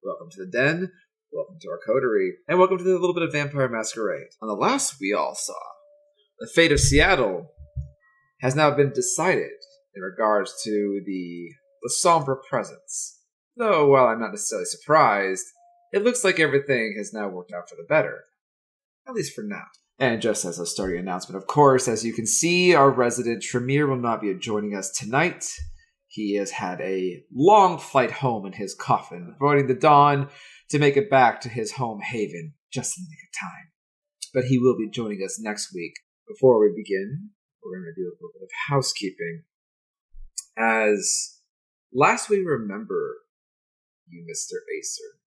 Welcome to the den, welcome to our coterie, and welcome to the little bit of Vampire Masquerade. On the last we all saw, the fate of Seattle has now been decided in regards to the somber presence. Though, while I'm not necessarily surprised, it looks like everything has now worked out for the better. At least for now. And just as a starting announcement, of course, as you can see, our resident Tremere will not be joining us tonight. He has had a long flight home in his coffin, avoiding the dawn to make it back to his home haven just in the nick of time. But he will be joining us next week. Before we begin, we're going to do a little bit of housekeeping. As last we remember you, Mr. Acer,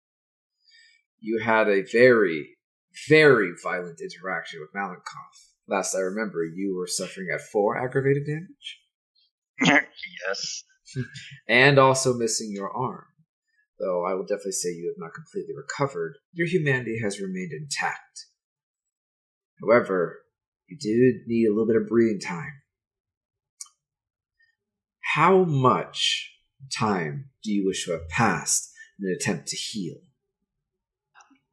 you had a very, very violent interaction with Malenkoff. Last I remember, you were suffering at 4 aggravated damage. Yes. And also missing your arm. Though I will definitely say you have not completely recovered, your humanity has remained intact. However, you do need a little bit of breathing time. How much time do you wish to have passed in an attempt to heal?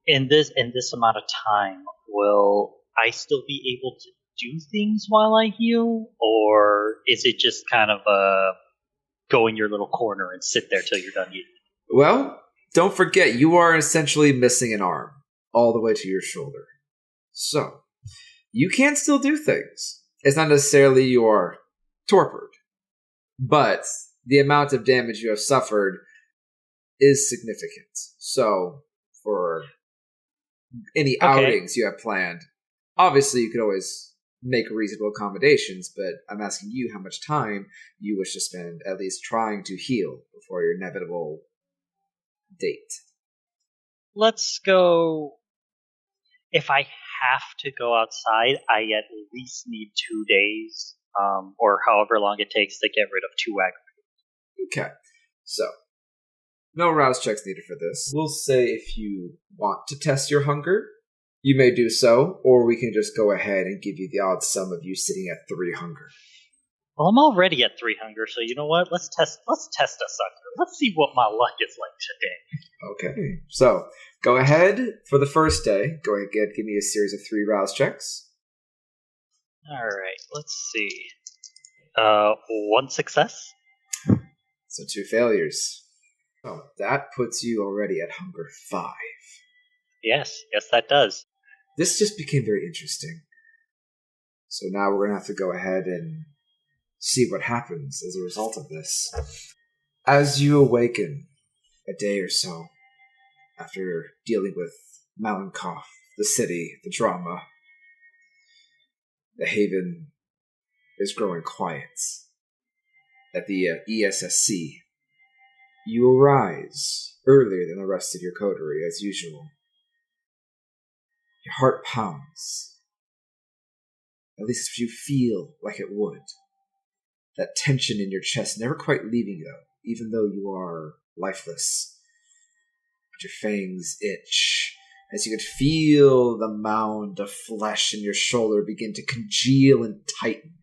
In this amount of time, will I still be able to do things while I heal? Or is it just kind of go in your little corner and sit there till you're done healing? Well, don't forget, you are essentially missing an arm all the way to your shoulder. So, you can still do things. It's not necessarily you are torpid, but the amount of damage you have suffered is significant. So, for any outings you have planned, obviously you could always make reasonable accommodations, but I'm asking you how much time you wish to spend at least trying to heal before your inevitable date. Let's go. If I have to go outside, I at least need 2 days, or however long it takes to get rid of 2 aggravated. Okay, so no rouse checks needed for this. We'll say if you want to test your hunger, you may do so, or we can just go ahead and give you the odd sum of you sitting at 3 hunger. Well, I'm already at 3 hunger, so you know what? Let's test a sucker. Let's see what my luck is like today. Okay, so go ahead for the first day. Go ahead, give me a series of 3 rouse checks. Alright, let's see. 1 success. So 2 failures. Oh, that puts you already at hunger 5. Yes, that does. This just became very interesting. So now we're going to have to go ahead and see what happens as a result of this. As you awaken a day or so after dealing with Malenkoff, the city, the drama, the haven is growing quiet. At the ESSC, you arise earlier than the rest of your coterie as usual. Your heart pounds. At least if you feel like it would. That tension in your chest never quite leaving you, even though you are lifeless. But your fangs itch as you could feel the mound of flesh in your shoulder begin to congeal and tighten.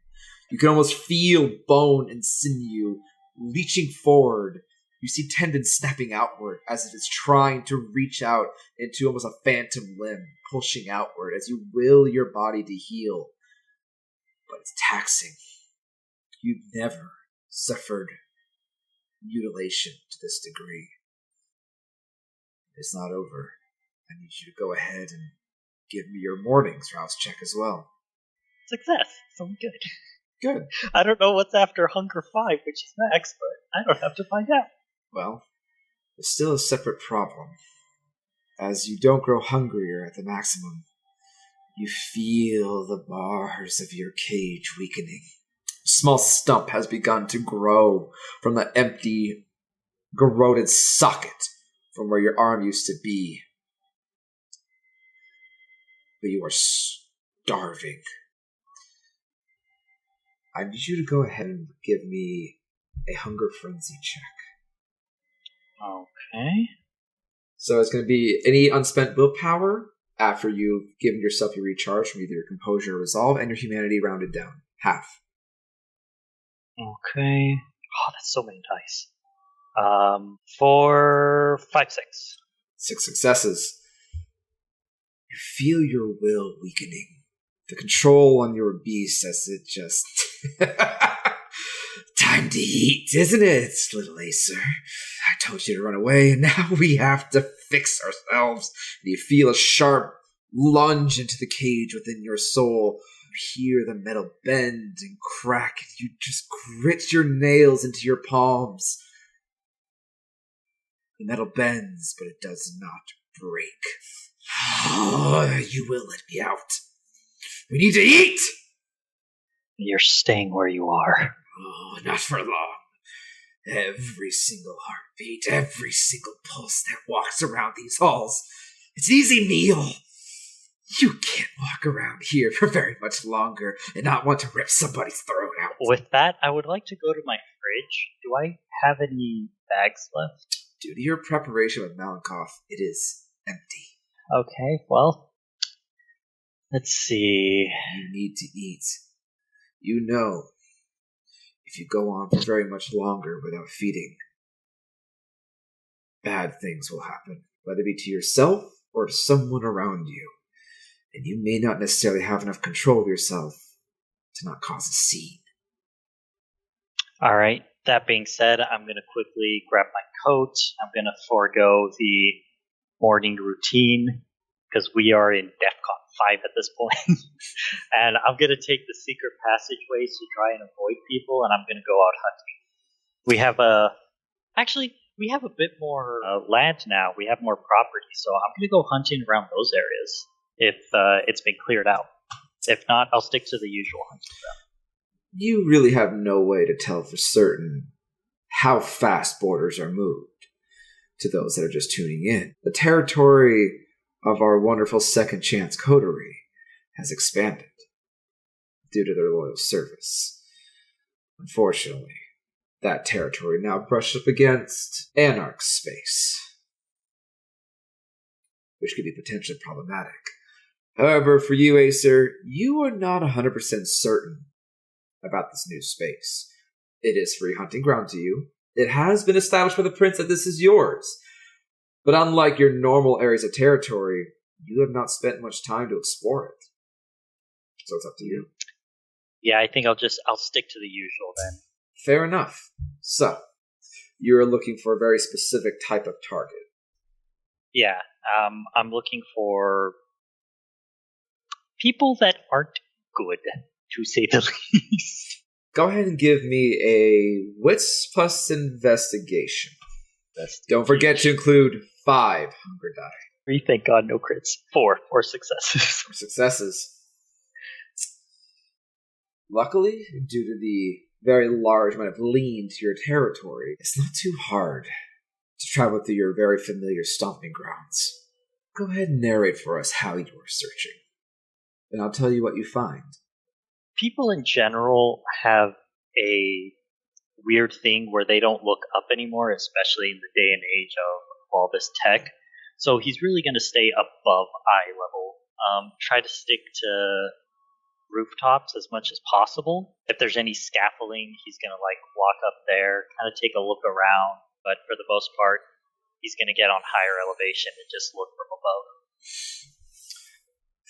You can almost feel bone and sinew reaching forward. You see tendons snapping outward as if it's trying to reach out into almost a phantom limb, pushing outward as you will your body to heal. But it's taxing. You've never suffered mutilation to this degree. It's not over. I need you to go ahead and give me your morning's rouse check as well. Success. So good. Good. I don't know what's after hunger 5, which is next, but I don't have to find out. Well, there's still a separate problem. As you don't grow hungrier at the maximum, you feel the bars of your cage weakening. A small stump has begun to grow from the empty, corroded socket from where your arm used to be. But you are starving. I need you to go ahead and give me a hunger frenzy check. Okay. So it's going to be any unspent willpower after you've given yourself your recharge from either your composure or resolve, and your humanity rounded down. Half. Okay. Oh, that's so many dice. 4, 5, 6. 6 successes. You feel your will weakening. The control on your beast as it just... Time to eat, isn't it, little Acer? I told you to run away, and now we have to fix ourselves. And you feel a sharp lunge into the cage within your soul. You hear the metal bend and crack, and you just grit your nails into your palms. The metal bends, but it does not break. Oh, you will let me out. We need to eat! You're staying where you are. Oh, not for long. Every single heartbeat, every single pulse that walks around these halls, it's an easy meal. You can't walk around here for very much longer and not want to rip somebody's throat out. With that, I would like to go to my fridge. Do I have any bags left? Due to your preparation with Malenkoff, it is empty. Okay, well, let's see. You need to eat. You know, if you go on for very much longer without feeding, bad things will happen, whether it be to yourself or to someone around you. And you may not necessarily have enough control of yourself to not cause a scene. All right. That being said, I'm going to quickly grab my coat. I'm going to forego the morning routine because we are in DEFCON 5 at this point. And I'm going to take the secret passageways to try and avoid people, and I'm going to go out hunting. We have we have a bit more land now. We have more property, so I'm going to go hunting around those areas if it's been cleared out. If not, I'll stick to the usual hunting route. You really have no way to tell for certain how fast borders are moved to those that are just tuning in. The territory of our wonderful second chance coterie has expanded due to their loyal service. Unfortunately, that territory now brushed up against Anarch space, which could be potentially problematic. However, for you, Acer, you are not 100% certain about this new space. It is free hunting ground to you. It has been established by the prince that this is yours. But unlike your normal areas of territory, you have not spent much time to explore it. So it's up to you. Yeah, I think I'll stick to the usual then. Fair enough. So, you're looking for a very specific type of target. Yeah, I'm looking for people that aren't good, to say the least. Go ahead and give me a Wits plus Investigation. Don't forget to include 5 hunger die. 3, thank God, no crits. 4 successes. 4 successes. Luckily, due to the very large amount of lean to your territory, it's not too hard to travel through your very familiar stomping grounds. Go ahead and narrate for us how you are searching, and I'll tell you what you find. People in general have a weird thing where they don't look up anymore, especially in the day and age of all this tech. So he's really going to stay above eye level. Try to stick to rooftops as much as possible. If there's any scaffolding, he's going to walk up there, kind of take a look around. But for the most part, he's going to get on higher elevation and just look from above.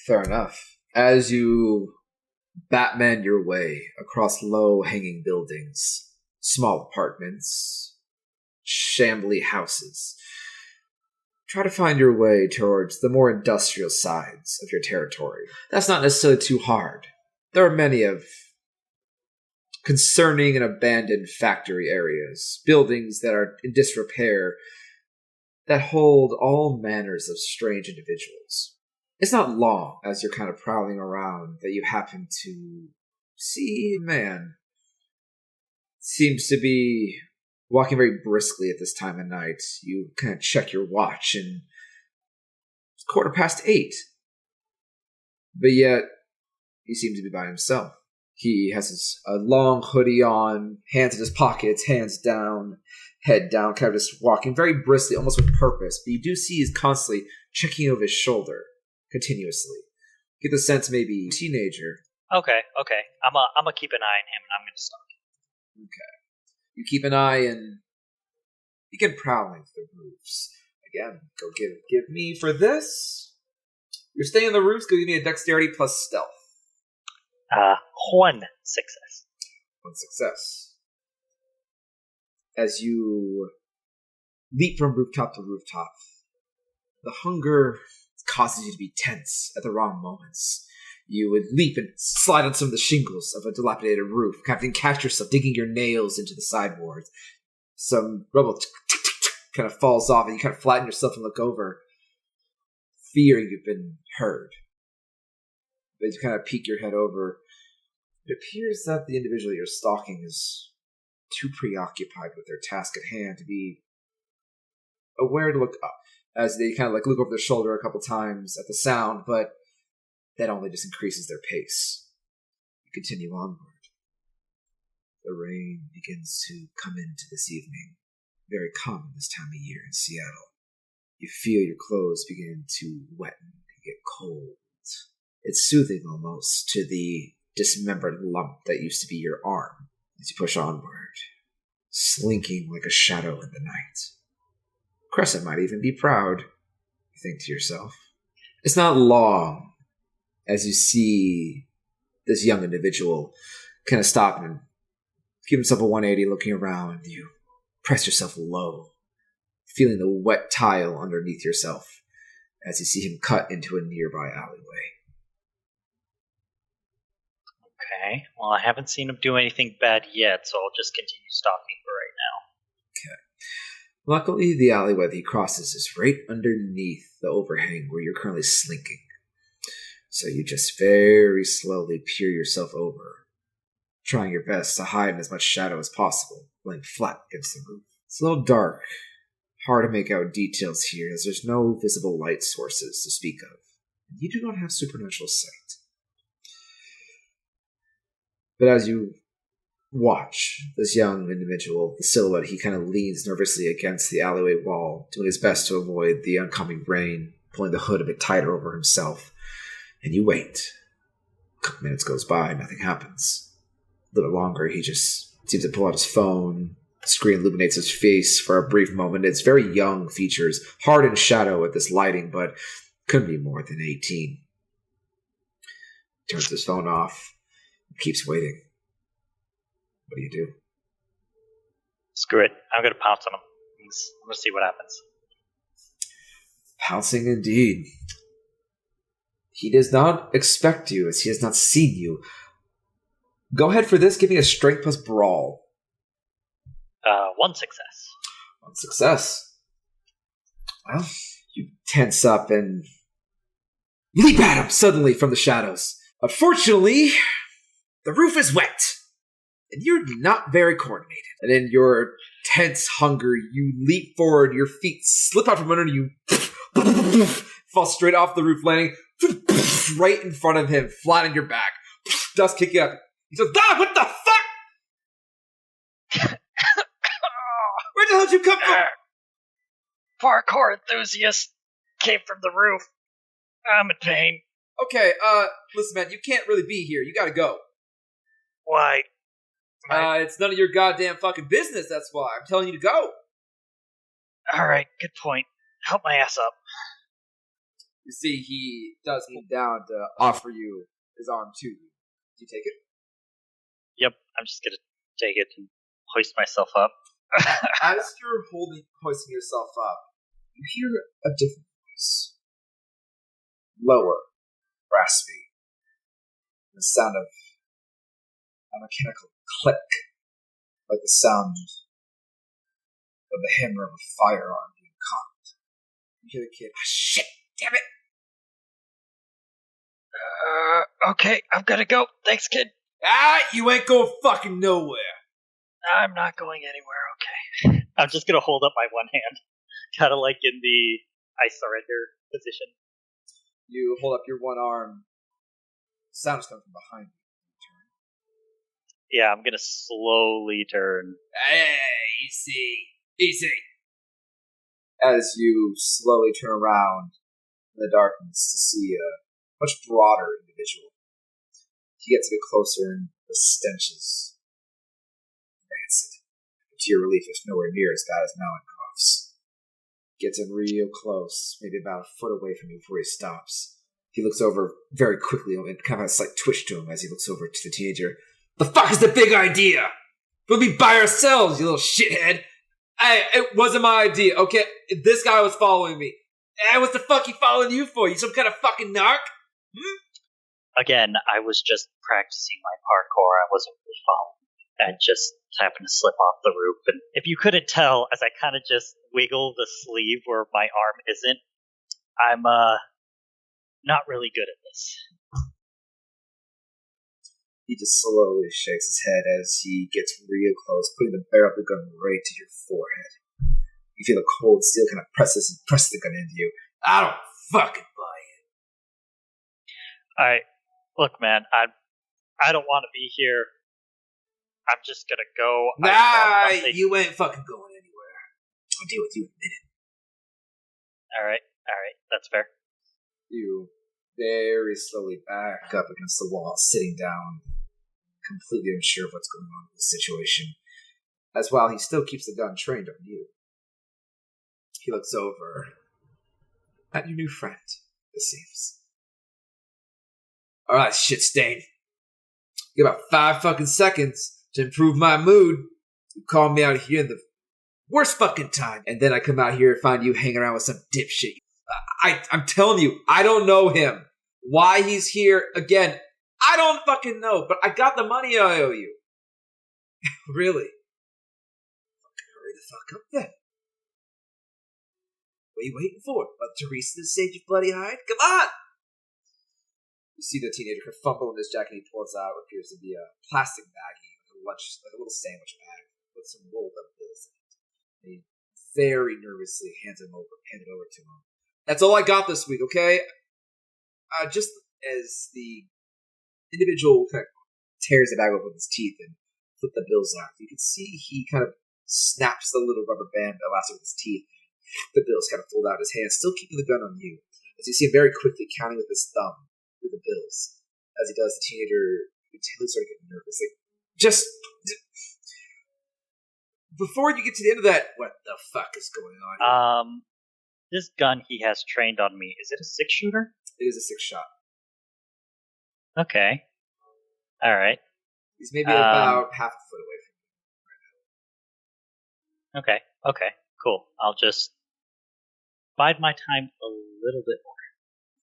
Fair enough. As you Batman your way across low-hanging buildings, small apartments, shambly houses, try to find your way towards the more industrial sides of your territory. That's not necessarily too hard. There are many of concerning and abandoned factory areas, buildings that are in disrepair, that hold all manners of strange individuals. It's not long, as you're kind of prowling around, that you happen to see a man. Seems to be walking very briskly at this time of night. You kind of check your watch, and it's 8:15. But yet, he seems to be by himself. He has a long hoodie on, hands in his pockets, hands down, head down, kind of just walking very briskly, almost with purpose. But you do see he's constantly checking over his shoulder, continuously. Get the sense maybe teenager. Okay. I'm gonna keep an eye on him, and I'm gonna stalk him. Okay. You keep an eye and begin prowling through the roofs. Again, go give me for this. You're staying on the roofs, go give me a dexterity plus stealth. 1 success. 1 success. As you leap from rooftop to rooftop, the hunger causes you to be tense at the wrong moments. You would leap and slide on some of the shingles of a dilapidated roof, kind of catch yourself digging your nails into the sideboard. Some rubble kind of falls off, and you kind of flatten yourself and look over, fearing you've been heard. But you kind of peek your head over. It appears that the individual you're stalking is too preoccupied with their task at hand to be aware to look up, as they kind of like look over their shoulder a couple times at the sound, but that only just increases their pace. You continue onward. The rain begins to come into this evening, very common this time of year in Seattle. You feel your clothes begin to wet and get cold. It's soothing almost to the dismembered lump that used to be your arm as you push onward, slinking like a shadow in the night. Crescent might even be proud, you think to yourself. It's not long as you see this young individual kind of stop and give himself a 180, looking around. You press yourself low, feeling the wet tile underneath yourself as you see him cut into a nearby alleyway. Okay, well, I haven't seen him do anything bad yet, so I'll just continue stalking for right now. Okay. Luckily, the alleyway that he crosses is right underneath the overhang where you're currently slinking. So you just very slowly peer yourself over, trying your best to hide in as much shadow as possible, laying flat against the roof. It's a little dark, hard to make out details here, as there's no visible light sources to speak of. You do not have supernatural sight. But as you watch this young individual, the silhouette, he kind of leans nervously against the alleyway wall, doing his best to avoid the oncoming rain, pulling the hood a bit tighter over himself. And you wait. A couple minutes goes by, nothing happens. A little longer, he just seems to pull out his phone. The screen illuminates his face for a brief moment. It's very young features, hard in shadow at this lighting, but couldn't be more than 18. Turns his phone off, keeps waiting. What do? Screw it. I'm going to pounce on him. I'm going to see what happens. Pouncing indeed. He does not expect you, as he has not seen you. Go ahead for this. Give me a strength plus brawl. 1 success. 1 success. Well, you tense up and leap at him suddenly from the shadows. Unfortunately, the roof is wet, and you're not very coordinated. And in your tense hunger, you leap forward, your feet slip out from under you, fall straight off the roof, landing right in front of him, flat on your back. Dust kicking up. He says, "God, what the fuck? Where the hell did you come from?" Parkour enthusiast came from the roof. I'm in pain. Okay, listen, man, you can't really be here. You gotta go. Why? It's none of your goddamn fucking business, that's why. I'm telling you to go. Alright, good point. Help my ass up. You see, he does lean down to offer you his arm to you. Do you take it? Yep, I'm just gonna take it and hoist myself up. As you're hoisting yourself up, you hear a different voice. Lower, raspy. The sound of a mechanical click, like the sound of the hammer of a firearm being cocked. You hear the kid, "Ah, shit, damn it!" Okay, I've gotta go. Thanks, kid. You ain't going fucking nowhere. I'm not going anywhere, okay. I'm just gonna hold up my one hand. Kinda like in the I surrender position. You hold up your one arm. The sound is coming from behind you. Yeah, I'm gonna slowly turn. Hey, easy. As you slowly turn around in the darkness to see a much broader individual. He gets a bit closer and the stench is rancid. But to your relief, it's nowhere near as bad as Malin coughs. Gets in real close, maybe about a foot away from you before he stops. He looks over very quickly and kind of has a slight twitch to him as he looks over to the teenager. The fuck is the big idea? We'll be by ourselves, you little shithead. Hey, it wasn't my idea, okay? This guy was following me. Hey, what's the fuck he following you for? You some kind of fucking narc? Again, I was just practicing my parkour. I wasn't really following. I just happened to slip off the roof. And if you couldn't tell, as I kind of just wiggle the sleeve where my arm isn't, I'm not really good at this. He just slowly shakes his head as he gets real close, putting the barrel of the gun right to your forehead. You feel the cold steel kind of presses the gun into you. I don't fucking buy it. Alright, look man, I don't want to be here. I'm just gonna go. Nah, you ain't fucking going anywhere. I'll deal with you in a minute. Alright, that's fair. You very slowly back up against the wall, sitting down, completely unsure of what's going on with the situation. As while he still keeps the gun trained on you. He looks over at your new friend, it seems. Alright, shit stain. Give about 5 fucking seconds to improve my mood. You call me out here in the worst fucking time, and then I come out here and find you hanging around with some dipshit. I'm telling you, I don't know him. Why he's here, again, I don't fucking know, but I got the money I owe you. Really? Fucking hurry the fuck up then. What are you waiting for? Want Teresa to save your bloody hide? Come on! You see the teenager fumble in his jacket, and he pulls out what appears to be a plastic baggie, like a little sandwich bag with some rolled up bills in it. And he very nervously hand it over to him. That's all I got this week, okay? Just as the individual kind of tears the bag open with his teeth and flip the bills out, you can see he kind of snaps the little rubber band that lasts with his teeth. The bills kind of fold out of his hand, still keeping the gun on you. As you see him very quickly counting with his thumb through the bills. As he does, the teenager starts getting nervous. Like, just before you get to the end of that, what the fuck is going on? This gun he has trained on me, is it a 6-shooter? It is a 6-shot. Okay. Alright. He's maybe about half a foot away from you. Okay, cool. I'll just bide my time a little bit more.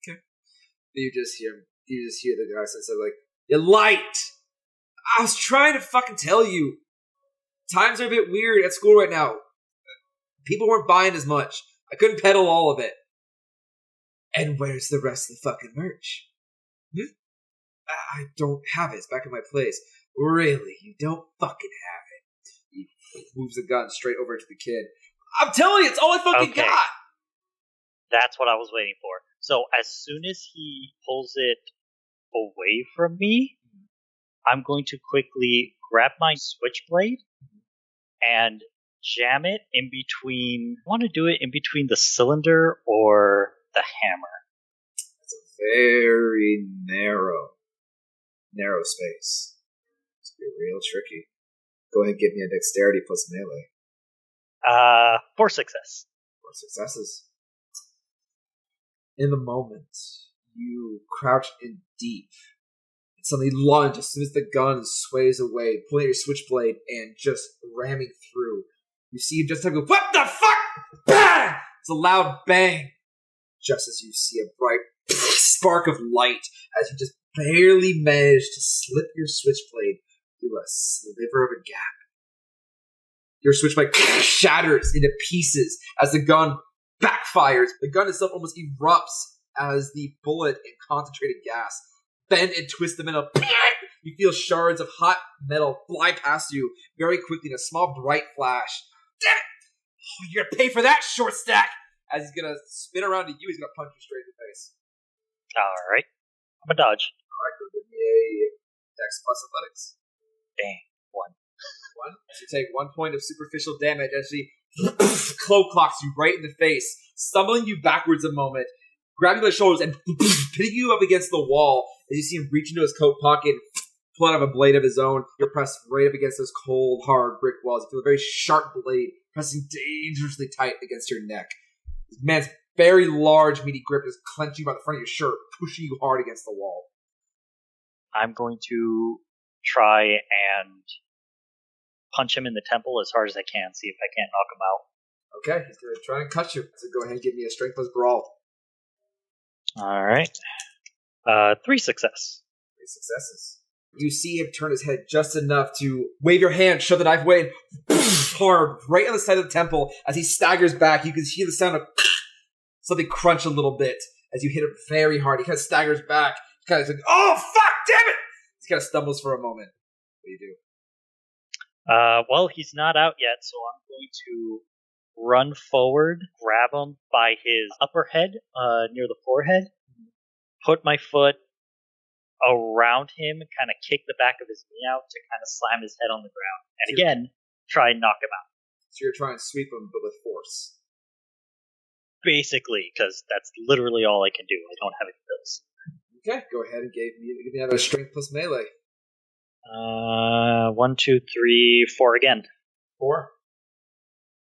Okay. You just hear the guy say like, "You light! I was trying to fucking tell you. Times are a bit weird at school right now. People weren't buying as much. I couldn't peddle all of it. And where's the rest of the fucking merch? I don't have it. It's back in my place. Really? You don't fucking have it?" He moves the gun straight over to the kid. I'm telling you, it's all I fucking got. That's what I was waiting for. So as soon as he pulls it away from me, I'm going to quickly grab my switchblade and jam it in between. I want to do it in between the cylinder or the hammer. It's a very narrow space. It's gonna be real tricky. Go ahead and give me a dexterity plus melee. 4 success. 4 successes. In the moment, you crouch in deep and suddenly lunge as soon as the gun sways away, pulling out your switchblade and just ramming through. You see him just go, "What the fuck?" Bang! It's a loud bang. Just as you see a bright spark of light as you just barely manage to slip your switchblade through a sliver of a gap. Your switchblade shatters into pieces as the gun backfires. The gun itself almost erupts as the bullet and concentrated gas bend and twist the metal. You feel shards of hot metal fly past you very quickly in a small bright flash. Damn it! Oh, you're gonna pay for that, short stack! As he's gonna spin around to you, he's gonna punch you straight in the face. Alright. I'm a dodge. Alright, go give me a Dex plus athletics. Dang. 1. So you take 1 point of superficial damage as she cloak clocks you right in the face, stumbling you backwards a moment, grabbing the shoulders and pitting you up against the wall as you see him reach into his coat pocket and pull out a blade of his own. You're pressed right up against those cold, hard brick walls. You feel a very sharp blade pressing dangerously tight against your neck. This man's very large, meaty grip is clenching by the front of your shirt, pushing you hard against the wall. I'm going to try and punch him in the temple as hard as I can, see if I can't knock him out. Okay, he's going to try and cut you. So go ahead and give me a strength plus brawl. All right. 3 success. 3 successes. You see him turn his head just enough to wave your hand, shove the knife away, and hard right on the side of the temple. As he staggers back, you can hear the sound of something crunch a little bit as you hit him very hard. He kind of staggers back. He's kind of like, oh, fuck, damn it! He kind of stumbles for a moment. What do you do? Well, he's not out yet, so I'm going to run forward, grab him by his upper head, near the forehead, put my foot around him and kind of kick the back of his knee out to kind of slam his head on the ground. And again, try and knock him out. So you're trying to sweep him, but with force. Basically, because that's literally all I can do. I don't have any pills. Okay, go ahead and give me another strength plus melee. 1, 2, 3, 4 again. 4.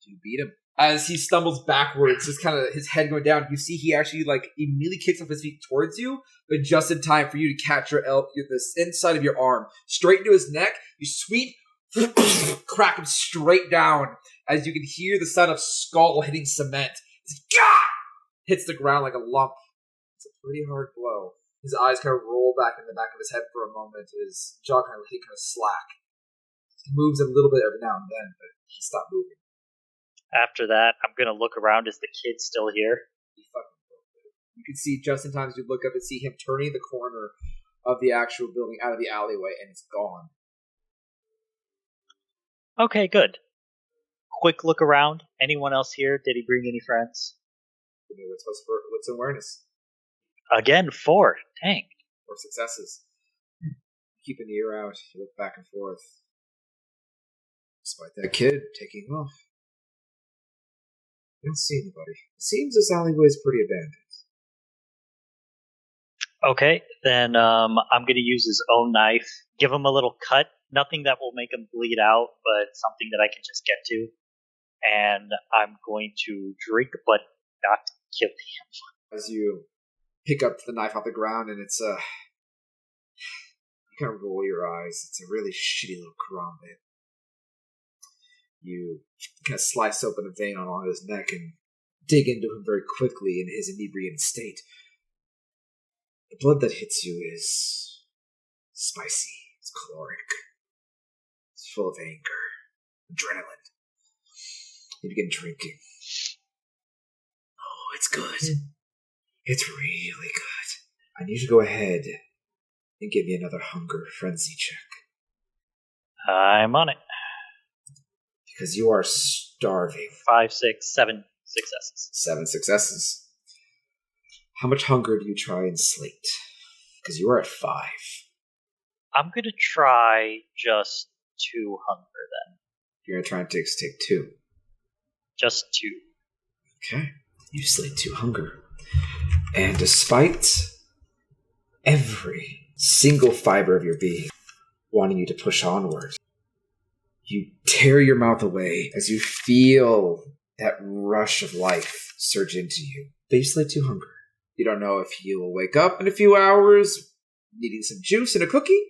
You beat him. As he stumbles backwards, just kind of his head going down, you see he actually immediately kicks off his feet towards you, but just in time for you to catch this inside of your arm, straight into his neck. You sweep, crack him straight down, as you can hear the sound of skull hitting cement. Hits the ground like a lump. It's a pretty hard blow. His eyes kind of roll back in the back of his head for a moment. His jaw kind of slack. He moves a little bit every now and then, but he stopped moving. After that, I'm going to look around. Is the kid still here? You can see just in time as you look up and see him turning the corner of the actual building out of the alleyway, and it's gone. Okay, good. Quick look around. Anyone else here? Did he bring any friends? What's awareness? Again, 4. Dang. 4 successes. Keep an ear out. You look back and forth. Despite that kid taking off. You don't see anybody. It seems this alleyway is pretty abandoned. Okay, then I'm going to use his own knife. Give him a little cut. Nothing that will make him bleed out, but something that I can just get to. And I'm going to drink, but not kill him. As you pick up the knife off the ground, and it's you kind of roll your eyes. It's a really shitty little karambit. You kind of slice open a vein on his neck and dig into him very quickly in his inebriated state. The blood that hits you is spicy. It's caloric. It's full of anger, adrenaline. You begin drinking. Oh, it's good. It's really good. I need you to go ahead and give me another hunger frenzy check. I'm on it. Because you are starving. 5, 6, 7 successes. 7 successes. How much hunger do you try and slate? Because you are at 5. I'm going to try just 2 hunger then. You're going to try and take 2. Just 2. Okay. You slate 2 hunger. And despite every single fiber of your being wanting you to push onward, you tear your mouth away as you feel that rush of life surge into you. But you slate 2 hunger. You don't know if he will wake up in a few hours, needing some juice and a cookie,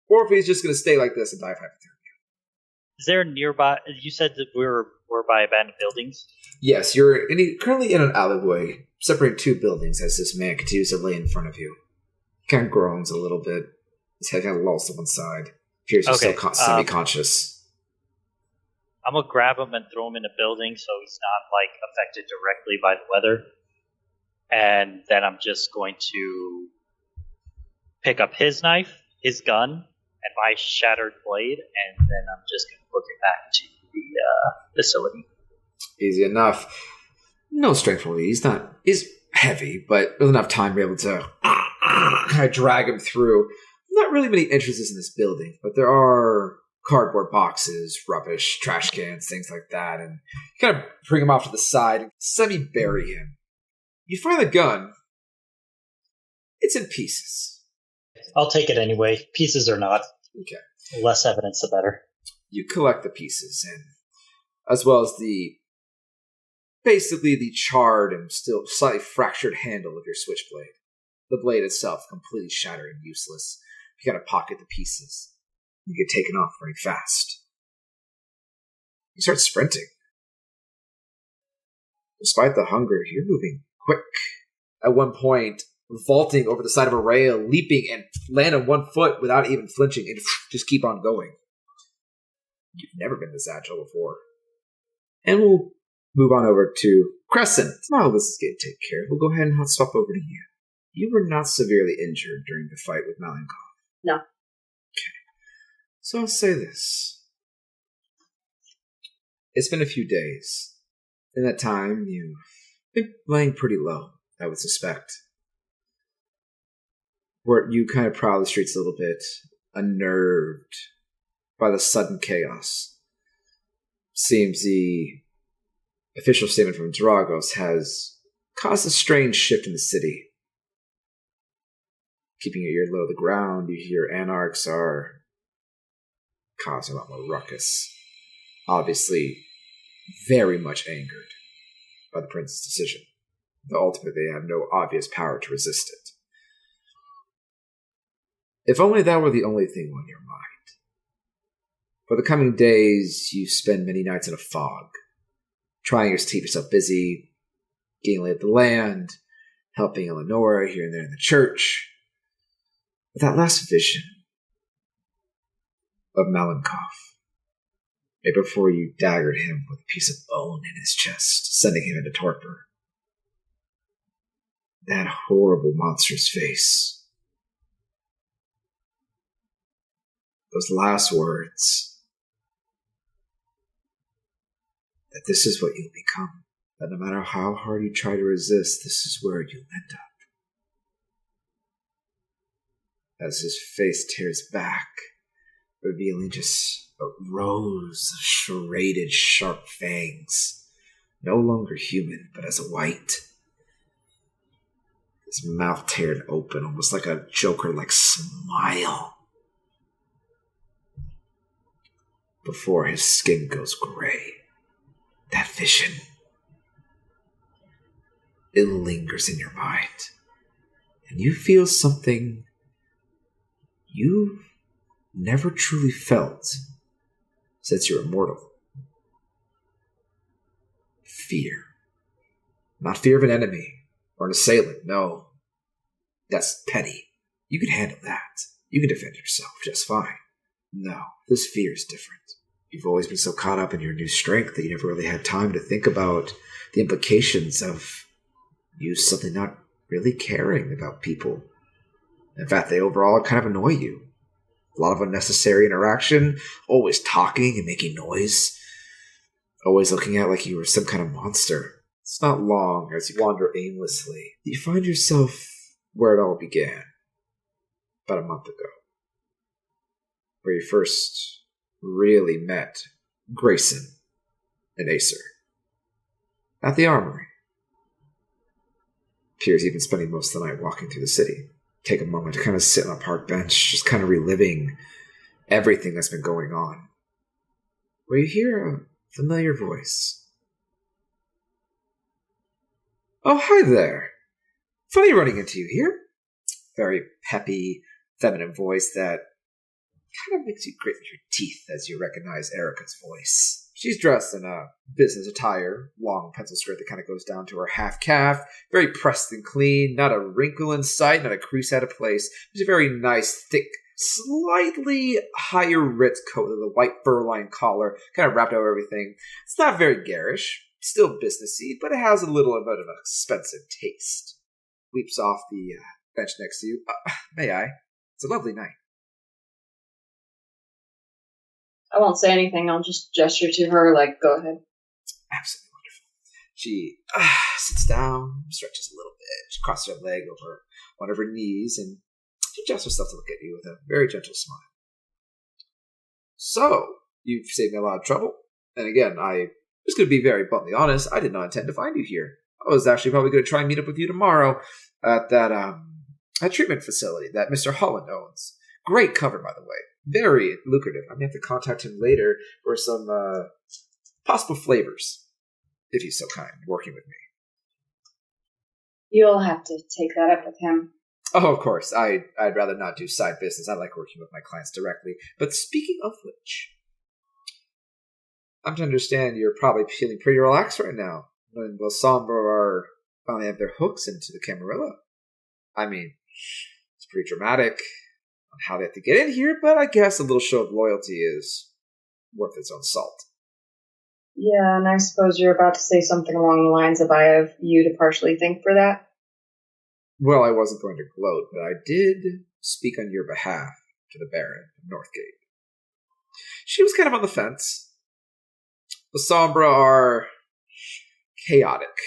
or if he's just going to stay like this and die of hypothermia. Is there nearby? You said that we're by abandoned buildings? Yes, you're currently in an alleyway, separating 2 buildings as this man continues to lay in front of you. Kind of groans a little bit. His head kind of lolls to one side. Appears he's still semi-conscious. I'm going to grab him and throw him in a building so he's not affected directly by the weather. And then I'm just going to pick up his knife, his gun, and my shattered blade, and then I'm just going to book it back to the facility. Easy enough. No strength for you. He's heavy, but there's enough time to be able to kind of drag him through. Not really many entrances in this building, but there are cardboard boxes, rubbish, trash cans, things like that, and you kind of bring him off to the side and semi-bury him. You find the gun. It's in pieces. I'll take it anyway, pieces or not. Okay. Less evidence, the better. You collect the pieces, and as well as the basically the charred and still slightly fractured handle of your switchblade. The blade itself completely shattered and useless. You gotta pocket the pieces. You get taken off very fast. You start sprinting. Despite the hunger, you're moving quick. At one point, vaulting over the side of a rail, leaping and land on one foot without even flinching, and just keep on going. You've never been this agile before. And we'll move on over to Crescent. While this is getting taken care of, we'll go ahead and hot swap over to you. You were not severely injured during the fight with Malenkov. No. Okay. So I'll say this. It's been a few days. In that time, you've been laying pretty low, I would suspect. Where you kind of prowl the streets a little bit, unnerved by the sudden chaos. Seems the official statement from Dragos has caused a strange shift in the city. Keeping your ear low to the ground, you hear anarchs are causing a lot more ruckus. Obviously, very much angered by the prince's decision, though ultimately they have no obvious power to resist it. If only that were the only thing on your mind. For the coming days, you spend many nights in a fog, trying to keep yourself busy, getting laid the land, helping Eleonora here and there in the church. But that last vision of Malenkov, right before you daggered him with a piece of bone in his chest, sending him into torpor. That horrible monstrous face. Those last words. That this is what you'll become. That no matter how hard you try to resist, this is where you'll end up. As his face tears back, revealing just a rows of serrated, sharp fangs, no longer human, but as a white. His mouth teared open, almost like a Joker-like smile, before his skin goes gray. That vision, it lingers in your mind, and you feel something you've never truly felt since you're immortal. Fear. Not fear of an enemy or an assailant, no. That's petty. You can handle that. You can defend yourself just fine. No, this fear is different. You've always been so caught up in your new strength that you never really had time to think about the implications of you suddenly not really caring about people. In fact, they overall kind of annoy you. A lot of unnecessary interaction, always talking and making noise, always looking at like you were some kind of monster. It's not long as you wander aimlessly. You find yourself where it all began, about a month ago, where you first really met Grayson and Acer at the armory. Appears you've been spending most of the night walking through the city. Take a moment to kind of sit on a park bench, just kind of reliving everything that's been going on. Where you hear a familiar voice. Oh, hi there. Funny running into you here. Very peppy, feminine voice that kind of makes you grit your teeth as you recognize Erica's voice. She's dressed in a business attire, long pencil skirt that kind of goes down to her half-calf, very pressed and clean, not a wrinkle in sight, not a crease out of place. Just a very nice, thick, slightly higher Ritz coat with a white fur-lined collar, kind of wrapped over everything. It's not very garish, still businessy, but it has a little bit of an expensive taste. Leaps off the bench next to you. May I? It's a lovely night. I won't say anything. I'll just gesture to her, like, go ahead. Absolutely wonderful. She sits down, stretches a little bit. She crosses her leg over one of her knees, and she adjusts herself to look at you with a very gentle smile. So, you've saved me a lot of trouble. And again, I'm just going to be very bluntly honest. I did not intend to find you here. I was actually probably going to try and meet up with you tomorrow at that treatment facility that Mr. Holland owns. Great cover, by the way. Very lucrative. I may have to contact him later for some possible flavors. if he's so kind, working with me. You'll have to take that up with him. Oh, of course. I'd rather not do side business. I like working with my clients directly. But speaking of which, I'm to understand you're probably feeling pretty relaxed right now when the Sombra are finally have their hooks into the Camarilla. I mean, it's pretty dramatic on how they have to get in here, but I guess a little show of loyalty is worth its own salt. Yeah, and I suppose you're about to say something along the lines of I have you to partially thank for that? Well, I wasn't going to gloat, but I did speak on your behalf to the Baron of Northgate. She was kind of on the fence. The Sombra are chaotic,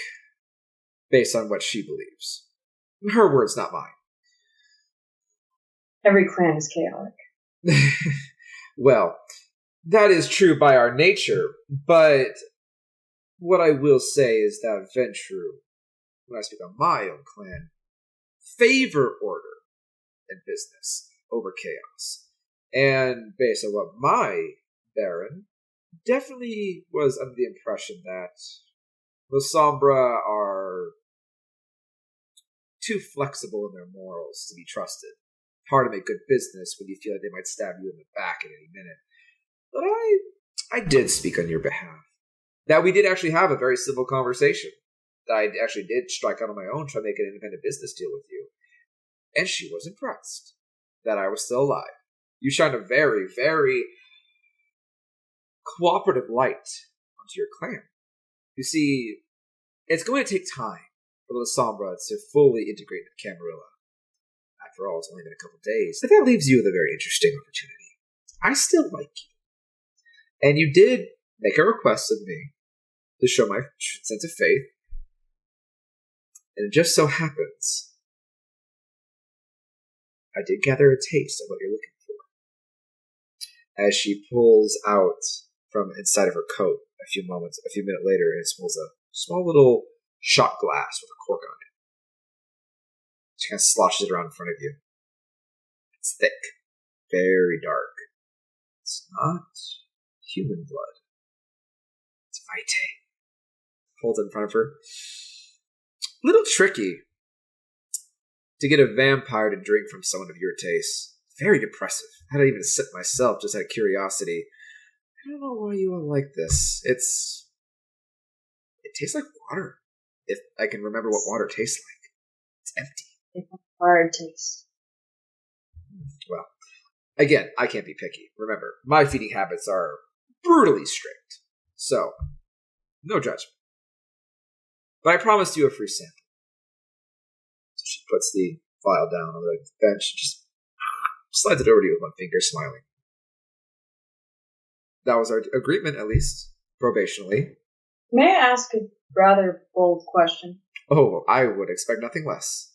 based on what she believes. Her words, not mine. Every clan is chaotic. Well, that is true by our nature, but what I will say is that Ventrue, when I speak on my own clan, favor order and business over chaos. And based on what my Baron definitely was under the impression that the Sombra are too flexible in their morals to be trusted. Hard to make good business when you feel like they might stab you in the back at any minute. But I did speak on your behalf. That we did actually have a very civil conversation. That I actually did strike out on my own, try to make an independent business deal with you. And she was impressed that I was still alive. You shined a very, very cooperative light onto your clan. You see, it's going to take time for the Sombra to fully integrate the Camarilla. After all, it's only been a couple days. But that leaves you with a very interesting opportunity. I still like you. And you did make a request of me to show my sense of faith. And it just so happens I did gather a taste of what you're looking for. As she pulls out from inside of her coat a few minutes later, and pulls a small little shot glass with a cork on it. She kind of sloshes it around in front of you. It's thick, very dark. It's not human blood. It's vitae. Holds it in front of her. A little tricky to get a vampire to drink from someone of your taste. Very depressive. I had to even sip myself just out of curiosity. I don't know why you all like this. It tastes like water. If I can remember what water tastes like. It's empty. It's a hard taste. Well, again, I can't be picky. Remember, my feeding habits are brutally strict. So, no judgment. But I promised you a free sample. So she puts the vial down on the bench and just slides it over to you with one finger, smiling. That was our agreement, at least, probationally. May I ask a rather bold question? Oh, I would expect nothing less.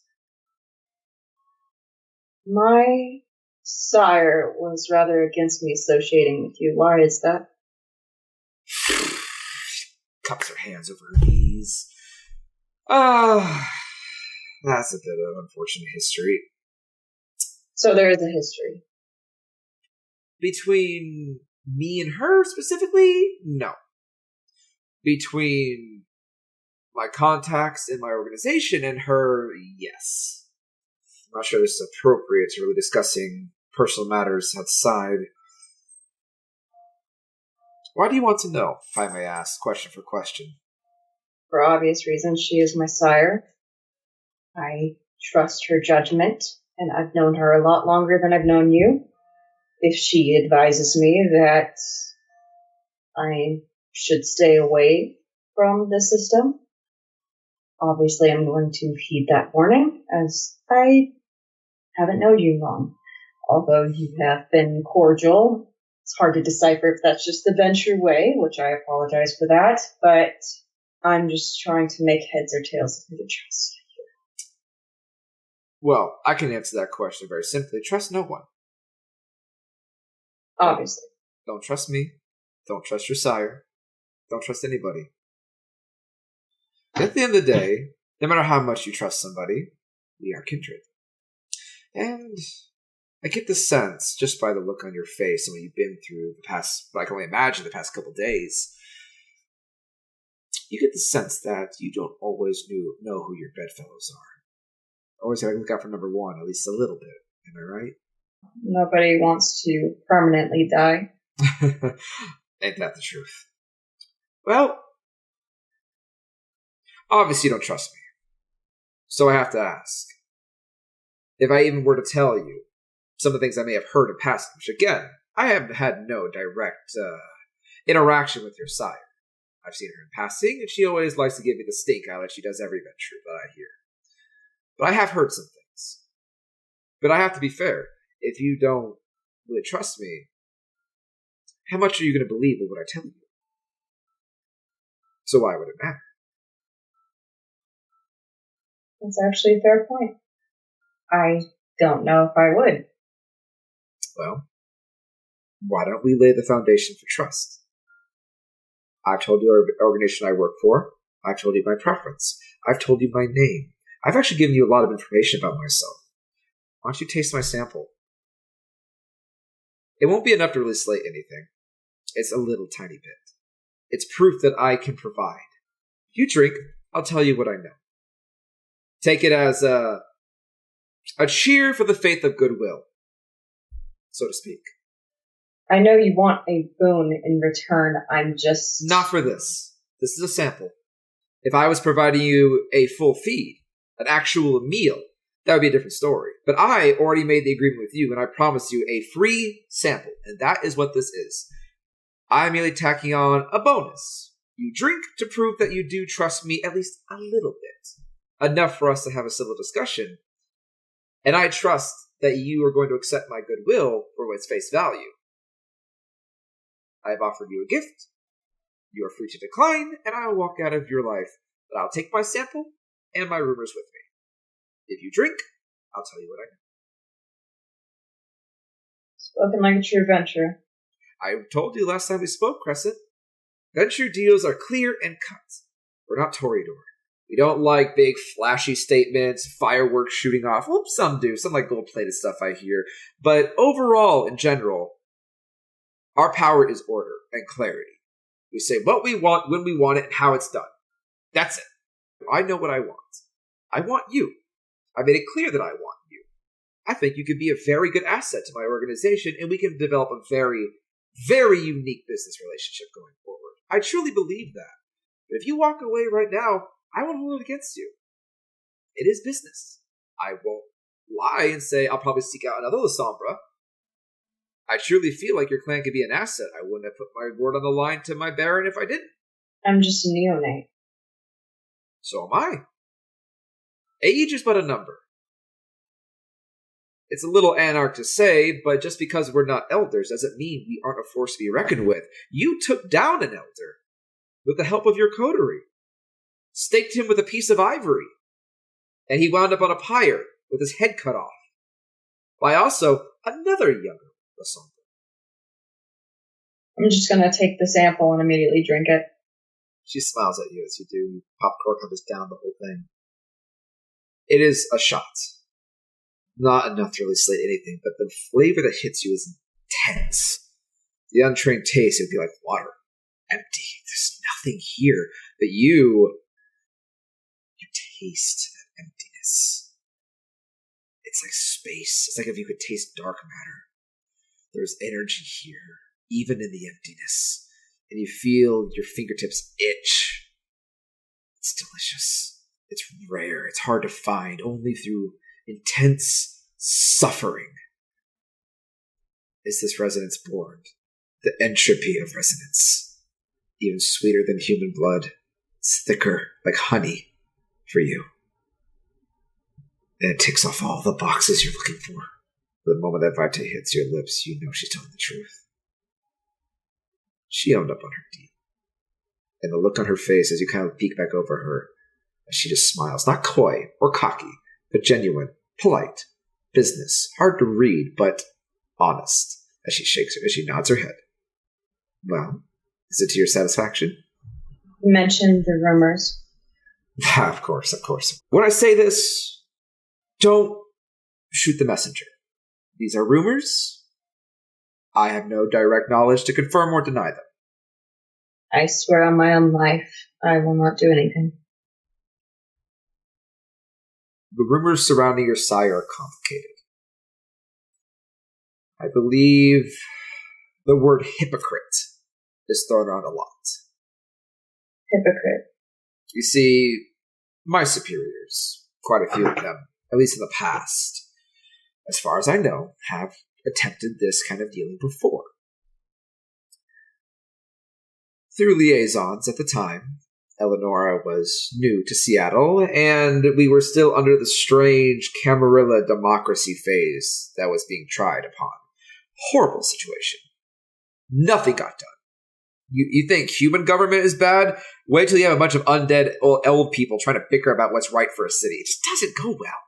My sire was rather against me associating with you. Why is that? Cups her hands over her knees. That's a bit of unfortunate history. So there is a history. Between me and her specifically? No. Between my contacts in my organization and her, yes. I'm not sure this is appropriate to really discussing personal matters outside. Why do you want to know, if I may ask, question for question? For obvious reasons, she is my sire. I trust her judgment, and I've known her a lot longer than I've known you. If she advises me that I should stay away from the system, obviously I'm going to heed that warning, as I haven't known you long. Although you have been cordial, it's hard to decipher if that's just the Ventrue way, which I apologize for that, but I'm just trying to make heads or tails of the trust. Well, I can answer that question very simply. Trust no one. Obviously. Don't trust me. Don't trust your sire. Don't trust anybody. At the end of the day, no matter how much you trust somebody, we are kindred. And I get the sense, just by the look on your face and what you've been through the past, I can only imagine the past couple days, you get the sense that you don't always know who your bedfellows are. Always gotta look out for number one, at least a little bit. Am I right? Nobody wants to permanently die. Ain't that the truth? Well, obviously you don't trust me. So I have to ask. If I even were to tell you some of the things I may have heard in passing, which again, I have had no direct interaction with your sire. I've seen her in passing, and she always likes to give me the stink eye like she does every venture that I hear. But I have heard some things. But I have to be fair. If you don't really trust me, how much are you going to believe in what I tell you? So why would it matter? That's actually a fair point. I don't know if I would. Well, why don't we lay the foundation for trust? I've told you our organization I work for. I've told you my preference. I've told you my name. I've actually given you a lot of information about myself. Why don't you taste my sample? It won't be enough to really slate anything. It's a little tiny bit. It's proof that I can provide. If you drink, I'll tell you what I know. Take it as a cheer for the faith of goodwill, so to speak. I know you want a boon in return. I'm just... Not for this. This is a sample. If I was providing you a full feed, an actual meal, that would be a different story. But I already made the agreement with you, and I promised you a free sample, and that is what this is. I'm merely tacking on a bonus. You drink to prove that you do trust me at least a little bit. Enough for us to have a civil discussion. And I trust that you are going to accept my goodwill for its face value. I have offered you a gift. You are free to decline, and I will walk out of your life. But I'll take my sample and my rumors with me. If you drink, I'll tell you what I know. Spoken like a true venturer. I told you last time we spoke, Crescent. Venture deals are clear and cut. We're not Toreador. We don't like big, flashy statements, fireworks shooting off. Well, some do. Some like gold-plated stuff, I hear. But overall, in general, our power is order and clarity. We say what we want, when we want it, and how it's done. That's it. I know what I want. I want you. I made it clear that I want you. I think you could be a very good asset to my organization, and we can develop a very, very unique business relationship going forward. I truly believe that. But if you walk away right now, I won't hold it against you. It is business. I won't lie and say I'll probably seek out another Lasombra. I truly feel like your clan could be an asset. I wouldn't have put my word on the line to my Baron if I didn't. I'm just a neonate. So am I. Age is but a number. It's a little anarch to say, but just because we're not elders doesn't mean we aren't a force to be reckoned with. You took down an elder with the help of your coterie. Staked him with a piece of ivory. And he wound up on a pyre with his head cut off. By also another younger Lasombra. I'm just gonna take the sample and immediately drink it. She smiles at you as you do. Popcorn comes down the whole thing. It is a shot. Not enough to really slate anything, but the flavor that hits you is intense. The untrained taste, it would be like water. Empty. There's nothing here. But you taste that emptiness. It's like space. It's like if you could taste dark matter. There's energy here, even in the emptiness. And you feel your fingertips itch. It's delicious. It's rare. It's hard to find. Only through intense suffering is this resonance born. The entropy of resonance. Even sweeter than human blood. It's thicker, like honey, for you. And it ticks off all the boxes you're looking for. The moment that Vite hits your lips, you know she's telling the truth. She owned up on her deed. And the look on her face as you kind of peek back over her, as she just smiles, not coy or cocky, but genuine, polite, business, hard to read, but honest, as she nods her head. Well, is it to your satisfaction? You mentioned the rumors. Of course. When I say this, don't shoot the messenger. These are rumors. I have no direct knowledge to confirm or deny them. I swear on my own life, I will not do anything. The rumors surrounding your sire are complicated. I believe the word hypocrite is thrown around a lot. Hypocrite. You see, my superiors, quite a few of them, at least in the past, as far as I know, have attempted this kind of dealing before. Through liaisons at the time, Eleonora was new to Seattle, and we were still under the strange Camarilla democracy phase that was being tried upon. Horrible situation. Nothing got done. You think human government is bad? Wait till you have a bunch of undead old people trying to bicker about what's right for a city. It just doesn't go well.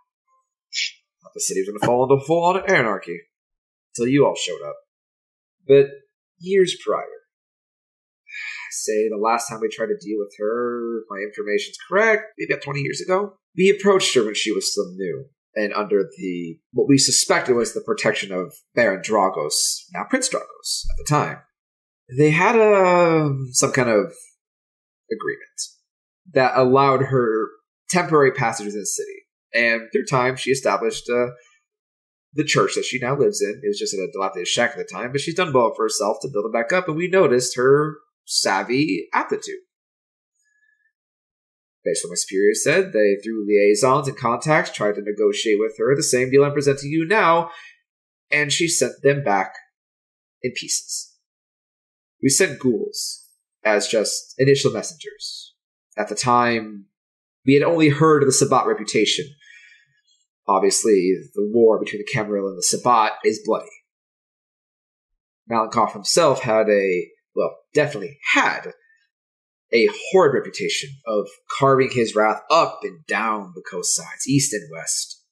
The city was going to fall into full-on anarchy until you all showed up. But years prior, say the last time we tried to deal with her, if my information's correct, maybe about 20 years ago, we approached her when she was still new and under what we suspected was the protection of Baron Dragos, now Prince Dragos, at the time. They had some kind of agreement that allowed her temporary passage within the city. And through time, she established the church that she now lives in. It was just a dilapidated shack at the time, but she's done well for herself to build it back up, and we noticed her savvy aptitude. Based on what my superiors said, they, through liaisons and contacts, tried to negotiate with her the same deal I'm presenting you now, and she sent them back in pieces. We sent ghouls as just initial messengers. At the time, we had only heard of the Sabbat reputation. Obviously, the war between the Camarilla and the Sabbat is bloody. Malakoff himself definitely had a horrid reputation of carving his wrath up and down the coast sides, east and west.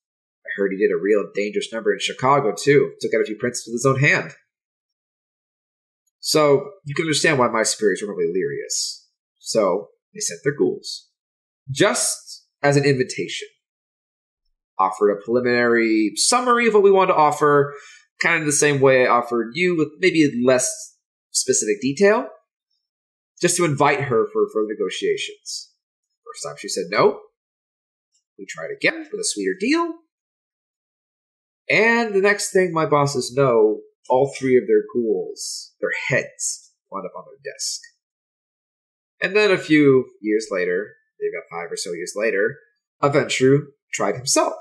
I heard he did a real dangerous number in Chicago, too. Took out a few princes with his own hand. So, you can understand why my superiors were probably delirious. So, they sent their ghouls. Just as an invitation. Offered a preliminary summary of what we wanted to offer, kind of the same way I offered you, with maybe less specific detail, just to invite her for further negotiations. First time she said no. We tried again with a sweeter deal. And the next thing my bosses know, all three of their ghouls, their heads, wound up on their desk. And then a few years later, maybe about 5 or so years later, Aventru tried himself.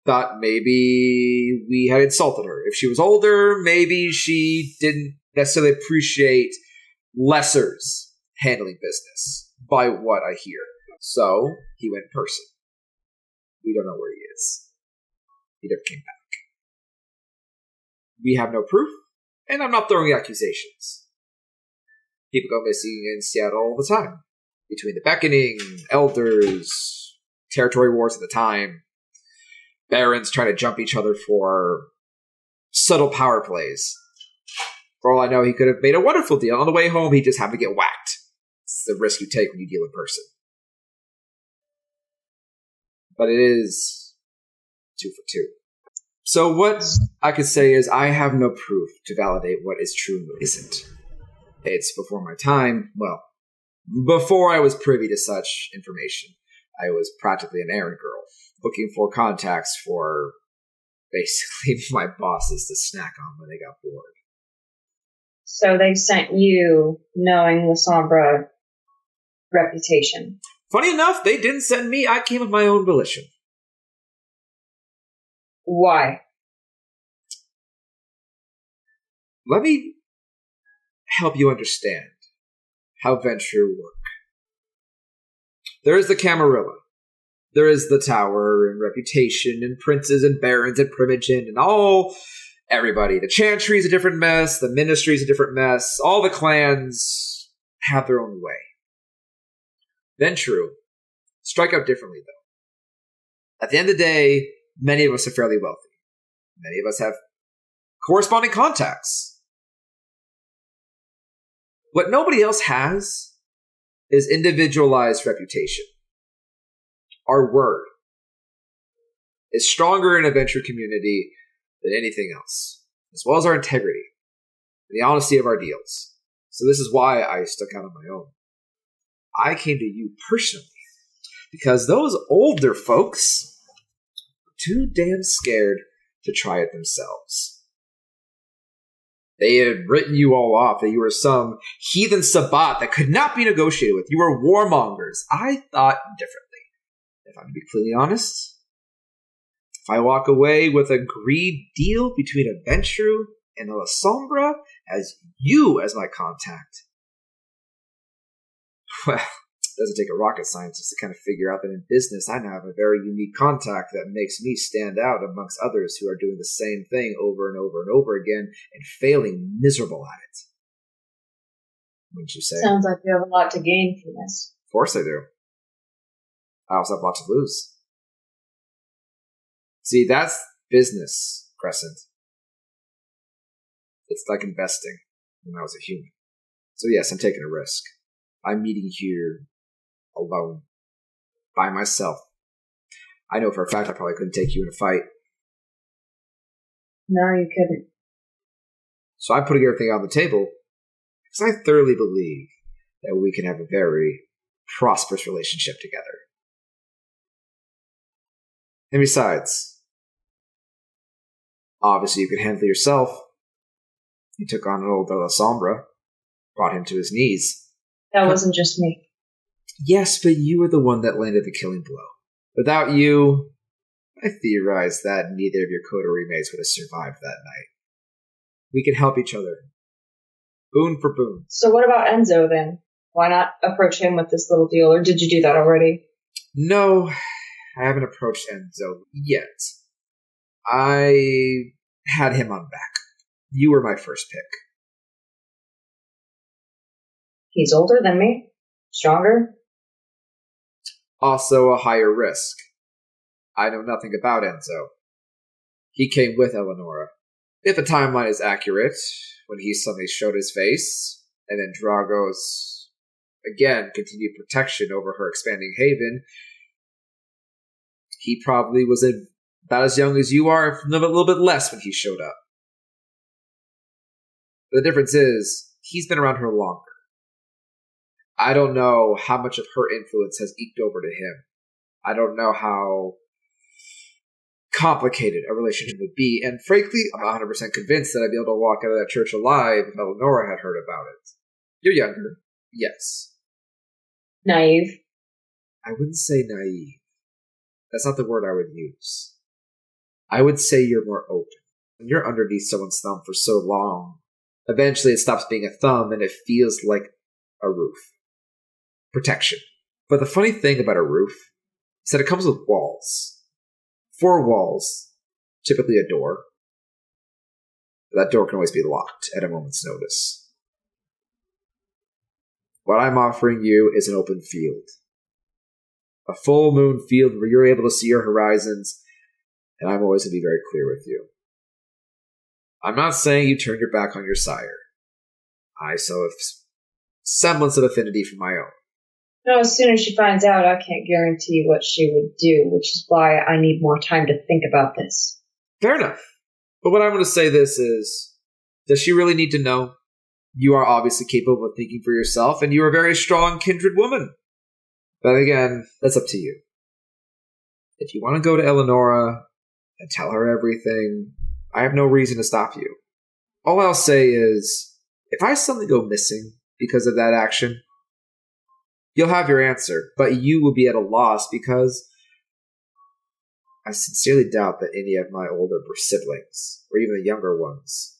Thought maybe we had insulted her. If she was older, maybe she didn't necessarily appreciate lessers handling business, by what I hear. So, he went in person. We don't know where he is. He never came back. We have no proof, and I'm not throwing accusations. People go missing in Seattle all the time. Between the Beckoning, Elders, territory wars at the time, barons trying to jump each other for subtle power plays. For all I know, he could have made a wonderful deal. On the way home, he just happened to get whacked. It's the risk you take when you deal in person. But it is 2 for 2. So what I could say is I have no proof to validate what is true and what isn't. It's before my time. Well, before I was privy to such information, I was practically an errand girl, looking for contacts for basically my bosses to snack on when they got bored. So they sent you knowing the Sombra reputation. Funny enough, they didn't send me. I came of my own volition. Why? Let me help you understand how Venture work. There is the Camarilla. There is the Tower and Reputation and Princes and Barons and Primogen and everybody. The Chantry is a different mess. The Ministry is a different mess. All the clans have their own way. Venture strike out differently, though. At the end of the day, many of us are fairly wealthy. Many of us have corresponding contacts. What nobody else has is individualized reputation. Our word is stronger in a venture community than anything else, as well as our integrity and the honesty of our deals. So this is why I stuck out on my own. I came to you personally because those older folks were too damn scared to try it themselves. They had written you all off, that you were some heathen sabbat that could not be negotiated with. You were warmongers. I thought differently. If I'm to be completely honest, if I walk away with a agreed deal between a Ventru and a La Sombra as you as my contact, well, it doesn't take a rocket scientist to kind of figure out that in business I now have a very unique contact that makes me stand out amongst others who are doing the same thing over and over and over again and failing miserable at it. Wouldn't you say? Sounds like you have a lot to gain from this. Of course I do. I also have a lot to lose. See, that's business, Crescent. It's like investing when I was a human. So yes, I'm taking a risk. I'm meeting here alone, by myself. I know for a fact I probably couldn't take you in a fight. No, you couldn't. So I'm putting everything on the table because I thoroughly believe that we can have a very prosperous relationship together. And besides, obviously you can handle yourself. You took on an old La Sombra, brought him to his knees. That wasn't just me. Yes, but you were the one that landed the killing blow. Without you, I theorized that neither of your coterie mates would have survived that night. We can help each other. Boon for boon. So what about Enzo then? Why not approach him with this little deal, or did you do that already? No, I haven't approached Enzo yet. I had him on back. You were my first pick. He's older than me. Stronger. Also a higher risk. I know nothing about Enzo. He came with Eleonora. If the timeline is accurate, when he suddenly showed his face, and then Drago's, again, continued protection over her expanding haven, he probably was about as young as you are, if not a little bit less when he showed up. But the difference is, he's been around her longer. I don't know how much of her influence has eked over to him. I don't know how complicated a relationship would be, and frankly, I'm 100% convinced that I'd be able to walk out of that church alive if Eleonora had heard about it. You're younger, yes. Naive. I wouldn't say naive. That's not the word I would use. I would say you're more open. When you're underneath someone's thumb for so long, eventually it stops being a thumb and it feels like a roof. Protection. But the funny thing about a roof is that it comes with walls. 4 walls, typically a door. That door can always be locked at a moment's notice. What I'm offering you is an open field. A full moon field where you're able to see your horizons, and I'm always going to be very clear with you. I'm not saying you turn your back on your sire. I still have semblance of affinity for my own. No, as soon as she finds out, I can't guarantee what she would do, which is why I need more time to think about this. Fair enough. But what I'm going to say this is, does she really need to know? You are obviously capable of thinking for yourself, and you are a very strong, kindred woman. But again, that's up to you. If you want to go to Eleonora and tell her everything, I have no reason to stop you. All I'll say is, if I suddenly go missing because of that action, you'll have your answer, but you will be at a loss because I sincerely doubt that any of my older siblings, or even the younger ones,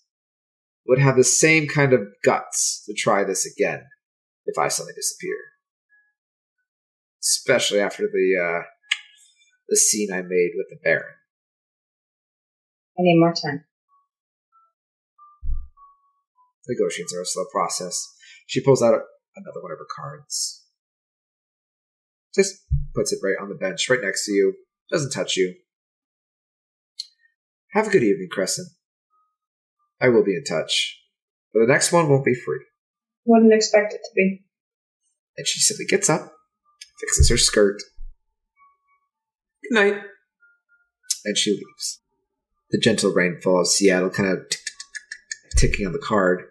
would have the same kind of guts to try this again if I suddenly disappear. Especially after the scene I made with the Baron. I need more time. Negotiations are a slow process. She pulls out another one of her cards. Just puts it right on the bench, right next to you. Doesn't touch you. Have a good evening, Crescent. I will be in touch. But the next one won't be free. Wouldn't expect it to be. And she simply gets up, fixes her skirt. Good night. And she leaves. The gentle rainfall of Seattle kind of ticking on the card.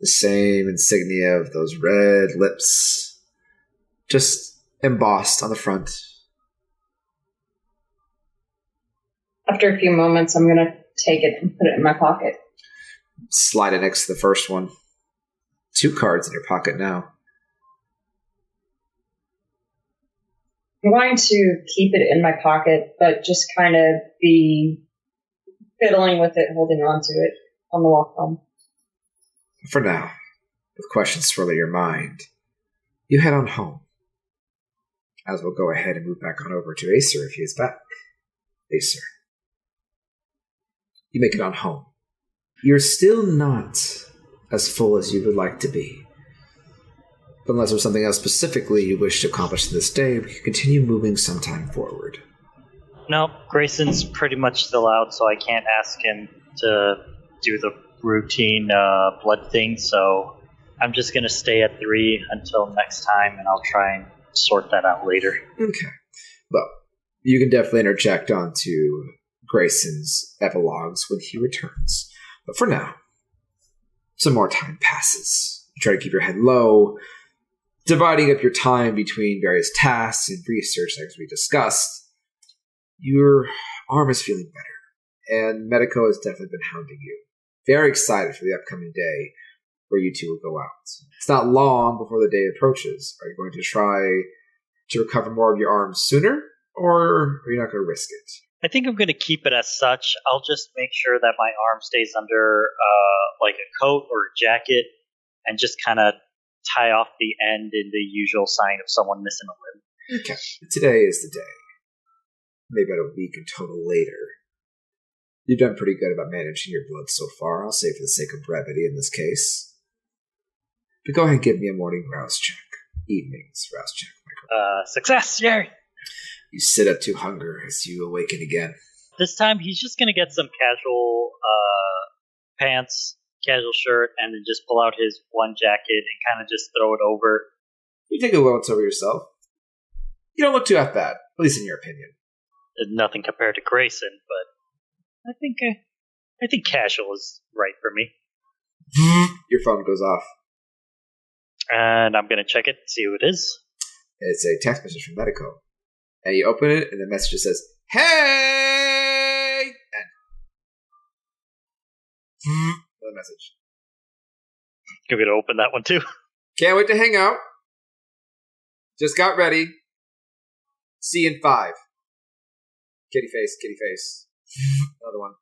The same insignia of those red lips, just embossed on the front. After a few moments, I'm going to take it and put it in my pocket. Slide it next to the first one. 2 cards in your pocket now. I'm going to keep it in my pocket, but just kind of be fiddling with it, holding on to it on the walk home. For now, with questions swirling your mind, you head on home. As we'll go ahead and move back on over to Acer if he is back. Acer. You make it on home. You're still not as full as you would like to be. But unless there's something else specifically you wish to accomplish this day, we can continue moving sometime forward. No, Grayson's pretty much still out, so I can't ask him to do the routine blood thing, so I'm just going to stay at 3 until next time, and I'll try and sort that out later. Okay. Well, you can definitely interject onto Grayson's epilogues when he returns. But for now, some more time passes. You try to keep your head low, dividing up your time between various tasks and research, as we discussed. Your arm is feeling better, and Medico has definitely been hounding you. Very excited for the upcoming day where you two will go out. It's not long before the day approaches. Are you going to try to recover more of your arm sooner, or are you not going to risk it? I think I'm going to keep it as such. I'll just make sure that my arm stays under like a coat or a jacket and just kind of tie off the end in the usual sign of someone missing a limb. Okay. Today is the day. Maybe about a week in total later. You've done pretty good about managing your blood so far, I'll say for the sake of brevity in this case. But go ahead and give me a morning rouse check. Evening's rouse check, Michael. Success! Yay! You sit up to hunger as you awaken again. This time he's just going to get some casual pants, casual shirt, and then just pull out his one jacket and kind of just throw it over. You take a glance over yourself. You don't look too half bad, at least in your opinion. Nothing compared to Grayson, but I think casual is right for me. Your phone goes off. And I'm going to check it, see who it is. It's a text message from Medico. And you open it, and the message just says, "Hey!" And another message. I'm going to open that one too. Can't wait to hang out. Just got ready. See you in 5. Kitty face, kitty face. Another one.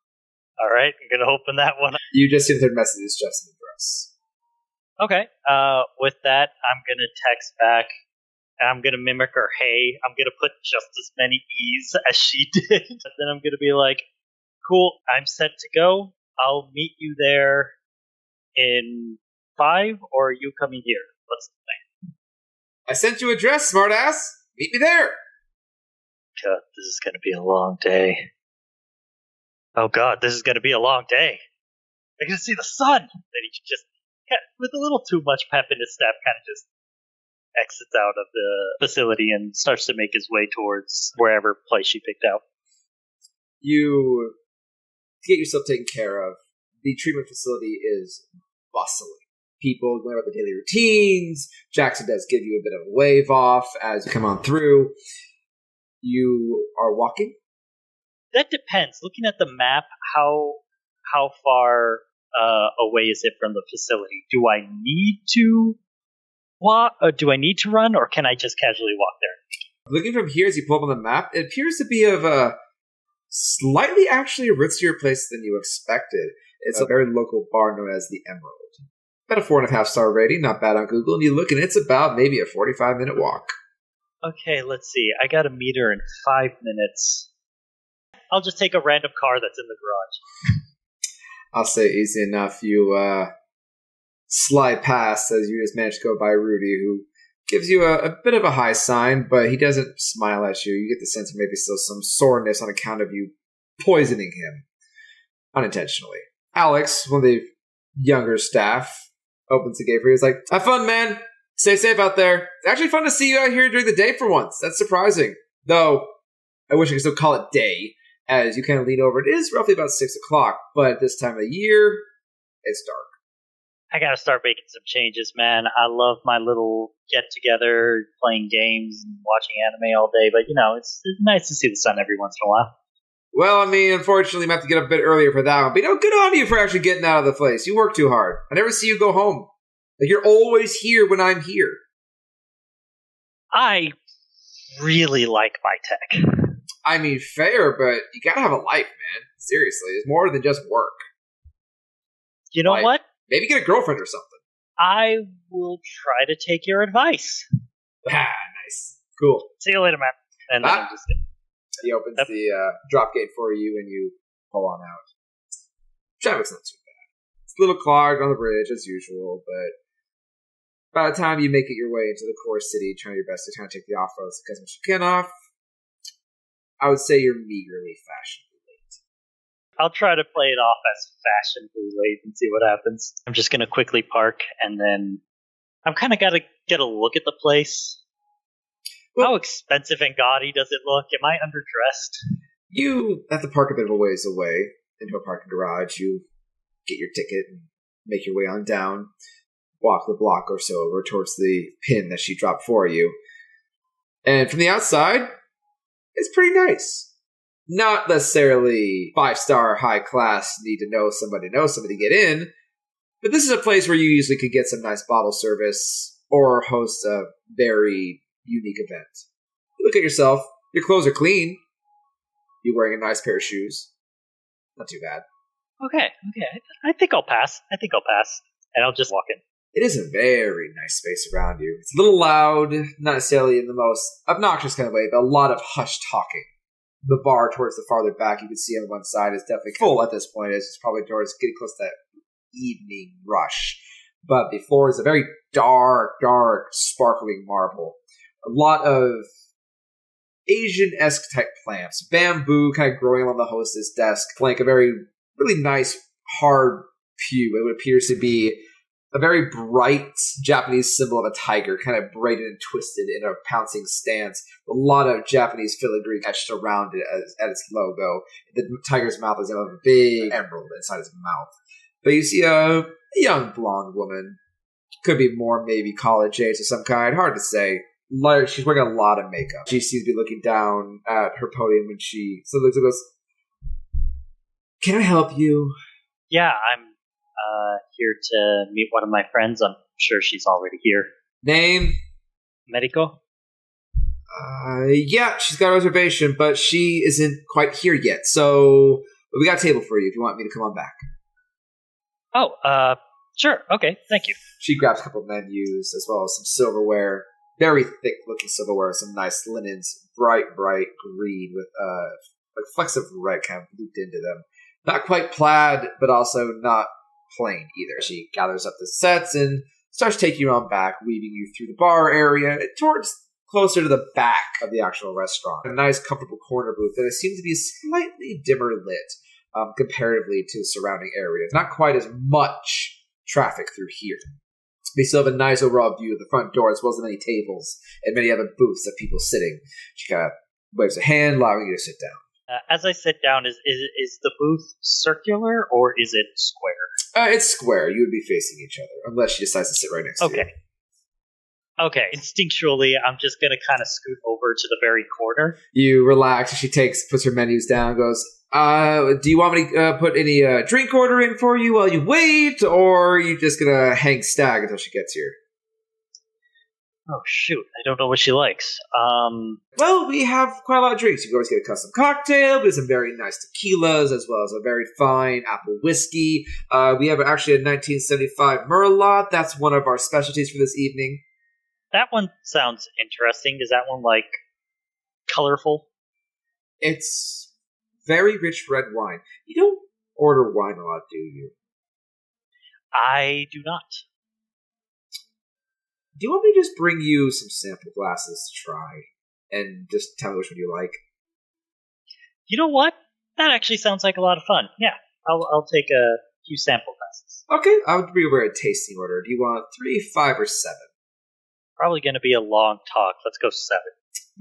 All right, I'm going to open that one. You just see the third message is just an address. Okay. With that, I'm going to text back. I'm going to mimic her hey. I'm going to put just as many E's as she did. And then I'm going to be like, cool, I'm set to go. I'll meet you there in 5, or are you coming here? What's the plan? I sent you a dress, smartass. Meet me there. God, this is going to be a long day. Oh God, this is going to be a long day. I can see the sun. Then he just, with a little too much pep in his step, kind of just exits out of the facility and starts to make his way towards wherever place she picked out. You get yourself taken care of. The treatment facility is bustling. People going about the daily routines. Jackson does give you a bit of a wave off as you come on through. You are walking? That depends. Looking at the map, how far away is it from the facility? Do I need to walk? Do I need to run, or can I just casually walk there? Looking from here as you pull up on the map, it appears to be of a slightly actually ritzier place than you expected. It's a very local bar known as the Emerald. About a 4.5-star rating, not bad on Google, and you look and it's about maybe a 45-minute walk. Okay, let's see. I got to meet her in 5 minutes. I'll just take a random car that's in the garage. I'll say easy enough. You slide past as you just manage to go by Rudy, who gives you a bit of a high sign, but he doesn't smile at you. You get the sense of maybe still some soreness on account of you poisoning him unintentionally. Alex, one of the younger staff, opens the gate for you. He's like, "Have fun, man. Stay safe out there. It's actually fun to see you out here during the day for once. That's surprising. Though, I wish I could still call it day, as you kind of lean over. It is roughly about 6 o'clock, but at this time of the year, it's dark." I gotta start making some changes, man. I love my little get-together, playing games and watching anime all day, but, it's nice to see the sun every once in a while. Well, I mean, unfortunately, you have to get up a bit earlier for that one. But, good on you for actually getting out of the place. You work too hard. I never see you go home. Like, you're always here when I'm here. I really like my tech. I mean, fair, but you gotta have a life, man. Seriously, it's more than just work. You know what? Maybe get a girlfriend or something. I will try to take your advice. Nice. Cool. See you later, man. And then I'm just kidding. He opens the drop gate for you, and you pull on out. Traffic's not too bad. It's a little clogged on the bridge, as usual, but by the time you make it your way into the core city, trying your best to kind of take the off-roads to cut as much as you can off, I would say you're meagerly fashionably late. I'll try to play it off as fashionably late and see what happens. I'm just going to quickly park, and then I've kind of got to get a look at the place. Well, how expensive and gaudy does it look? Am I underdressed? You have to park a bit of a ways away into a parking garage. You get your ticket and make your way on down. Walk the block or so over towards the pin that she dropped for you. And from the outside, it's pretty nice. Not necessarily 5-star high class, need to know somebody to get in, but this is a place where you usually could get some nice bottle service or host a very unique event. You look at yourself, your clothes are clean, you're wearing a nice pair of shoes. Not too bad. Okay. I think I'll pass. And I'll just walk in. It is a very nice space around you. It's a little loud, not necessarily in the most obnoxious kind of way, but a lot of hushed talking. The bar towards the farther back, you can see on one side, is definitely full at this point. It's probably towards getting close to that evening rush. But the floor is a very dark, sparkling marble. A lot of Asian-esque type plants. Bamboo kind of growing along the hostess desk, like a very, really nice, hard pew. It appears to be a very bright Japanese symbol of a tiger, kind of braided and twisted in a pouncing stance. A lot of Japanese filigree etched around it at its logo. The tiger's mouth is a big emerald inside his mouth. But you see a young blonde woman. Could be more maybe college age of some kind. Hard to say. She's wearing a lot of makeup. She seems to be looking down at her podium when she looks and goes, "Can I help you?" Yeah, I'm here to meet one of my friends. I'm sure she's already here. Name? Medico? Yeah, she's got a reservation, but she isn't quite here yet. So we got a table for you if you want me to come on back. Oh, sure. Okay, thank you. She grabs a couple of menus as well as some silverware. Very thick-looking silverware, some nice linens, bright green with like flecks of red kind of looped into them. Not quite plaid, but also not plain either. She gathers up the sets and starts taking you around back, weaving you through the bar area towards closer to the back of the actual restaurant. A nice, comfortable corner booth that seems to be slightly dimmer lit comparatively to the surrounding areas. Not quite as much traffic through here. We still have a nice overall view of the front door, as well as the many tables and many other booths of people sitting. She kind of waves a hand, allowing you to sit down. As I sit down, is the booth circular or is it square? It's square. You would be facing each other, unless she decides to sit right next to you. Okay. Instinctually, I'm just going to kind of scoot over to the very corner. You relax. She puts her menus down, goes, do you want me to put any drink order in for you while you wait, or are you just going to hang stag until she gets here? Oh, shoot. I don't know what she likes. Well, we have quite a lot of drinks. You can always get a custom cocktail. There's some very nice tequilas, as well as a very fine apple whiskey. We have actually a 1975 Merlot. That's one of our specialties for this evening. That one sounds interesting. Is that one, like, colorful? It's very rich red wine. You don't order wine a lot, do you? I do not. Do you want me to just bring you some sample glasses to try? And just tell me which one you like? You know what? That actually sounds like a lot of fun. Yeah, I'll take a few sample glasses. Okay, I'll bring over a tasting order. Do you want 3, 5, or 7? Probably going to be a long talk. Let's go 7.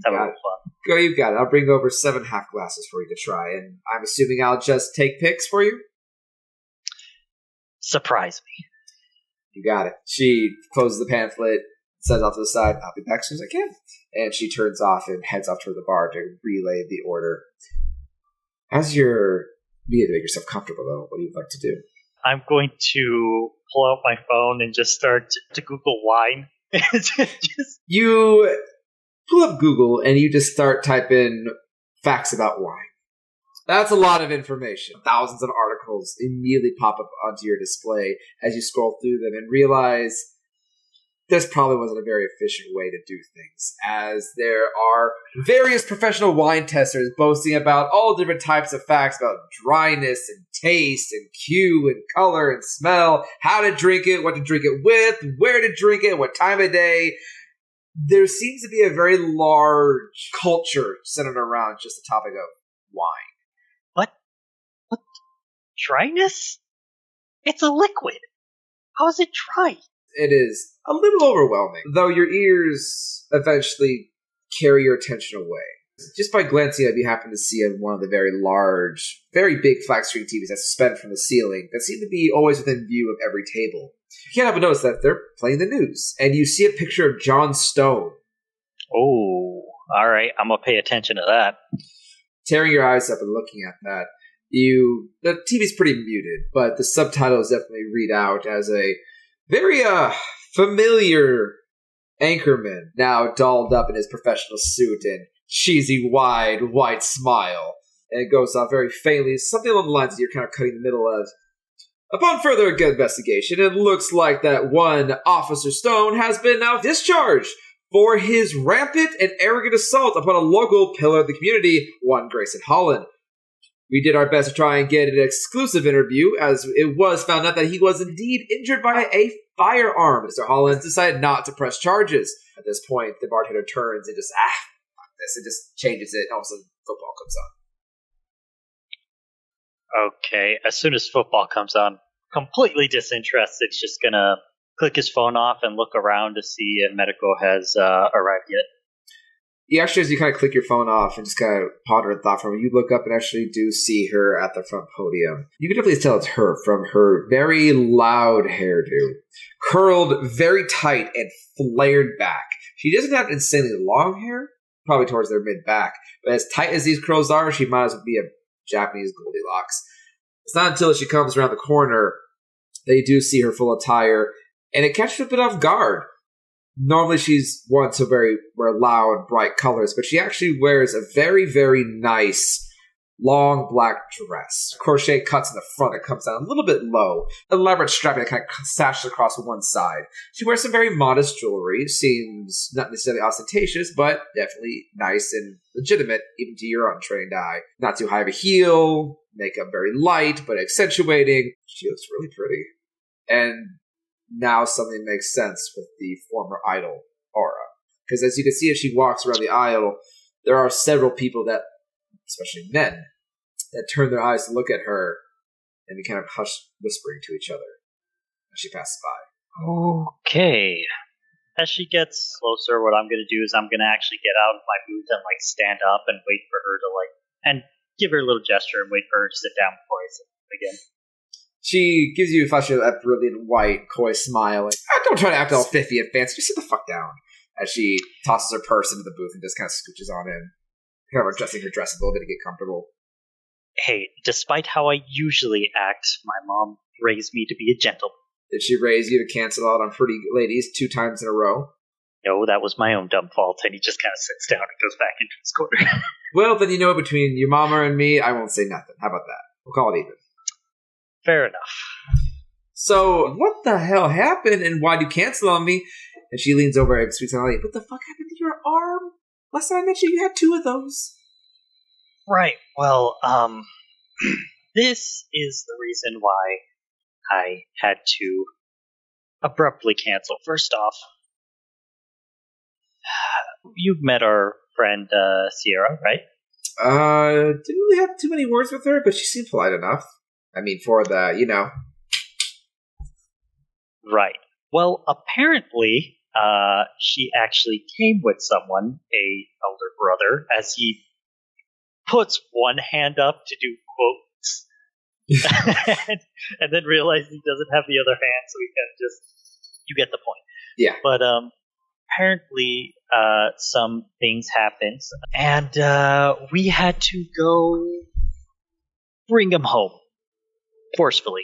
Have a little fun. Go, you got it. I'll bring over 7 half glasses for you to try, and I'm assuming I'll just take pics for you? Surprise me. You got it. She closes the pamphlet, says off to the side, I'll be back as soon as I can. And she turns off and heads off toward the bar to relay the order. As you're beginning to make yourself comfortable, though, what do you like to do? I'm going to pull out my phone and just start to Google wine. You pull up Google and you just start typing facts about wine. That's a lot of information. Thousands of articles immediately pop up onto your display as you scroll through them and realize this probably wasn't a very efficient way to do things, as there are various professional wine testers boasting about all different types of facts about dryness and taste and hue and color and smell, how to drink it, what to drink it with, where to drink it, what time of day. There seems to be a very large culture centered around just the topic of wine. What? Dryness? It's a liquid. How is it dry? It is a little overwhelming, though your ears eventually carry your attention away. Just by glancing up, you happen to see one of the very large, very big flat screen TVs that's suspended from the ceiling that seem to be always within view of every table. You can't help but notice that they're playing the news, and you see a picture of John Stone. Oh, all right. I'm going to pay attention to that. Tearing your eyes up and looking at that, the TV's pretty muted, but the subtitles definitely read out as a very familiar anchorman, now dolled up in his professional suit and cheesy, wide, white smile. And it goes off very faintly, something along the lines that you're kind of cutting the middle of. Upon further investigation, it looks like that one Officer Stone has been now discharged for his rampant and arrogant assault upon a local pillar of the community, one Grayson Holland. We did our best to try and get an exclusive interview, as it was found out that he was indeed injured by a firearm. Mr. Holland decided not to press charges. At this point, the bartender turns and just, fuck this, and just changes it, and all of a sudden, football comes on. Okay, as soon as football comes on, completely disinterested, just gonna click his phone off and look around to see if Medico has arrived yet. You actually, as you kind of click your phone off and just kind of ponder a thought from it, you look up and actually do see her at the front podium. You can definitely tell it's her from her very loud hairdo. Curled very tight and flared back. She doesn't have insanely long hair, probably towards their mid-back, but as tight as these curls are, she might as well be a Japanese Goldilocks. It's not until she comes around the corner that you do see her full attire, and it catches a bit off guard. Normally she's one to wear loud, bright colors, but she actually wears a very, very nice, long black dress. Crochet cuts in the front that comes down a little bit low. Elaborate strapping that kind of sashes across one side. She wears some very modest jewelry. Seems not necessarily ostentatious, but definitely nice and legitimate, even to your untrained eye. Not too high of a heel, makeup very light, but accentuating. She looks really pretty. And now something makes sense with the former idol aura. Because as you can see as she walks around the aisle, there are several people that, especially men, that turn their eyes to look at her and be kind of hushed whispering to each other as she passes by. Okay. As she gets closer, what I'm going to do is I'm going to actually get out of my booth and stand up and wait for her to and give her a little gesture and wait for her to sit down before I sit again. She gives you a flash of that brilliant white, coy smile. Like, don't try to act all fiffy and fancy. Just sit the fuck down. As she tosses her purse into the booth and just kind of scooches on in. Kind of adjusting her dress a little bit to get comfortable. Hey, despite how I usually act, my mom raised me to be a gentleman. Did she raise you to cancel out on pretty ladies 2 times in a row? No, that was my own dumb fault, and he just kind of sits down and goes back into his corner. Well, then you know between your mama and me, I won't say nothing. How about that? We'll call it even. Fair enough. So, what the hell happened, and why'd you cancel on me? And she leans over and speaks on like, what the fuck happened to your arm? Last time I met you had 2 of those. Right, well, this is the reason why I had to abruptly cancel. First off, you've met our friend Sierra, right? Didn't really have too many words with her, but she seemed polite enough. I mean, for the, Right. Well, apparently, she actually came with someone, a elder brother, as he puts one hand up to do quotes. and then realizes he doesn't have the other hand, so he kind of just, you get the point. Yeah. But apparently some things happened, and we had to go bring him home. Forcefully.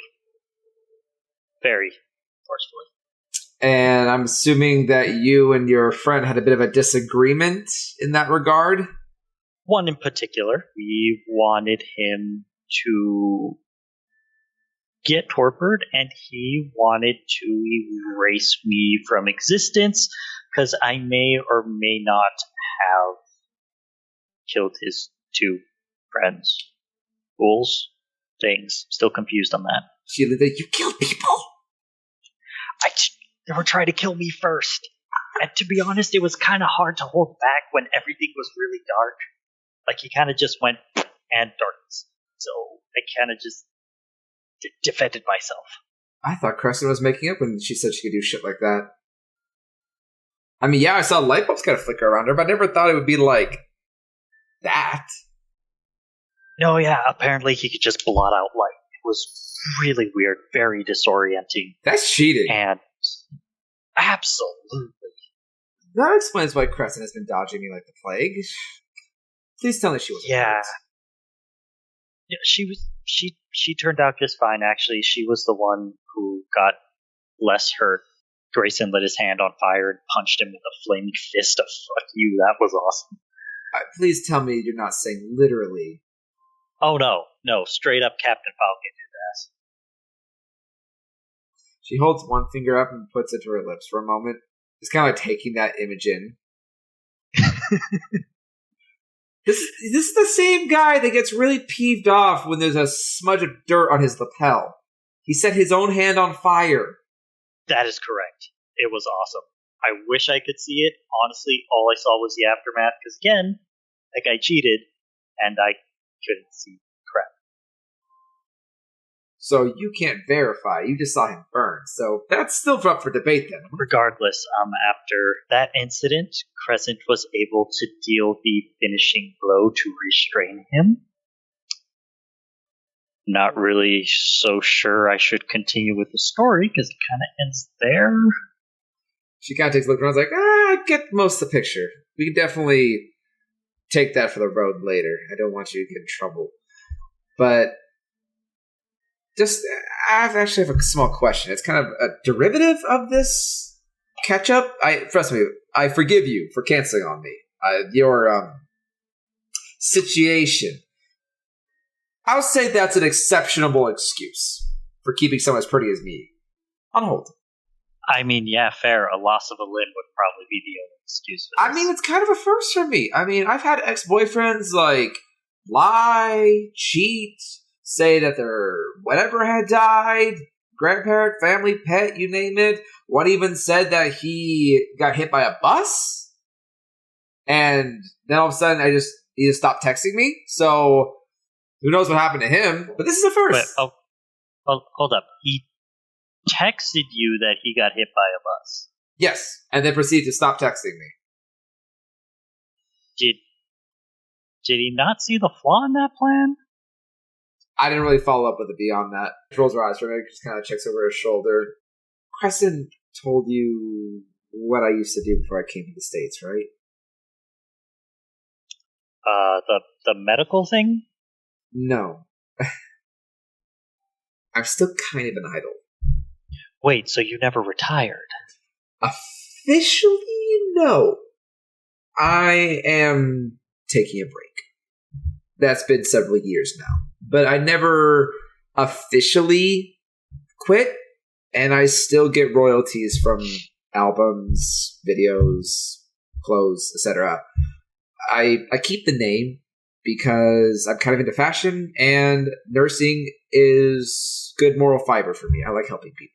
Very forcefully. And I'm assuming that you and your friend had a bit of a disagreement in that regard? One in particular. We wanted him to get tortured, and he wanted to erase me from existence, because I may or may not have killed his two friends. Fools. Things. Still confused on that. Sheila, you killed people? They were trying to kill me first. And to be honest, it was kind of hard to hold back when everything was really dark. Like, he kind of just went, and darkness. So, I kind of just defended myself. I thought Crescent was making up when she said she could do shit like that. I mean, yeah, I saw light bulbs kind of flicker around her, but I never thought it would be like that. No, yeah, apparently he could just blot out light. It was really weird, very disorienting. That's cheating. And absolutely. That explains why Crescent has been dodging me like the plague. Please tell me she wasn't hurt. Yeah, she turned out just fine, actually. She was the one who got less hurt. Grayson lit his hand on fire and punched him with a flaming fist of fuck you. That was awesome. Please tell me you're not saying literally. Oh, no, straight up Captain Falcon did that. She holds one finger up and puts it to her lips for a moment. Just kind of like taking that image in. This is the same guy that gets really peeved off when there's a smudge of dirt on his lapel. He set his own hand on fire. That is correct. It was awesome. I wish I could see it. Honestly, all I saw was the aftermath, because again, that guy cheated, and I couldn't see crap. So you can't verify. You just saw him burn. So that's still up for debate then. Regardless, after that incident, Crescent was able to deal the finishing blow to restrain him. Not really so sure I should continue with the story, because it kind of ends there. She kind of takes a look around and is like, I get most of the picture. We can definitely take that for the road later. I don't want you to get in trouble. But I actually have a small question. It's kind of a derivative of this catch-up. Trust me, I forgive you for canceling on me. Your situation. I would say that's an exceptionable excuse for keeping someone as pretty as me on hold. I mean, yeah, fair. A loss of a limb would probably be the only excuse for this. I mean, it's kind of a first for me. I mean, I've had ex-boyfriends, like, lie, cheat, say that their whatever had died, grandparent, family, pet, you name it. One even said that he got hit by a bus. And then all of a sudden, he just stopped texting me. So who knows what happened to him? But this is a first. But, hold up. He texted you that he got hit by a bus. Yes, and then proceeded to stop texting me. Did he not see the flaw in that plan? I didn't really follow up with it beyond that. She rolls her eyes for me, just kind of checks over her shoulder. Crescent told you what I used to do before I came to the States, right? The medical thing? No. I'm still kind of an idol. Wait, so you never retired? Officially, no. I am taking a break. That's been several years now. But I never officially quit, and I still get royalties from albums, videos, clothes, etc. I keep the name because I'm kind of into fashion, and nursing is good moral fiber for me. I like helping people.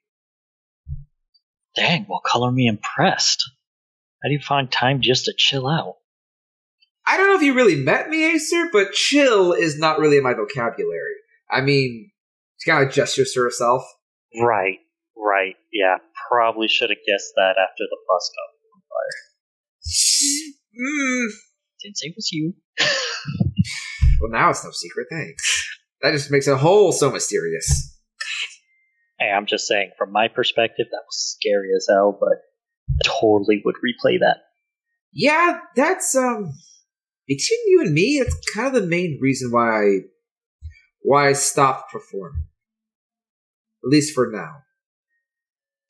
Dang, well, color me impressed. How do you find time just to chill out? I don't know if you really met me, Acer, but chill is not really in my vocabulary. I mean, she kind of gestures to herself. Right. Yeah, probably should have guessed that after the bus got on fire. Didn't say it was you. Well, now it's no secret, thanks. That just makes it whole so mysterious. Hey, I'm just saying, from my perspective, that was scary as hell, but totally would replay that. Yeah, that's, between you and me, that's kind of the main reason why I stopped performing. At least for now.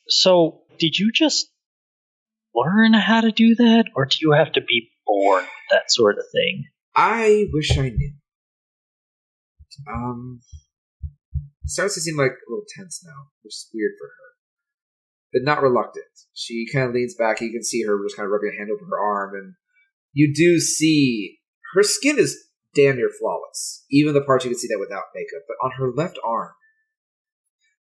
So, did you just learn how to do that, or do you have to be born with that sort of thing? I wish I knew. It starts to seem like a little tense now, which is weird for her. But not reluctant. She kind of leans back. You can see her just kind of rubbing a hand over her arm, and you do see her skin is damn near flawless. Even the parts you can see that without makeup. But on her left arm,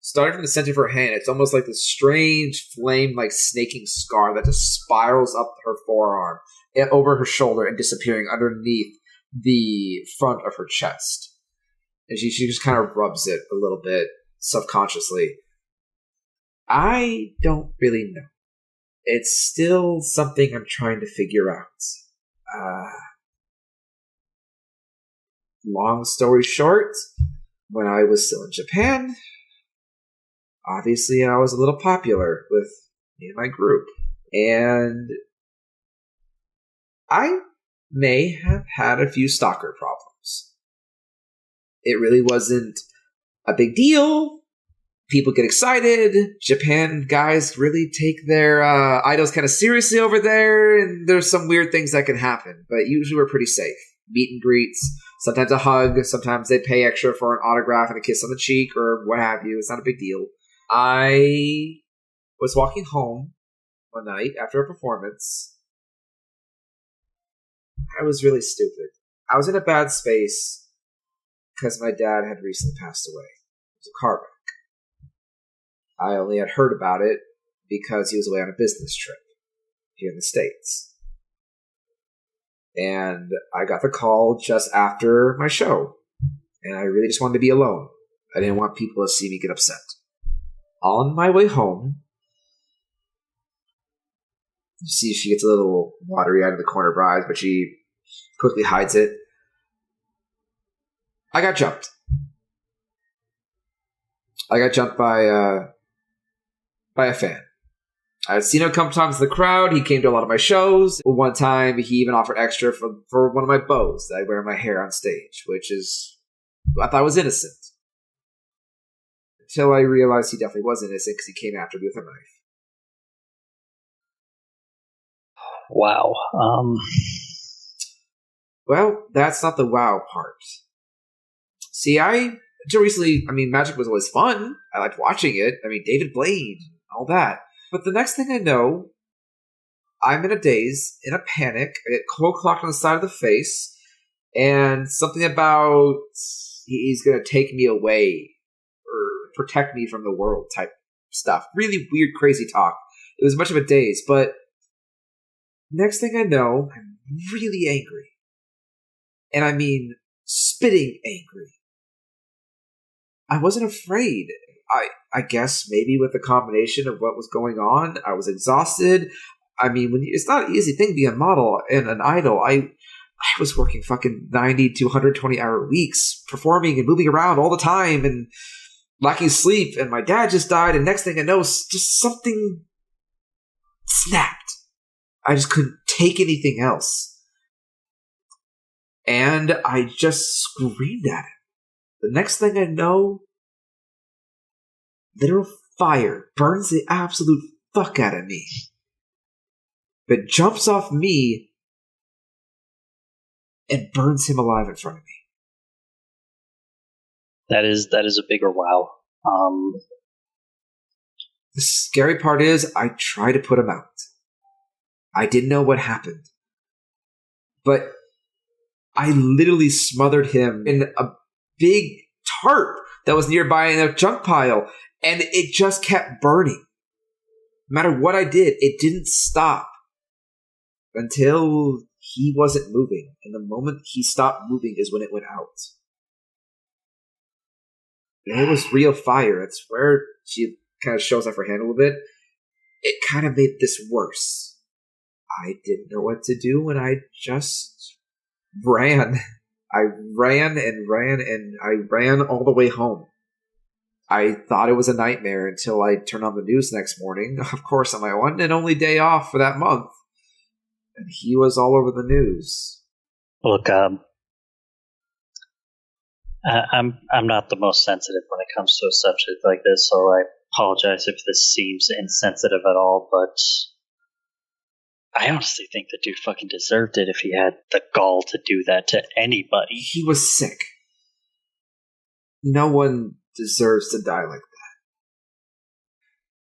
starting from the center of her hand, it's almost like this strange flame-like snaking scar that just spirals up her forearm, and over her shoulder, and disappearing underneath the front of her chest. And she just kind of rubs it a little bit, subconsciously. I don't really know. It's still something I'm trying to figure out. Long story short, when I was still in Japan, obviously I was a little popular with me and my group. And I may have had a few stalker problems. It really wasn't a big deal. People get excited. Japan guys really take their idols kind of seriously over there, and there's some weird things that can happen. But usually we're pretty safe. Meet and greets, sometimes a hug, sometimes they pay extra for an autograph and a kiss on the cheek or what have you. It's not a big deal. I was walking home one night after a performance. I was really stupid. I was in a bad space because my dad had recently passed away. It was a car wreck. I only had heard about it because he was away on a business trip here in the States. And I got the call just after my show. And I really just wanted to be alone. I didn't want people to see me get upset. On my way home, you see she gets a little watery out of the corner of her eyes, but she quickly hides it. I got jumped. I got jumped by a fan. I'd seen him a couple times in the crowd. He came to a lot of my shows. One time, he even offered extra for one of my bows that I wear in my hair on stage, which is, I thought was innocent. Until I realized he definitely was innocent because he came after me with a knife. Wow. Well, that's not the wow part. See, until recently, Magic was always fun. I liked watching it. David Blaine, all that. But the next thing I know, I'm in a daze, in a panic. I get cold clocked on the side of the face, and something about he's going to take me away or protect me from the world type stuff. Really weird, crazy talk. It was much of a daze, but next thing I know, I'm really angry. And spitting angry. I wasn't afraid. I guess maybe with the combination of what was going on, I was exhausted. It's not an easy thing to be a model and an idol. I was working fucking 90 to 120 hour weeks, performing and moving around all the time and lacking sleep. And my dad just died. And next thing I know, just something snapped. I just couldn't take anything else. And I just screamed at him. The next thing I know, literal fire burns the absolute fuck out of me. But jumps off me and burns him alive in front of me. That is a bigger wow. The scary part is I tried to put him out. I didn't know what happened. But I literally smothered him in a big tarp that was nearby in a junk pile. And it just kept burning. No matter what I did, it didn't stop. Until he wasn't moving. And the moment he stopped moving is when it went out. And it was real fire. That's where she kind of shows off her hand a little bit. It kind of made this worse. I didn't know what to do and I just ran. I ran and ran and I ran all the way home. I thought it was a nightmare until I turned on the news next morning, of course on my one and only day off for that month. And he was all over the news. Look, I'm not the most sensitive when it comes to a subject like this, so I apologize if this seems insensitive at all, but I honestly think the dude fucking deserved it if he had the gall to do that to anybody. He was sick. No one deserves to die like that.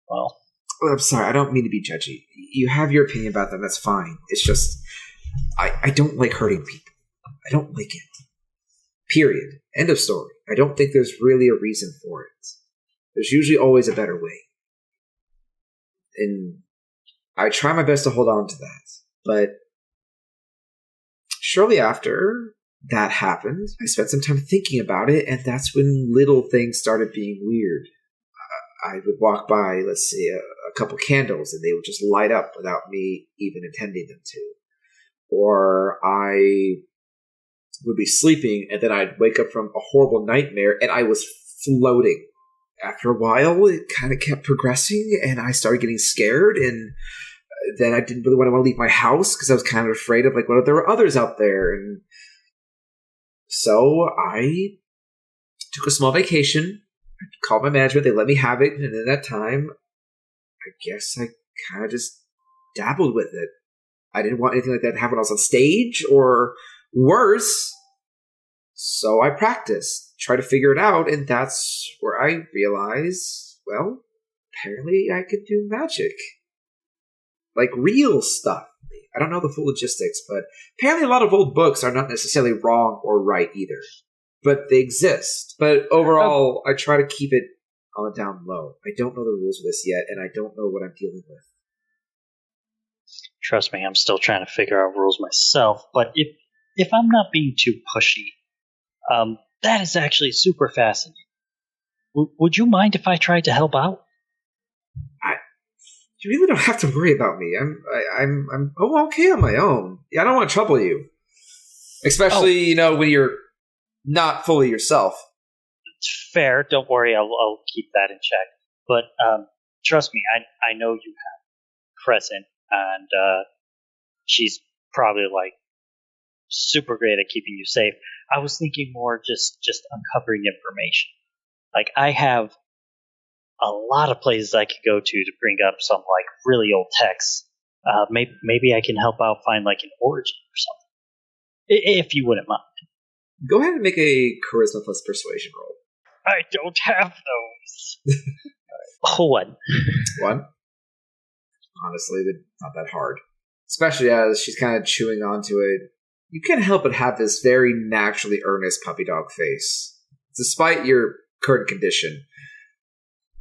Well, I'm sorry, I don't mean to be judgy. You have your opinion about them, that's fine. It's just, I don't like hurting people. I don't like it. Period. End of story. I don't think there's really a reason for it. There's usually always a better way. And I try my best to hold on to that. But shortly after that happened, I spent some time thinking about it, and that's when little things started being weird. I would walk by, let's say, a couple candles, and they would just light up without me even intending them to. Or I would be sleeping, and then I'd wake up from a horrible nightmare, and I was floating. After a while, it kind of kept progressing, and I started getting scared, and then I didn't really want to leave my house, because I was kind of afraid of, what if there were others out there, and so I took a small vacation. I called my management, they let me have it, and in that time, I guess I kind of just dabbled with it. I didn't want anything like that to happen when I was on stage, or worse. So I practiced, tried to figure it out, and that's where I realized, well, apparently I could do magic. Like real stuff. I don't know the full logistics, but apparently a lot of old books are not necessarily wrong or right either. But they exist. But overall, I try to keep it on the down low. I don't know the rules of this yet, and I don't know what I'm dealing with. Trust me, I'm still trying to figure out rules myself, but if I'm not being too pushy, that is actually super fascinating. Would you mind if I tried to help out? You really don't have to worry about me. I'm okay on my own. I don't want to trouble you. Especially, when you're not fully yourself. It's fair. Don't worry. I'll keep that in check. But trust me, I know you have Crescent, and she's probably super great at keeping you safe. I was thinking more just uncovering information. I have a lot of places I could go to bring up some really old texts. Maybe I can help out find an origin or something, if you wouldn't mind. Go ahead and make a charisma plus persuasion roll. I don't have those. One. One? Honestly, not that hard. Especially as she's kind of chewing onto it. You can't help but have this very naturally earnest puppy dog face. Despite your current condition,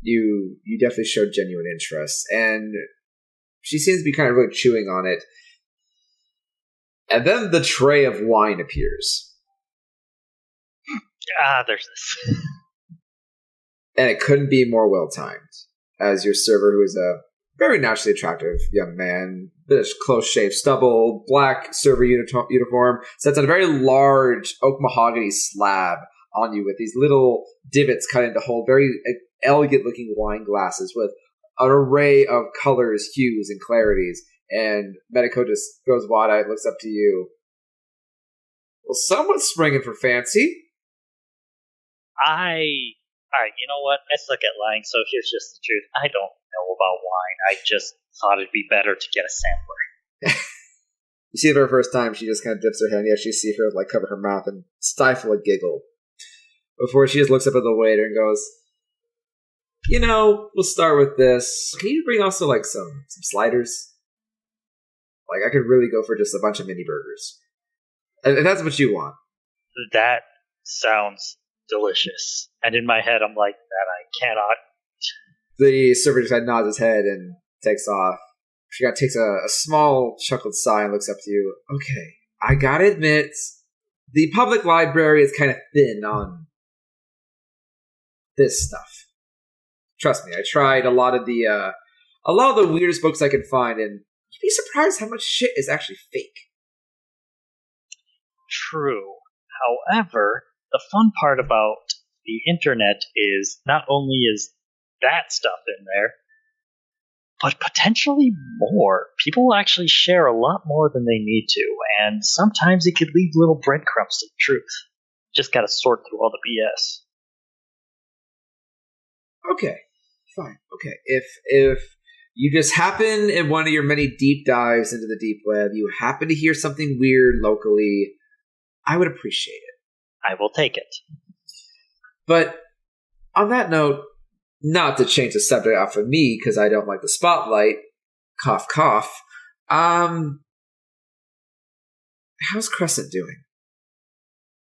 you definitely showed genuine interest. And she seems to be kind of really chewing on it. And then the tray of wine appears. There's this. And it couldn't be more well-timed, as your server, who is a very naturally attractive young man, bit of close-shaved stubble, black server uniform, sets on a very large oak mahogany slab on you with these little divots cut into hold, very elegant-looking wine glasses with an array of colors, hues, and clarities. And Medico just goes wide-eyed, looks up to you. Well, someone's springing for fancy. Alright, you know what? I suck at lying, so here's just the truth. I don't know about wine. I just thought it'd be better to get a sampler. You see it for the first time, she just kind of dips her head, and you actually see her cover her mouth and stifle a giggle. Before she just looks up at the waiter and goes, we'll start with this. Can you bring also some sliders? I could really go for just a bunch of mini burgers. If that's what you want. That sounds delicious. And in my head, I'm like, that I cannot. The server just nods his head and takes off. She takes a small chuckled sigh and looks up to you. Okay, I gotta admit, the public library is kind of thin on this stuff. Trust me, I tried a lot of the weirdest books I could find, and you'd be surprised how much shit is actually fake. True. However, the fun part about the internet is not only is that stuff in there, but potentially more. People actually share a lot more than they need to, and sometimes it could leave little breadcrumbs to the truth. Just gotta sort through all the BS. Okay, fine. Okay, if you just happen in one of your many deep dives into the deep web, you happen to hear something weird locally, I would appreciate it. I will take it. But on that note, not to change the subject off of me because I don't like the spotlight, cough, cough. How's Crescent doing?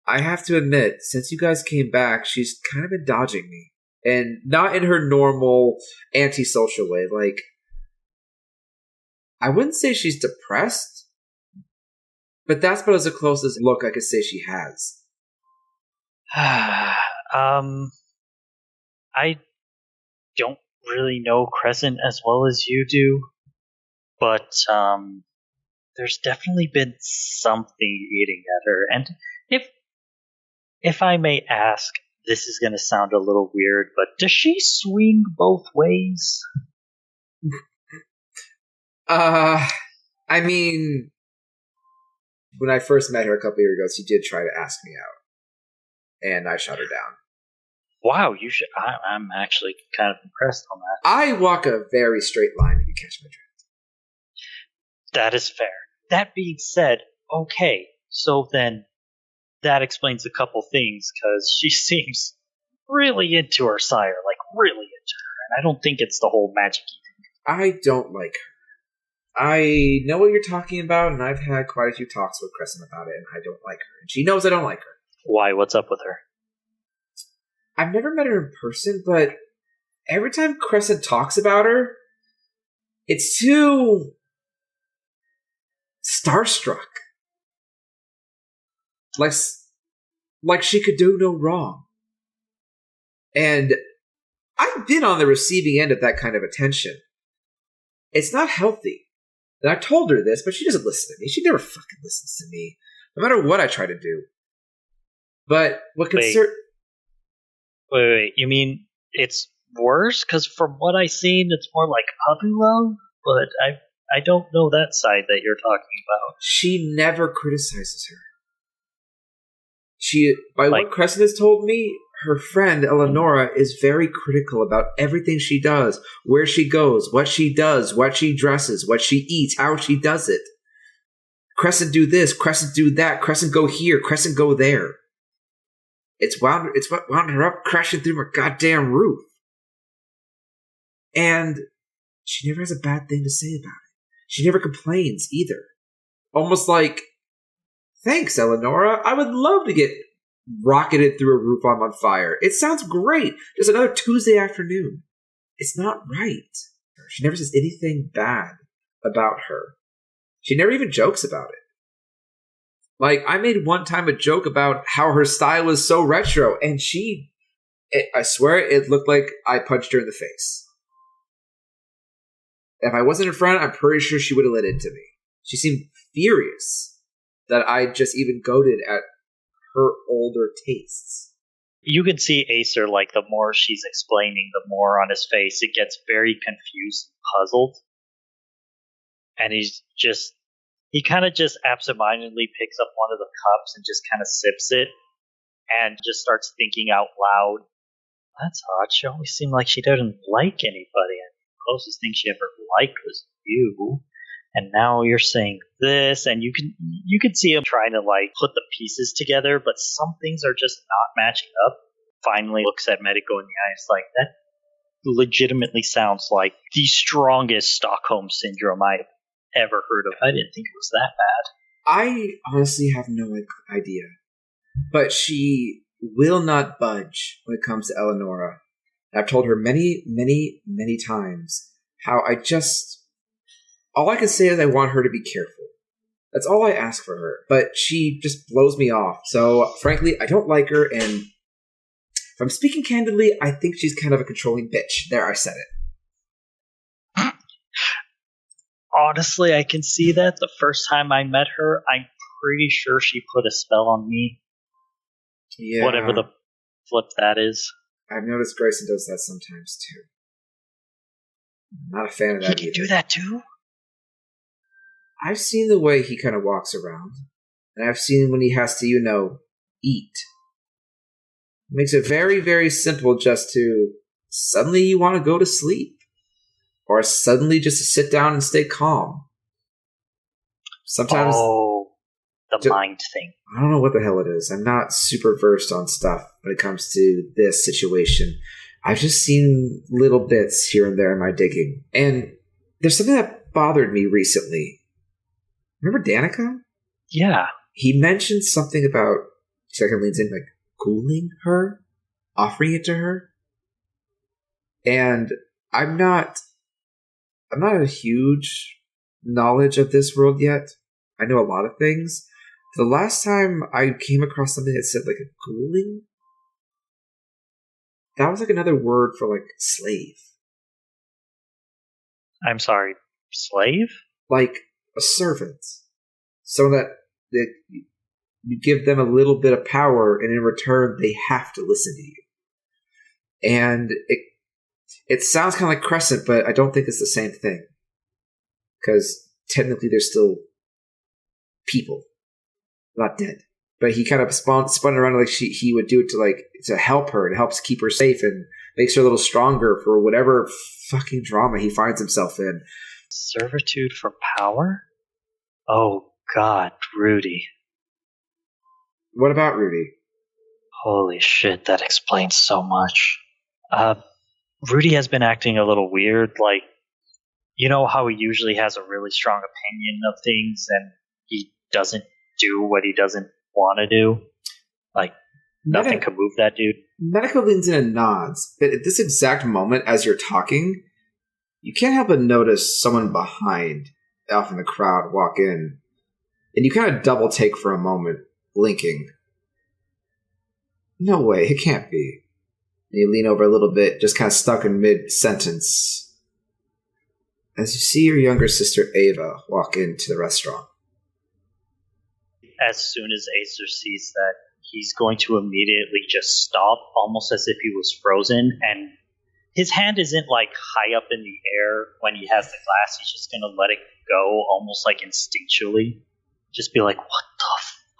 I have to admit, since you guys came back, she's kind of been dodging me. And not in her normal antisocial way. Like, I wouldn't say she's depressed, but that's about as the closest look I could say she has. I don't really know Crescent as well as you do, but there's definitely been something eating at her. And if I may ask, this is going to sound a little weird, but does she swing both ways? I mean, when I first met her a couple years ago, she did try to ask me out, and I shut her down. Wow, you should. I'm actually kind of impressed on that. I walk a very straight line if you catch my drift. That is fair. That being said, okay, so then that explains a couple things, because she seems really into her sire, like really into her, and I don't think it's the whole magic thing. I don't like her. I know what you're talking about, and I've had quite a few talks with Crescent about it, and I don't like her. And she knows I don't like her. Why? What's up with her? I've never met her in person, but every time Crescent talks about her, it's too starstruck. Like she could do no wrong. And I've been on the receiving end of that kind of attention. It's not healthy. And I told her this, but she doesn't listen to me. She never fucking listens to me, no matter what I try to do. But what concern... Wait. You mean it's worse? Because from what I've seen, it's more like puppy love, but I don't know that side that you're talking about. She never criticizes her. What Crescent has told me, her friend Eleonora is very critical about everything she does, where she goes, what she does, what she dresses, what she eats, how she does it. Crescent do this, Crescent do that, Crescent go here, Crescent go there. It's what wound her up crashing through my goddamn roof. And she never has a bad thing to say about it. She never complains either. Almost like, thanks, Eleonora. I would love to get rocketed through a roof I'm on fire. It sounds great. Just another Tuesday afternoon. It's not right. She never says anything bad about her. She never even jokes about it. Like, I made one time a joke about how her style is so retro, and I swear it looked like I punched her in the face. If I wasn't in front, I'm pretty sure she would have lit into me. She seemed furious that I just even goaded at her older tastes. You can see Acer, like, the more she's explaining, the more on his face it gets very confused and puzzled. And he kind of just absentmindedly picks up one of the cups and just kind of sips it and just starts thinking out loud. That's odd. She always seemed like she doesn't like anybody. And the closest thing she ever liked was you. And now you're saying this, and you can see him trying to like put the pieces together, but some things are just not matching up. Finally looks at Medico in the eyes like, that legitimately sounds like the strongest Stockholm Syndrome I've ever heard of. I didn't think it was that bad. I honestly have no idea. But she will not budge when it comes to Eleonora. I've told her many, many, many times how all I can say is I want her to be careful. That's all I ask for her. But she just blows me off. So, frankly, I don't like her, and if I'm speaking candidly, I think she's kind of a controlling bitch. There, I said it. Honestly, I can see that. The first time I met her, I'm pretty sure she put a spell on me. Yeah. Whatever the flip that is. I've noticed Grayson does that sometimes, too. I'm not a fan of that He either. can do that too? I've seen the way he kind of walks around. And I've seen when he has to, eat. It makes it very, very simple just to suddenly you want to go to sleep. Or suddenly just to sit down and stay calm. Sometimes... Oh, the mind thing. I don't know what the hell it is. I'm not super versed on stuff when it comes to this situation. I've just seen little bits here and there in my digging. And there's something that bothered me recently. Remember Danica? Yeah. He mentioned something about, second leans in, like, cooling her? Offering it to her? And I'm not a huge knowledge of this world yet. I know a lot of things. The last time I came across something that said, like, a cooling, that was like another word for, like, slave. I'm sorry, slave? Like a servant. So that you give them a little bit of power, and in return, they have to listen to you. And it sounds kind of like Crescent, but I don't think it's the same thing. Because technically they're still people. Not dead. But he kind of spun around like he would do it to help her. It helps keep her safe and makes her a little stronger for whatever fucking drama he finds himself in. Servitude for power? Oh God, Rudy. What about Rudy? Holy shit, that explains so much. Rudy has been acting a little weird, like, you know how he usually has a really strong opinion of things and he doesn't do what he doesn't want to do? Like, nothing could move that dude. Medica leans in and nods, but at this exact moment as you're talking, you can't help but notice someone behind, off in the crowd, walk in. And you kind of double take for a moment, blinking. No way, it can't be. And you lean over a little bit, just kind of stuck in mid-sentence. As you see your younger sister Ava walk into the restaurant. As soon as Acer sees that, he's going to immediately just stop, almost as if he was frozen, and his hand isn't like high up in the air when he has the glass. He's just going to let it go, almost like instinctually. Just be like, what the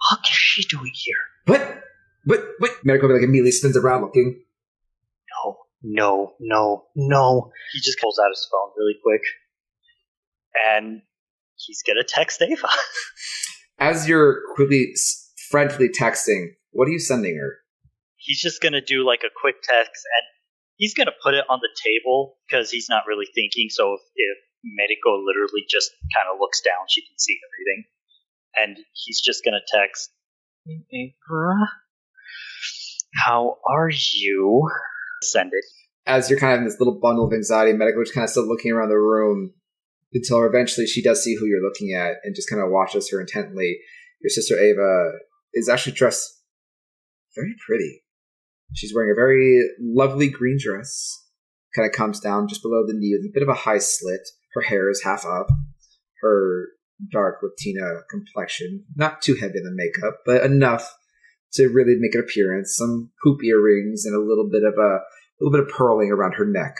fuck is she doing here? What? Medical like immediately spins around looking. No. He just pulls out his phone really quick. And he's going to text Ava. As you're quickly, frantically texting, what are you sending her? He's just going to do like a quick text, and he's going to put it on the table because he's not really thinking. So if Medico literally just kind of looks down, she can see everything. And he's just going to text, Ava, how are you? Send it. As you're kind of in this little bundle of anxiety, Medico just kind of still looking around the room until eventually she does see who you're looking at and just kind of watches her intently. Your sister Ava is actually dressed very pretty. She's wearing a very lovely green dress. Kind of comes down just below the knee with a bit of a high slit. Her hair is half up. Her dark Latina complexion. Not too heavy in the makeup, but enough to really make an appearance. Some hoop earrings and a little bit of pearling around her neck.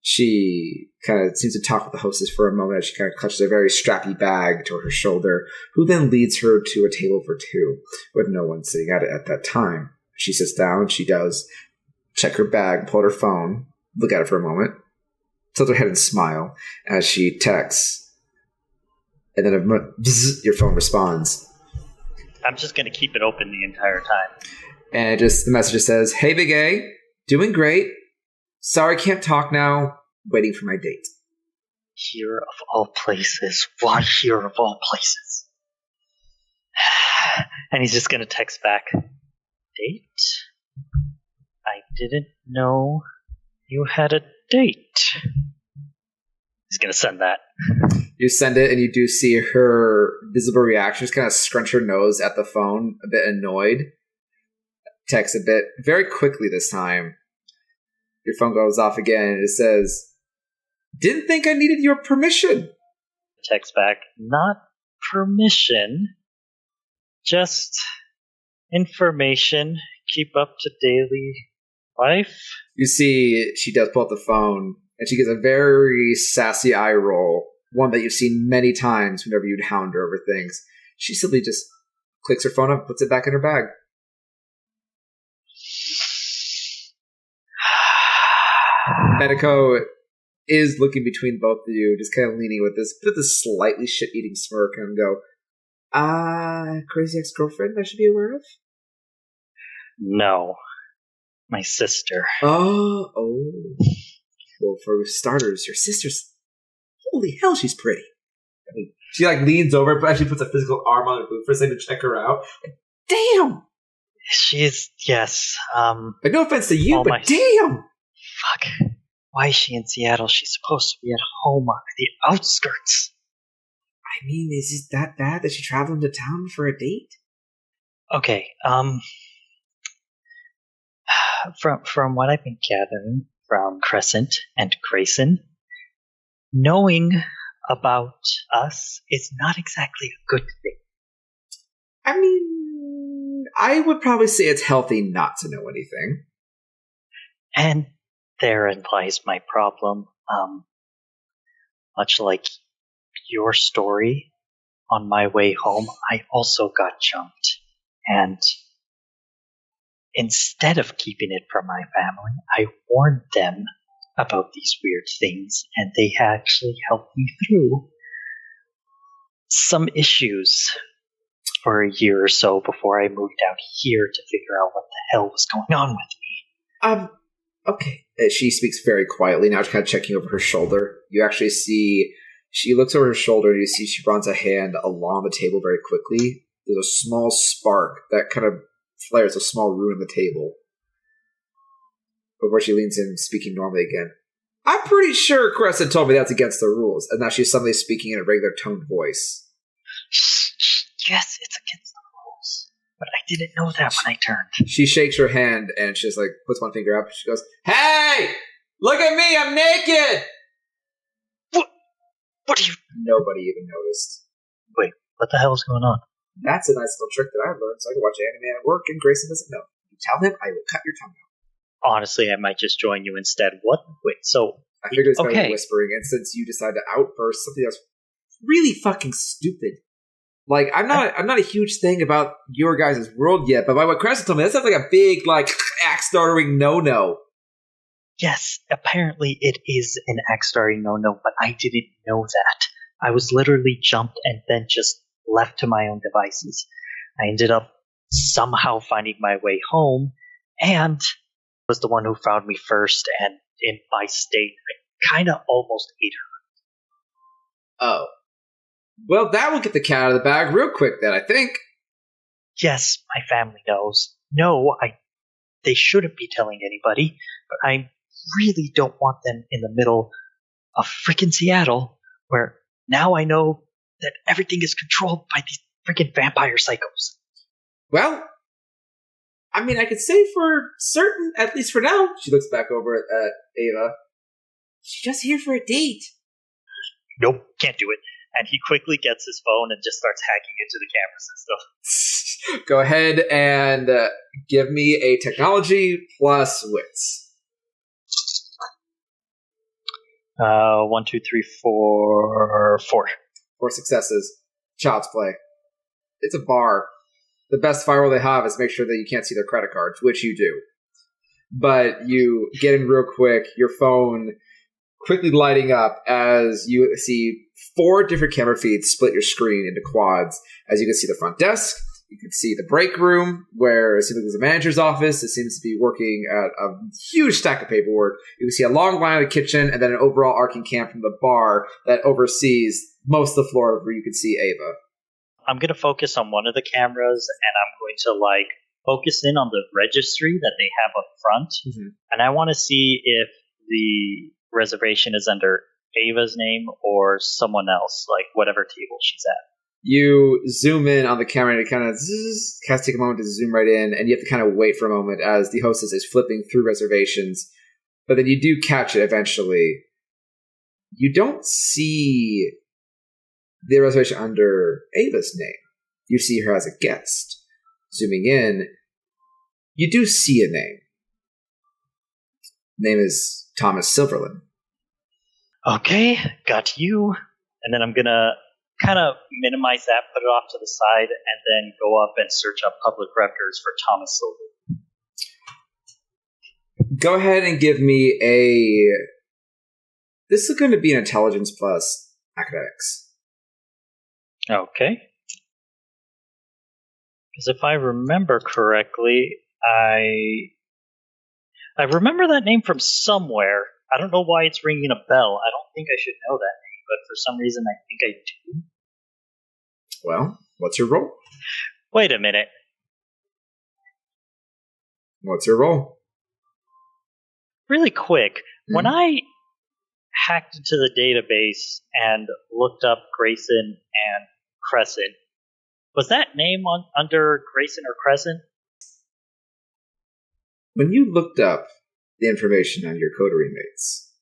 She kind of seems to talk with the hostess for a moment as she kind of clutches a very strappy bag toward her shoulder, who then leads her to a table for two, with no one sitting at it at that time. She sits down, she does check her bag, pull out her phone, look at it for a moment, tilts her head and smile as she texts. And then your phone responds. I'm just going to keep it open the entire time. And the message just says, "Hey, Big A, doing great. Sorry, can't talk now. Waiting for my date." Here of all places. Why here of all places? And he's just going to text back, date? I didn't know you had a date. He's going to send that. You send it, and you do see her visible reaction. Just kind of scrunch her nose at the phone, a bit annoyed. Text a bit, very quickly this time. Your phone goes off again, and it says, "Didn't think I needed your permission." Text back, not permission, just Information. Keep up to daily life. You see, she does pull out the phone, and she gets a very sassy eye roll, one that you've seen many times whenever you'd hound her over things. She simply just clicks her phone up, puts it back in her bag. Medico is looking between both of you, just kind of leaning with this slightly shit-eating smirk, and go, crazy ex-girlfriend I should be aware of? No. My sister. Oh. Well, for starters, your sister's... Holy hell, she's pretty. I mean, she, leans over, but actually puts a physical arm on her boot for a second to check her out. Damn! She is, yes. No offense to you, but damn! Fuck. Why is she in Seattle? She's supposed to be at home on the outskirts. I mean, is it that bad that she traveled into town for a date? Okay, from what I've been gathering from Crescent and Grayson, knowing about us is not exactly a good thing. I mean, I would probably say it's healthy not to know anything. And therein lies my problem. Much like your story, on my way home, I also got jumped. And instead of keeping it from my family, I warned them about these weird things, and they actually helped me through some issues for a year or so before I moved out here to figure out what the hell was going on with me. Okay. She speaks very quietly now, kind of checking over her shoulder. You actually see, she looks over her shoulder, and you see she runs a hand along the table very quickly. There's a small spark that kind of flares a small rune in the table. Before she leans in, speaking normally again. I'm pretty sure Crescent told me that's against the rules, and now she's suddenly speaking in a regular toned voice. Yes, it's against the rules. But I didn't know that when I turned. She shakes her hand, and she just, puts one finger up, and she goes, "Hey! Look at me! I'm naked!" What are you... Nobody even noticed. Wait, what the hell is going on? That's a nice little trick that I've learned, so I can watch anime at work, and Grayson doesn't know. You tell him, I will cut your tongue out. Honestly, I might just join you instead. What? Wait, so... I figured it's better than whispering, and since you decide to outburst something that's really fucking stupid. I'm not a huge thing about your guys' world yet, but by what Crescent told me, that sounds like a big, axe-startering no-no. Yes, apparently it is an axe-starting no-no, but I didn't know that. I was literally jumped and then just left to my own devices. I ended up somehow finding my way home, and was the one who found me first, and in my state, I kind of almost ate her. Oh. Well, that will get the cat out of the bag real quick then, I think. Yes, my family knows. No, they shouldn't be telling anybody, but I really don't want them in the middle of frickin' Seattle, where now I know that everything is controlled by these frickin' vampire psychos. Well, I mean, I could say for certain, at least for now, she looks back over at Ava. She's just here for a date. Nope, can't do it. And he quickly gets his phone and just starts hacking into the cameras and stuff. Go ahead and give me a technology plus wits. 1, 2, 3, 4. 4. 4 successes. Child's play. It's a bar. The best firewall they have is make sure that you can't see their credit cards, which you do. But you get in real quick, your phone quickly lighting up as you see 4 different camera feeds split your screen into quads. As you can see the front desk, you can see the break room, where it seems like there's a manager's office. It seems to be working at a huge stack of paperwork. You can see a long line of the kitchen, and then an overall arcing cam from the bar that oversees most of the floor where you can see Ava. I'm going to focus on one of the cameras, and I'm going to focus in on the registry that they have up front. Mm-hmm. And I want to see if the reservation is under Ava's name or someone else, whatever table she's at. You zoom in on the camera and it kind of take a moment to zoom right in, and you have to kind of wait for a moment as the hostess is flipping through reservations. But then you do catch it eventually. You don't see the reservation under Ava's name. You see her as a guest. Zooming in, you do see a name. Name is Thomas Silverland. Okay, got you. And then I'm gonna kind of minimize that, put it off to the side, and then go up and search up public records for Thomas Silverland. Go ahead and give me a... This is going to be an intelligence plus academics. Okay. Because if I remember correctly, I remember that name from somewhere. I don't know why it's ringing a bell. I don't think I should know that name, but for some reason I think I do. Well, what's your role? Wait a minute. What's your role? Really quick, when I hacked into the database and looked up Grayson and Crescent, was that name under Grayson or Crescent? When you looked up the information on your coterie mates,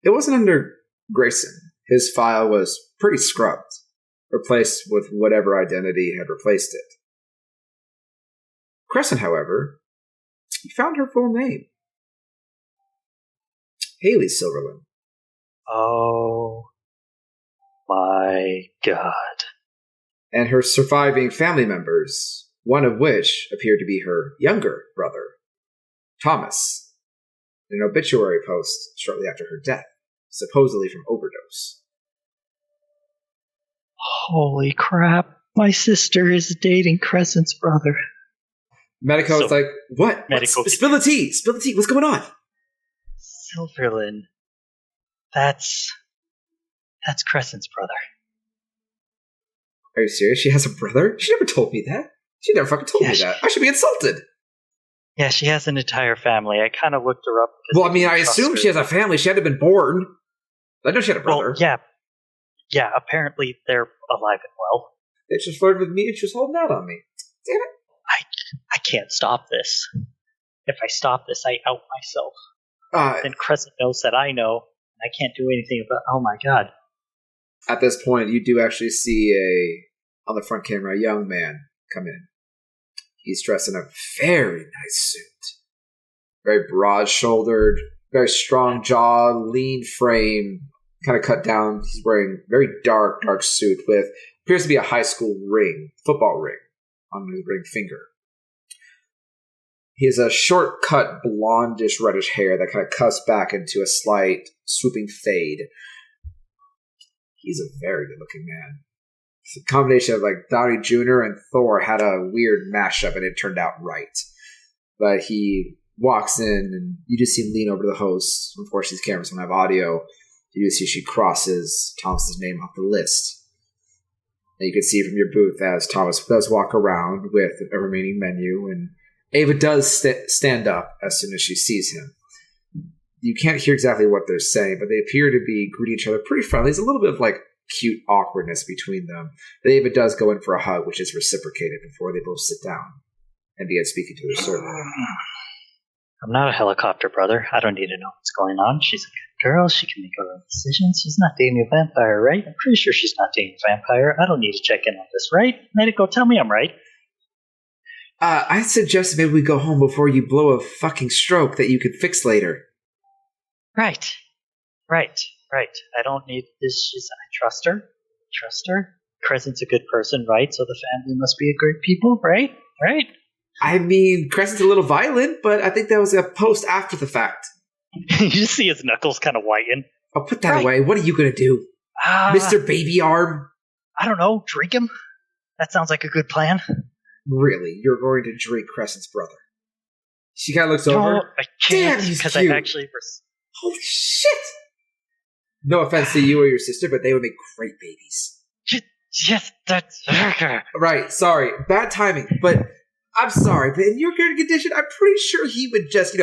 it wasn't under Grayson. His file was pretty scrubbed, replaced with whatever identity had replaced it. Crescent, however, you found her full name. Haley Silverland. Oh my god. And her surviving family members, one of which appeared to be her younger brother, Thomas, in an obituary post shortly after her death, supposedly from overdose. Holy crap. My sister is dating Crescent's brother. Medico is like, what? Medico, Spill the tea! Spill the tea! What's going on? Silverland. That's Crescent's brother. Are you serious? She has a brother? She never told me that. She never fucking told me that. I should be insulted. Yeah, she has an entire family. I kind of looked her up. Well, I mean, I assume she has a family. She had to have been born. I know she had a brother. Well, yeah, apparently they're alive and well. They just flirted with me and she was holding out on me. Damn it. I can't stop this. If I stop this, I out myself. Then Crescent knows that I know. I can't do anything about. Oh my god! At this point, you do actually see on the front camera, a young man come in. He's dressed in a very nice suit, very broad-shouldered, very strong jaw, lean frame, kind of cut down. He's wearing a very dark suit with appears to be a high school football ring on his ring finger. He has a short-cut, blondish, reddish hair that kind of cuts back into a slight, swooping fade. He's a very good-looking man. It's a combination of, like, Downey Jr. and Thor had a weird mashup, and it turned out right. But he walks in, and you just see him lean over to the host. Unfortunately, these cameras don't have audio. You just see she crosses Thomas's name off the list. And you can see from your booth as Thomas does walk around with a remaining menu, and Ava does stand up as soon as she sees him. You can't hear exactly what they're saying, but they appear to be greeting each other pretty friendly. There's a little bit of, like, cute awkwardness between them. But Ava does go in for a hug, which is reciprocated before they both sit down and begin speaking to their server. I'm not a helicopter brother. I don't need to know what's going on. She's a good girl. She can make her own decisions. She's not dating a vampire, right? I'm pretty sure she's not dating a vampire. I don't need to check in on this, right? Medico, tell me I'm right. I suggested maybe we go home before you blow a fucking stroke that you could fix later. Right. I don't need this. I trust her. Crescent's a good person, right? So the family must be a great people, right? I mean, Crescent's a little violent, but I think that was a post after the fact. You just see his knuckles kind of whiten. I'll put that away. What are you going to do? Mr. Baby Arm? I don't know. Drink him? That sounds like a good plan. Really? You're going to drink Crescent's brother? She kind of looks over. No, I can't. Damn, he's because cute. I actually... Holy shit! No offense to you or your sister, but they would make great babies. Yes, that's... Right, sorry. Bad timing, but I'm sorry. But in your current condition, I'm pretty sure he would just,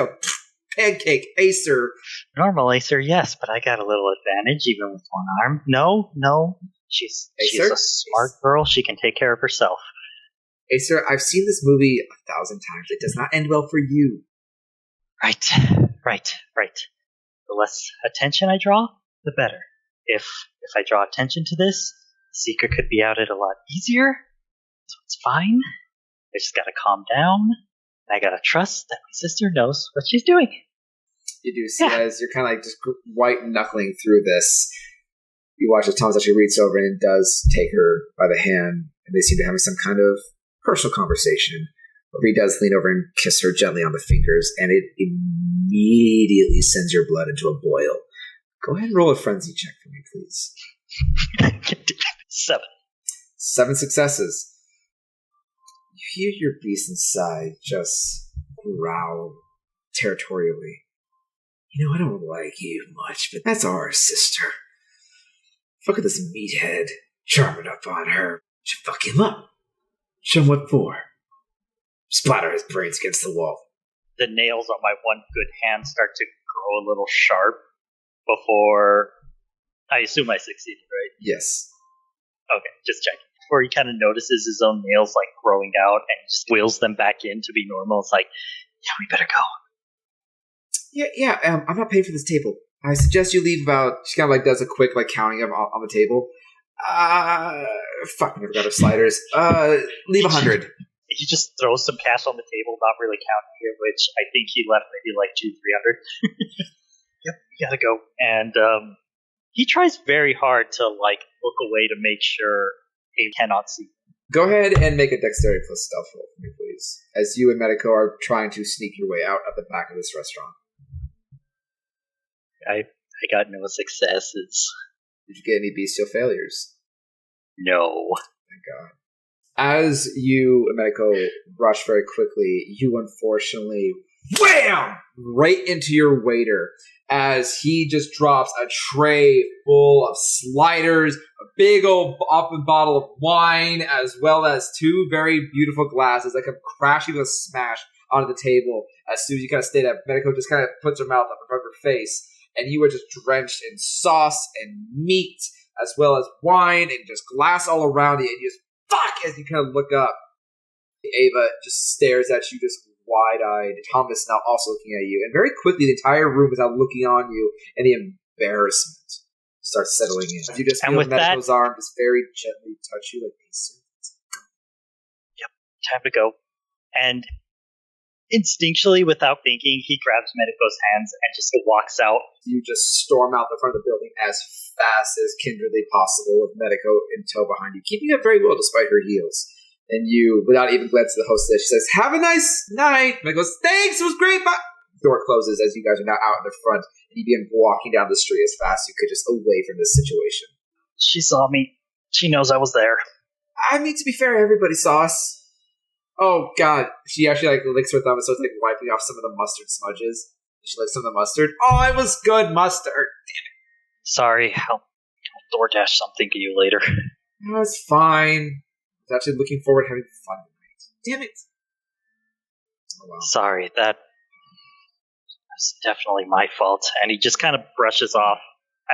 pancake Acer. Normal Acer, yes, but I got a little advantage even with one arm. No. She's a smart girl. She can take care of herself. Acer, I've seen this movie 1,000 times. It does not end well for you. Right. The less attention I draw, the better. If I draw attention to this, the secret could be outed a lot easier. So it's fine. I just gotta calm down. And I gotta trust that my sister knows what she's doing. You do see as you're kind of like just white knuckling through this. You watch as Thomas actually reaches over and does take her by the hand, and they seem to have some kind of personal conversation. Where he does lean over and kiss her gently on the fingers, and it immediately sends your blood into a boil. Go ahead and roll a frenzy check for me, please. 7. 7 successes. You hear your beast inside just growl territorially. You know, I don't like you much, but that's our sister. Look at this meathead. Charming up on her. Should fuck him up. Show him what for. Splatter his brains against the wall. The nails on my one good hand start to grow a little sharp before... I assume I succeeded, right? Yes. Okay, just checking. Before he kind of notices his own nails like growing out and just wheels them back in to be normal. It's like, yeah, we better go. I'm not paying for this table. I suggest you leave about... She kind of like does a quick like counting of on the table. Fuck, I never got her sliders. Leave 100. He just throws some cash on the table, not really counting it, which I think he left maybe like 200-300. Yep, you gotta go. And he tries very hard to like look away to make sure he cannot see. Go ahead and make a dexterity plus stealth roll for me, please. As you and Medico are trying to sneak your way out at the back of this restaurant. I got no successes. Did you get any bestial failures? No. Thank God. As you and Medico rush very quickly, you unfortunately wham! Right into your waiter as he just drops a tray full of sliders, a big old open bottle of wine, as well as 2 very beautiful glasses that come crashing with a smash onto the table. As soon as you kind of stay there, Medico just kind of puts her mouth up in front of her face, and you are just drenched in sauce and meat, as well as wine and just glass all around you, and you just fuck as you kind of look up. Ava just stares at you, just wide-eyed. Thomas now also looking at you, and very quickly the entire room is now looking on you, and the embarrassment starts settling in. As you just feel Medico's arm just very gently touch you like these. Yep, time to go. And instinctually, without thinking, he grabs Medico's hands and just walks out. You just storm out the front of the building as fast as kindredly possible, with Medico in tow behind you, keeping up very well despite her heels. And you, without even glancing at the hostess, she says, "Have a nice night." Medico goes, "Thanks, it was great." Bye. The door closes as you guys are now out in the front, and you begin walking down the street as fast as you could, just away from this situation. She saw me. She knows I was there. I mean, to be fair, everybody saw us. Oh, God. She actually, like, licks her thumb and starts, like, wiping off some of the mustard smudges. She likes some of the mustard. Oh, it was good mustard. Damn it. Sorry, I'll DoorDash something to you later. No, it's fine. I was actually looking forward to having fun tonight. Damn it. Oh, well. Sorry, that's definitely my fault. And he just kind of brushes off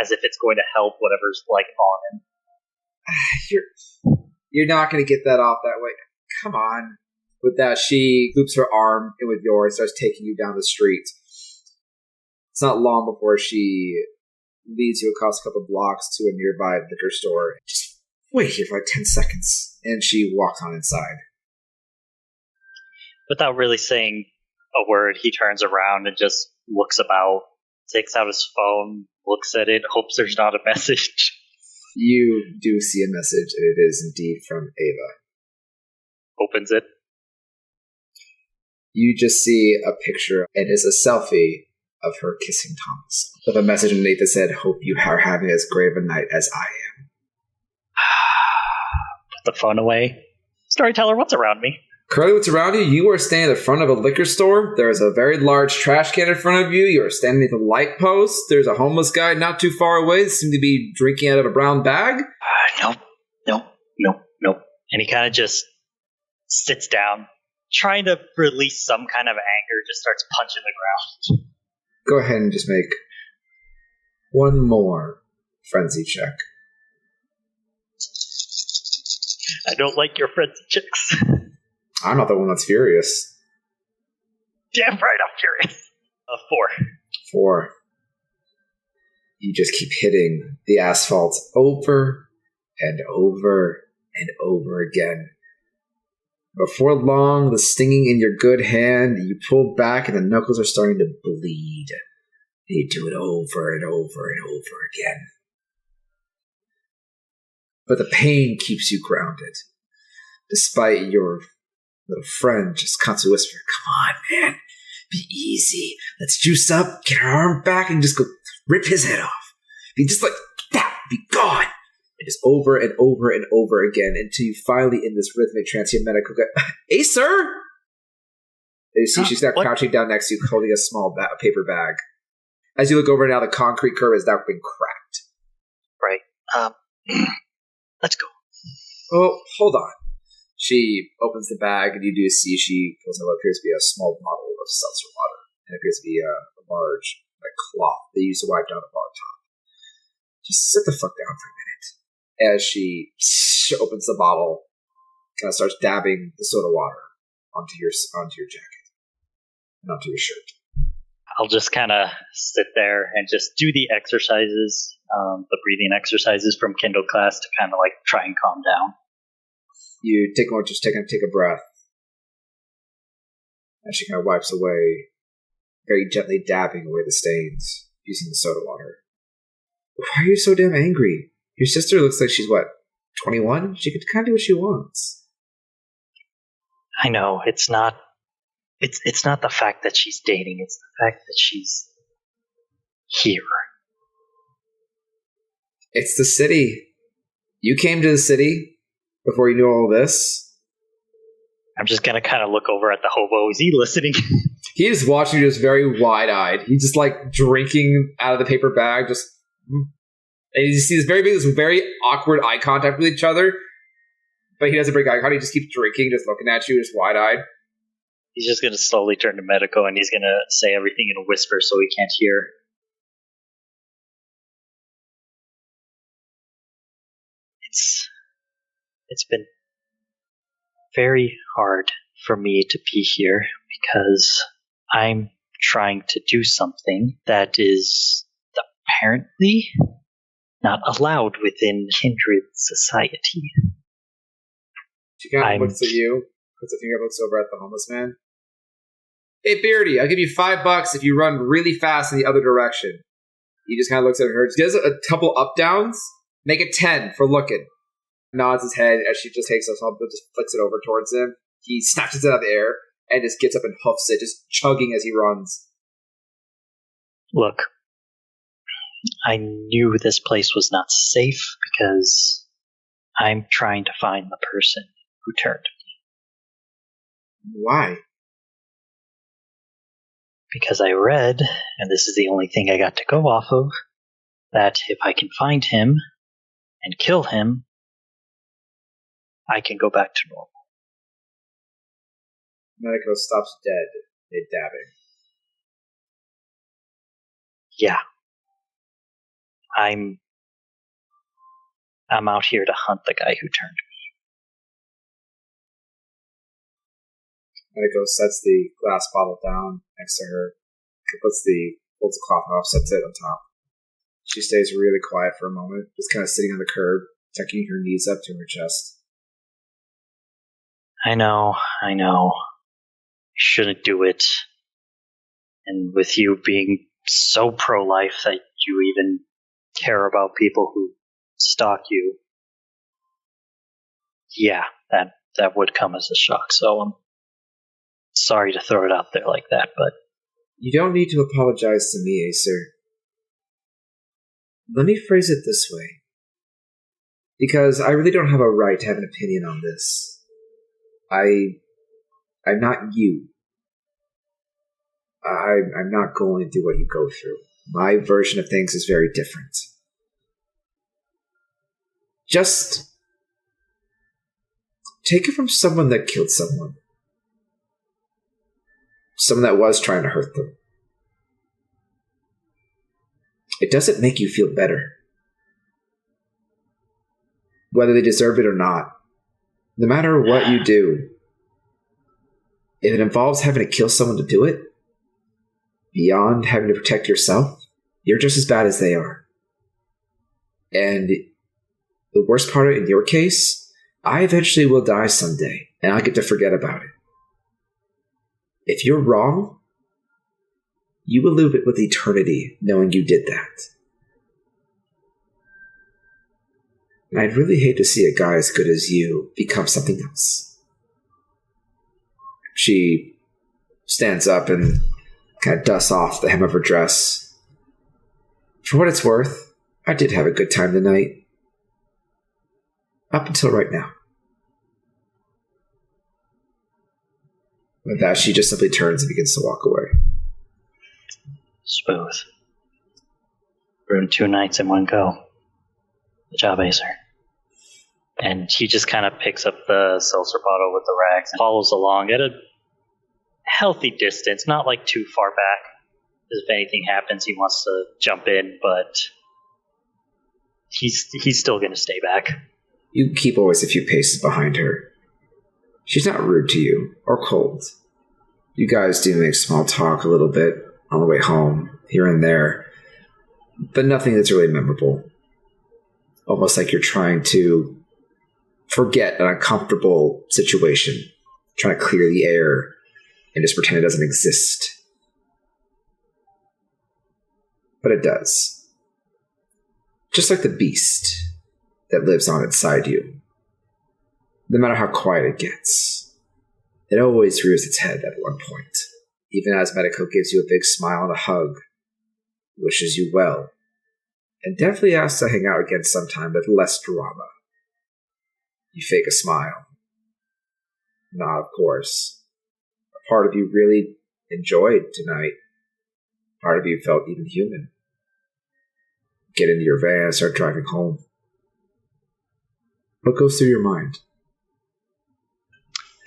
as if it's going to help whatever's, like, on him. You're not going to get that off that way. Come on. With that, she loops her arm in with yours, starts taking you down the street. It's not long before she leads you across a couple blocks to a nearby liquor store. Just wait here for like 10 seconds. And she walks on inside. Without really saying a word, he turns around and just looks about, takes out his phone, looks at it, hopes there's not a message. You do see a message, and it is indeed from Ava. Opens it. You just see a picture, and it's a selfie of her kissing Thomas, with a message underneath that said, "Hope you are having as great of a night as I am." Put the phone away. Storyteller, what's around me? Curly, what's around you? You are standing at the front of a liquor store. There is a very large trash can in front of you. You are standing at the light post. There's a homeless guy not too far away that seems to be drinking out of a brown bag. Nope. And he kind of just sits down, trying to release some kind of anger, just starts punching the ground. Go ahead and just make one more frenzy check. I don't like your frenzy checks. I'm not the one that's furious. Damn right I'm furious. 4. 4. You just keep hitting the asphalt over and over and over again. Before long, the stinging in your good hand, you pull back and the knuckles are starting to bleed. You do it over and over and over again. But the pain keeps you grounded. Despite your little friend just constantly whispering, "Come on, man. Be easy. Let's juice up, get our arm back, and just go rip his head off. Be just like that. Be gone." And just over and over and over again until you finally, in this rhythmic trance, hear Medical go, "Hey, sir!" And you see she's now crouching down next to you, holding a small paper bag. As you look over now, the concrete curb has now been cracked. Right. Let's go. Oh, hold on. She opens the bag, and you do see she pulls out what appears to be a small bottle of seltzer water. And it appears to be a large cloth they use to wipe down a bar top. Just sit the fuck down for a minute. As she opens the bottle, kind of starts dabbing the soda water onto your jacket and onto your shirt. I'll just kind of sit there and just do the exercises, the breathing exercises from Kindle class to kind of like try and calm down. You take a breath. And she kind of wipes away, very gently dabbing away the stains using the soda water. Why are you so damn angry? Your sister looks like she's, 21? She could kind of do what she wants. I know, it's not the fact that she's dating, it's the fact that she's here. It's the city. You came to the city before you knew all this. I'm just gonna kind of look over at the hobo. Is he listening? He is watching you just very wide-eyed. He's just drinking out of the paper bag, just... And you see this very awkward eye contact with each other, but he doesn't break eye contact. He just keeps drinking, just looking at you, just wide-eyed. He's just going to slowly turn to Medico, and he's going to say everything in a whisper so he can't hear. It's been very hard for me to be here because I'm trying to do something that is apparently not allowed within kindred society. She kind of looks at you, puts a finger, looks over at the homeless man. "Hey, Beardy, I'll give you $5 if you run really fast in the other direction." He just kind of looks at her, does a couple up-downs, make it 10 for looking. Nods his head as she just takes us off, just flicks it over towards him. He snatches it out of the air and just gets up and huffs it, just chugging as he runs. Look, I knew this place was not safe because I'm trying to find the person who turned me. Why? Because I read, and this is the only thing I got to go off of, that if I can find him and kill him, I can go back to normal. Medico stops dead, mid-dabbing. Yeah. I'm out here to hunt the guy who turned me. Medico sets the glass bottle down next to her, holds the cloth off, sets it on top. She stays really quiet for a moment, just kind of sitting on the curb, tucking her knees up to her chest. I know. Shouldn't do it. And with you being so pro-life that you even care about people who stalk you, yeah, that would come as a shock. So I'm sorry to throw it out there like that, but... You don't need to apologize to me, Acer. Let me phrase it this way. Because I really don't have a right to have an opinion on this. I'm not you. I'm not going to do what you go through. My version of things is very different. Just take it from someone that killed someone. Someone that was trying to hurt them. It doesn't make you feel better. Whether they deserve it or not. No matter what you do, if it involves having to kill someone to do it, beyond having to protect yourself, you're just as bad as they are. And the worst part of it in your case, I eventually will die someday. and I get to forget about it. If you're wrong, you will live it with eternity knowing you did that. And I'd really hate to see a guy as good as you become something else. She stands up and kind of dusts off the hem of her dress. For what it's worth, I did have a good time tonight. Up until right now. With that, she just simply turns and begins to walk away. Smooth. Ruined 2 nights in one go. Good job, Acer. And he just kind of picks up the seltzer bottle with the rags and follows along at a healthy distance, not like too far back. If anything happens, he wants to jump in, but he's still going to stay back. You keep always a few paces behind her. She's not rude to you, or cold. You guys do make small talk a little bit on the way home, here and there, but nothing that's really memorable. Almost like you're trying to forget an uncomfortable situation, trying to clear the air, and just pretend it doesn't exist. But it does. Just like the beast that lives on inside you. No matter how quiet it gets, it always rears its head at one point. Even as Medico gives you a big smile and a hug, wishes you well, and definitely asks to hang out again sometime with less drama. You fake a smile. Nah, of course. A part of you really enjoyed tonight. Part of you felt even human. Get into your van and start driving home. What goes through your mind?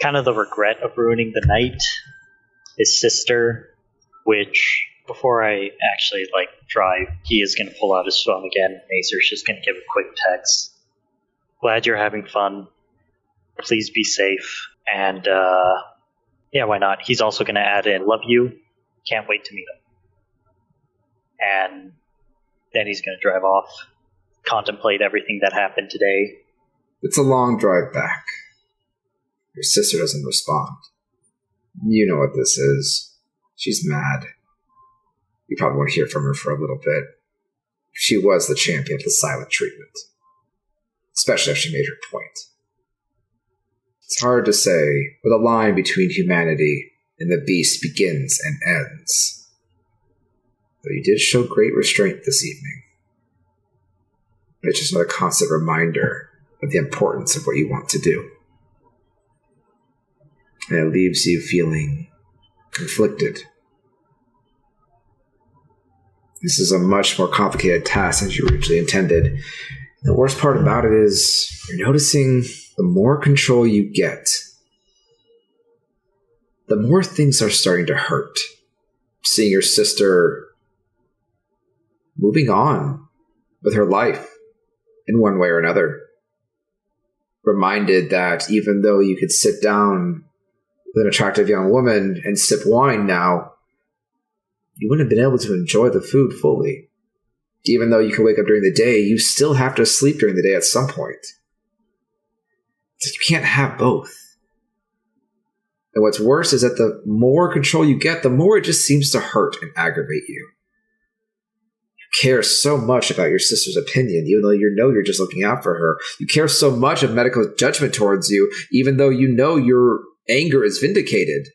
Kind of the regret of ruining the night. His sister, which before I actually drive, he is going to pull out his phone again. Acer's just going to give a quick text. Glad you're having fun. Please be safe. And yeah, why not? He's also going to add in, love you. Can't wait to meet him. And then he's going to drive off, contemplate everything that happened today. It's a long drive back. Your sister doesn't respond. You know what this is. She's mad. You probably won't hear from her for a little bit. She was the champion of the silent treatment. Especially if she made her point. It's hard to say where the line between humanity and the beast begins and ends. Though you did show great restraint this evening. It's just another constant reminder of the importance of what you want to do. And it leaves you feeling conflicted. This is a much more complicated task than you originally intended. And the worst part about it is you're noticing the more control you get, the more things are starting to hurt. Seeing your sister moving on with her life in one way or another. Reminded that even though you could sit down with an attractive young woman and sip wine now, you wouldn't have been able to enjoy the food fully. Even though you can wake up during the day, you still have to sleep during the day at some point. So you can't have both. And what's worse is that the more control you get, the more it just seems to hurt and aggravate you. You care so much about your sister's opinion, even though you know you're just looking out for her. You care so much of Medico's judgment towards you, even though you know your anger is vindicated.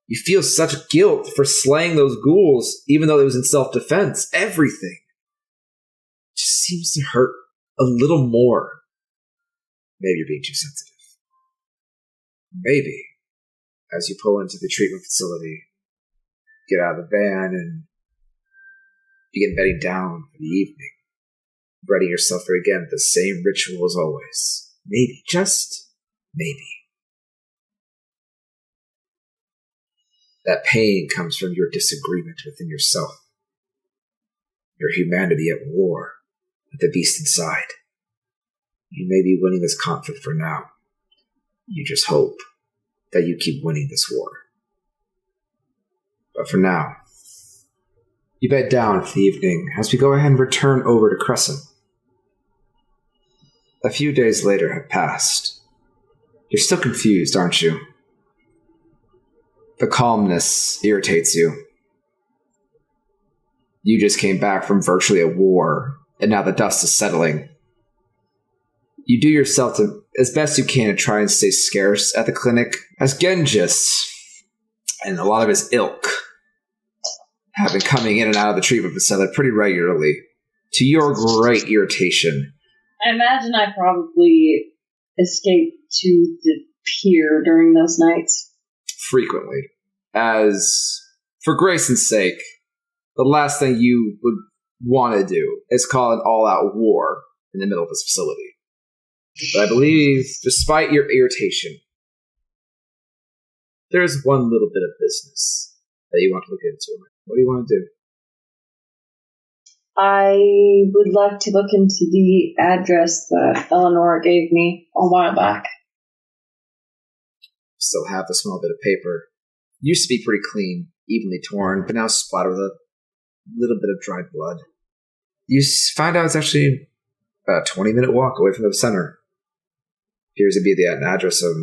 You feel such guilt for slaying those ghouls, even though it was in self-defense. Everything just seems to hurt a little more. Maybe you're being too sensitive. Maybe, as you pull into the treatment facility, get out of the van and begin bedding down for the evening, readying yourself for, again, the same ritual as always. Maybe, just maybe. That pain comes from your disagreement within yourself. Your humanity at war with the beast inside. You may be winning this conflict for now. You just hope that you keep winning this war. But for now, you bed down for the evening as we go ahead and return over to Crescent. A few days later have passed. You're still confused, aren't you? The calmness irritates you. You just came back from virtually a war, and now the dust is settling. You do yourself as best you can to try and stay scarce at the clinic, as Genghis and a lot of his ilk have been coming in and out of the treatment facility pretty regularly, to your great irritation. I imagine I probably escaped to the pier during those nights. Frequently. As, for Grayson's sake, the last thing you would want to do is call an all-out war in the middle of this facility. But I believe, despite your irritation, there's one little bit of business that you want to look into. What do you want to do? I would like to look into the address that Eleanor gave me a while back. Still have the small bit of paper. Used to be pretty clean, evenly torn, but now splattered with a little bit of dried blood. You find out it's actually about a 20-minute walk away from the center. Appears to be the address of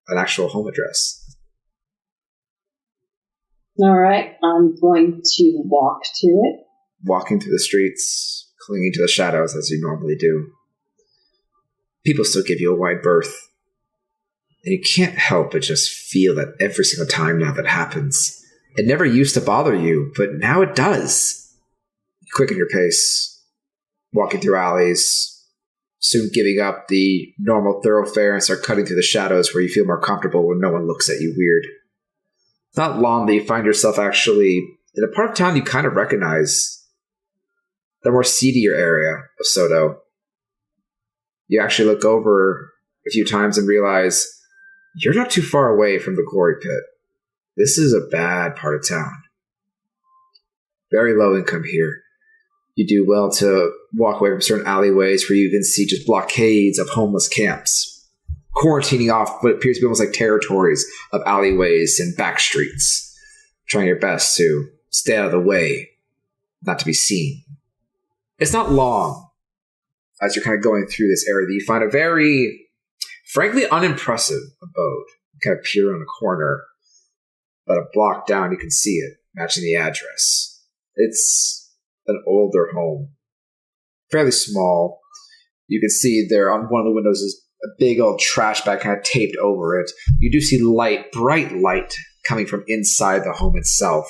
an actual home address. All right, I'm going to walk to it. Walking through the streets, clinging to the shadows as you normally do. People still give you a wide berth. And you can't help but just feel that every single time now that happens. It never used to bother you, but now it does. You quicken your pace, walking through alleys, soon giving up the normal thoroughfare and start cutting through the shadows where you feel more comfortable when no one looks at you weird. It's not long that you find yourself actually in a part of town you kind of recognize, the more seedier area of Soto. You actually look over a few times and realize you're not too far away from the quarry pit. This is a bad part of town. Very low income here. You do well to walk away from certain alleyways where you can see just blockades of homeless camps, quarantining off what appears to be almost like territories of alleyways and back streets, trying your best to stay out of the way, not to be seen. It's not long as you're kind of going through this area that you find a very, frankly, unimpressive abode. You kind of peer on a corner, about a block down you can see it, matching the address. It's an older home, fairly small. You can see there on one of the windows is a big old trash bag kind of taped over it. You do see light, bright light, coming from inside the home itself.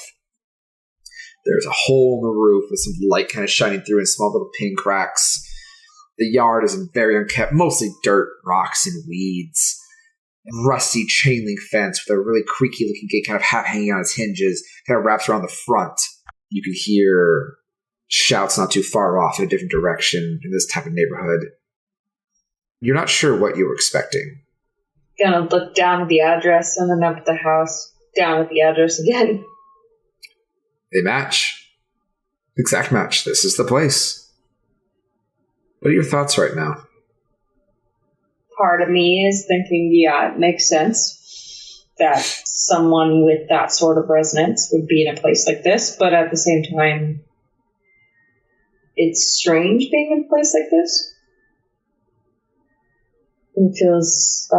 There's a hole in the roof with some light kind of shining through and small little pin cracks. The yard is very unkept, mostly dirt, rocks, and weeds. A rusty chain link fence with a really creaky looking gate kind of half hanging on its hinges, kind of wraps around the front. You can hear shouts not too far off in a different direction in this type of neighborhood. You're not sure what you were expecting. Gonna look down at the address and then up at the house, down at the address again. They match. Exact match. This is the place. What are your thoughts right now? Part of me is thinking, yeah, it makes sense that someone with that sort of resonance would be in a place like this, but at the same time, it's strange being in a place like this. It feels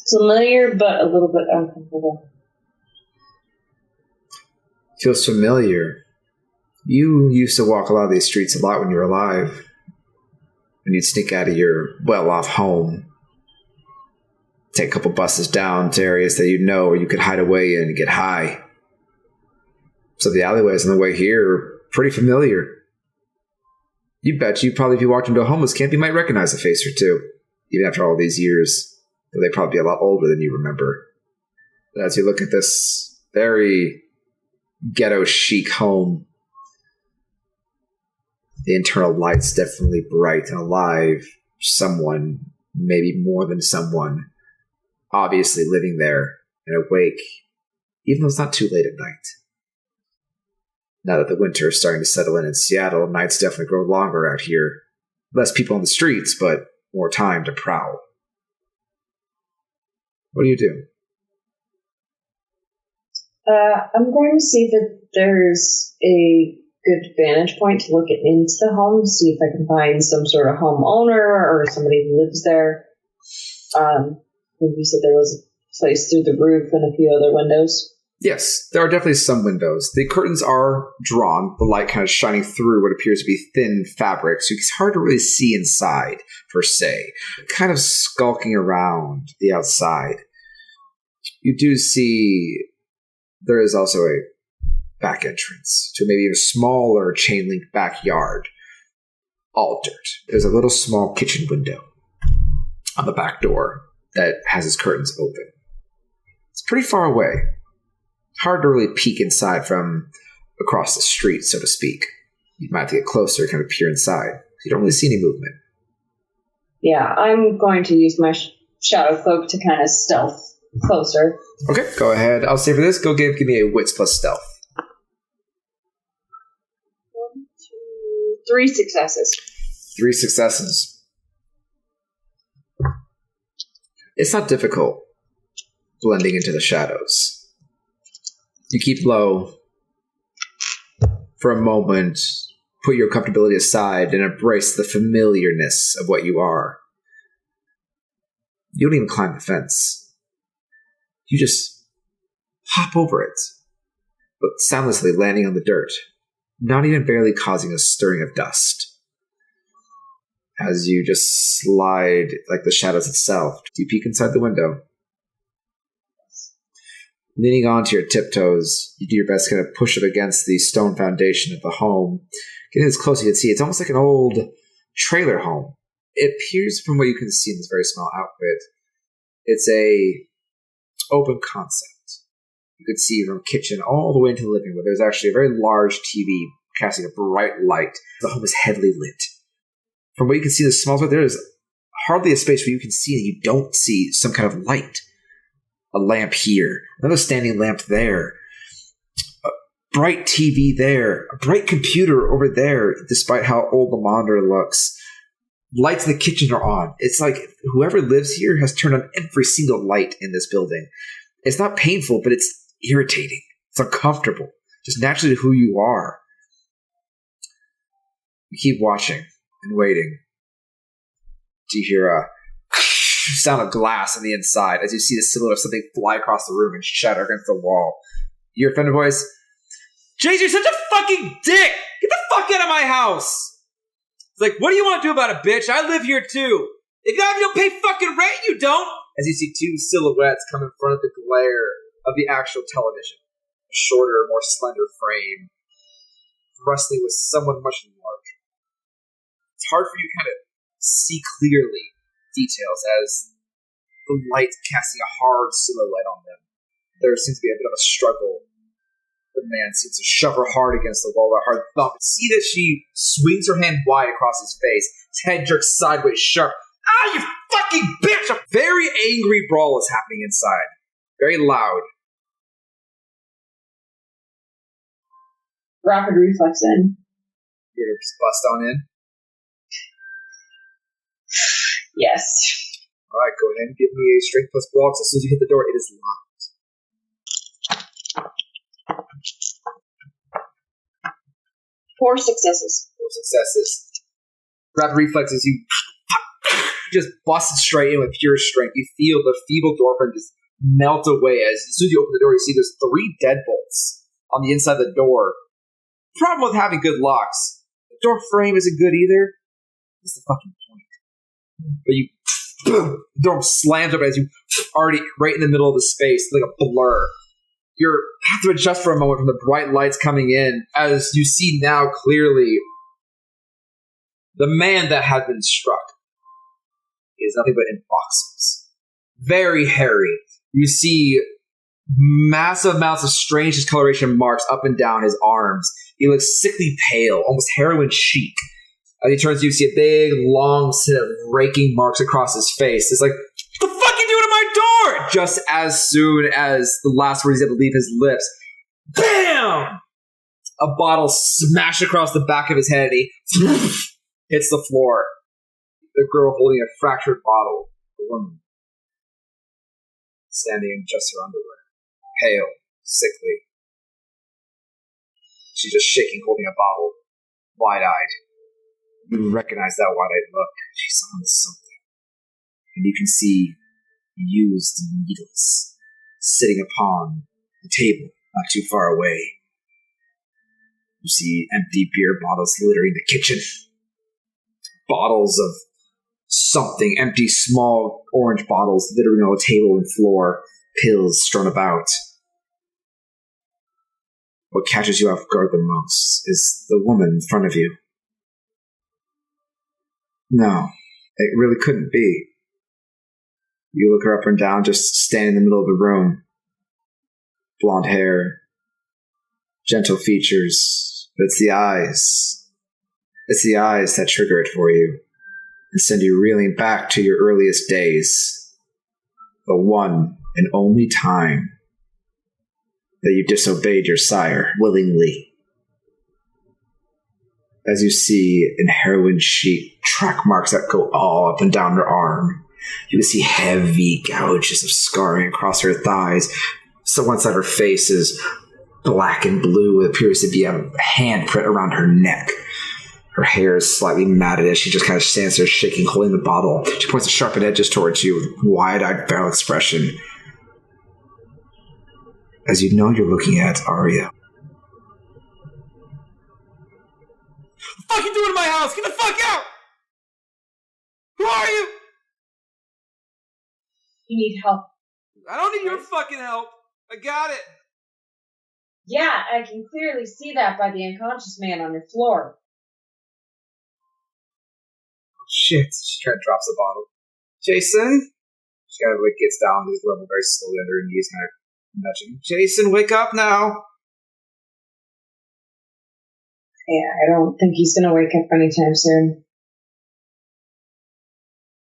familiar, but a little bit uncomfortable. Feels familiar. You used to walk a lot of these streets a lot when you were alive. When you'd sneak out of your well-off home. Take a couple buses down to areas that you know where you could hide away in and get high. So the alleyways on the way here are pretty familiar. You bet you probably if you walked into a homeless camp, you might recognize a face or two. Even after all these years. Though they'd probably be a lot older than you remember. But as you look at this very ghetto chic home, the internal light's definitely bright and alive. Someone, maybe more than someone, obviously living there and awake, even though it's not too late at night. Now that the winter is starting to settle in Seattle, nights definitely grow longer out here. Less people on the streets, but more time to prowl. What do you do? I'm going to see that there's a good vantage point to look into the home, see if I can find some sort of homeowner or somebody who lives there. You said there was a place through the roof and a few other windows. Yes, there are definitely some windows. The curtains are drawn, the light kind of shining through what appears to be thin fabric, so it's hard to really see inside, per se. Kind of skulking around the outside. You do see there is also a back entrance to maybe a smaller chain-link backyard, altered. There's a little small kitchen window on the back door that has its curtains open. It's pretty far away. Hard to really peek inside from across the street, so to speak. You might have to get closer, kind of peer inside. You don't really see any movement. Yeah, I'm going to use my shadow cloak to kind of stealth closer. Okay, go ahead. I'll say for this, give me a wits plus stealth. 1, 2, 3 successes. 3 successes. It's not difficult blending into the shadows. You keep low for a moment, put your comfortability aside, and embrace the familiarness of what you are. You don't even climb the fence. You just hop over it, but soundlessly landing on the dirt, not even barely causing a stirring of dust. As you just slide like the shadows itself, you peek inside the window. Leaning onto your tiptoes, you do your best to kind of push it against the stone foundation of the home. Getting as close as you can see, it's almost like an old trailer home. It appears from what you can see in this very small outfit, it's a open concept. You could see from kitchen all the way into the living room. There's actually a very large TV casting a bright light. The home is heavily lit. From what you can see, the small spot, there is hardly a space where you can see that you don't see some kind of light. A lamp here, another standing lamp there, a bright TV there, a bright computer over there, despite how old the monitor looks. Lights in the kitchen are on. It's like whoever lives here has turned on every single light in this building. It's not painful, but it's irritating. It's uncomfortable. Just naturally who you are. You keep watching and waiting. Do you hear a sound of glass on the inside as you see the silhouette of something fly across the room and shatter against the wall? Your offended voice, JJ, you're such a fucking dick! Get the fuck out of my house! It's like, what do you want to do about it, bitch? I live here too! If you don't pay fucking rent, you don't! As you see 2 silhouettes come in front of the glare of the actual television. A shorter, more slender frame, wrestling with someone much larger. It's hard for you to kind of see clearly details as the light casting a hard silhouette on them. There seems to be a bit of a struggle. The man seems to shove her hard against the wall with a hard thump. See that she swings her hand wide across his face. His head jerks sideways sharp. Ah, you fucking bitch! A very angry brawl is happening inside. Very loud. Rapid reflex in. You just bust on in. Yes. Alright, go ahead and give me a strength plus block. So as soon as you hit the door, it is locked. 4 successes. 4 successes. Rapid reflexes, you just bust it straight in with pure strength. You feel the feeble door frame just melt away. As soon as you open the door, you see there's 3 deadbolts on the inside of the door. Problem with having good locks. The door frame isn't good either. What's the fucking point? But you, the door slams up as you already right in the middle of the space, like a blur. You have to adjust for a moment from the bright lights coming in, as you see now clearly the man that had been struck is nothing but in boxers. Very hairy. You see massive amounts of strange discoloration marks up and down his arms. He looks sickly pale, almost heroin chic. As he turns, you see a big, long set of raking marks across his face. It's like, what the fuck are you doing to my door? Just as soon as the last words he had to leave his lips, BAM! A bottle smashed across the back of his head, and he hits the floor. The girl holding a fractured bottle, a woman, standing in just her underwear, pale, sickly. She's just shaking, holding a bottle, wide-eyed. You recognize that wide-eyed look. She's on something. and you can see used needles sitting upon the table not too far away. You see empty beer bottles littering the kitchen. Bottles of something, empty small orange bottles littering on the table and floor, pills strewn about. What catches you off guard the most is the woman in front of you. No, it really couldn't be. You look her up and down, just standing in the middle of the room. Blonde hair, gentle features, but it's the eyes. It's the eyes that trigger it for you and send you reeling back to your earliest days. The one and only time that you disobeyed your sire willingly. As you see in heroin chic track marks that go all up and down her arm. You can see heavy gouges of scarring across her thighs. So one side of her face is black and blue. It appears to be a handprint around her neck. Her hair is slightly matted as she just kind of stands there shaking, holding the bottle. She points the sharpened edges towards you with wide-eyed barrel expression. As you know you're looking at Arya. What the fuck you doing in my house? Get the fuck out! Who are you? You need help. I don't need your fucking help. I got it. Yeah, I can clearly see that by the unconscious man on your floor. Shit. She kind of drops the bottle. Jason? She kind of gets down to his level very slowly under her knees, kind of nudging. Jason, wake up now! Yeah, I don't think he's gonna wake up anytime soon.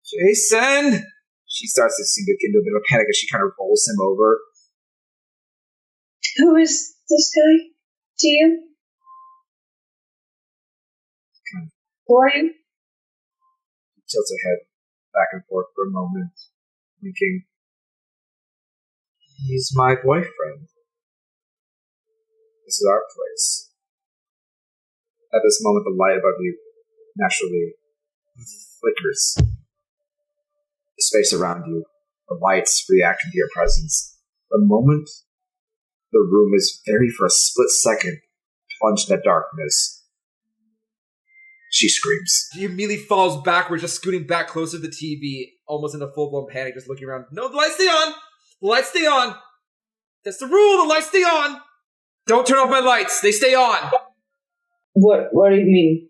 Jason! She starts to seem to get into a bit of a panic as she kind of rolls him over. Who is this guy to you? Who are you? She tilts her head back and forth for a moment, thinking, he's my boyfriend. This is our place. At this moment, the light above you naturally flickers. The space around you, the lights reacting to your presence. The moment the room is very for a split second plunged in darkness, she screams. He immediately falls backwards, just scooting back closer to the TV, almost in a full-blown panic, just looking around. No, the lights stay on! The lights stay on! That's the rule, the lights stay on! Don't turn off my lights, they stay on! What do you mean?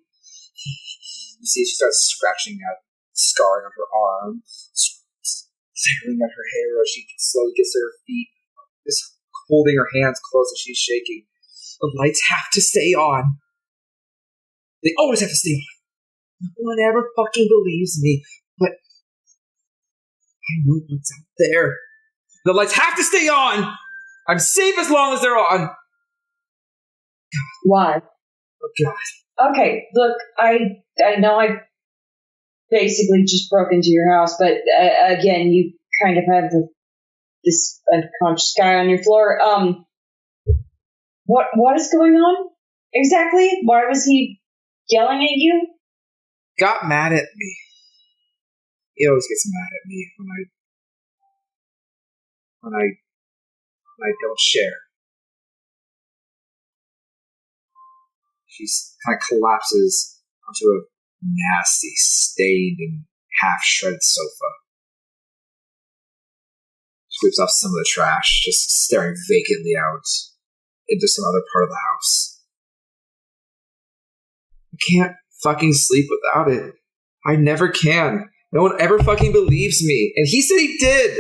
You see she starts scratching at scarring on her arm, tearing at her hair as she slowly gets to her feet, just holding her hands close as she's shaking. The lights have to stay on. They always have to stay on. No one ever fucking believes me, but I know what's out there. The lights have to stay on! I'm safe as long as they're on! Why? Oh, God. Okay, look, I know I basically just broke into your house, but again, you kind of have this unconscious guy on your floor. What is going on exactly? Why was he yelling at you? Got mad at me. He always gets mad at me when I don't share. She kind of collapses onto a nasty, stained, and half-shredded sofa. Sweeps off some of the trash, just staring vacantly out into some other part of the house. I can't fucking sleep without it. I never can. No one ever fucking believes me. And he said he did.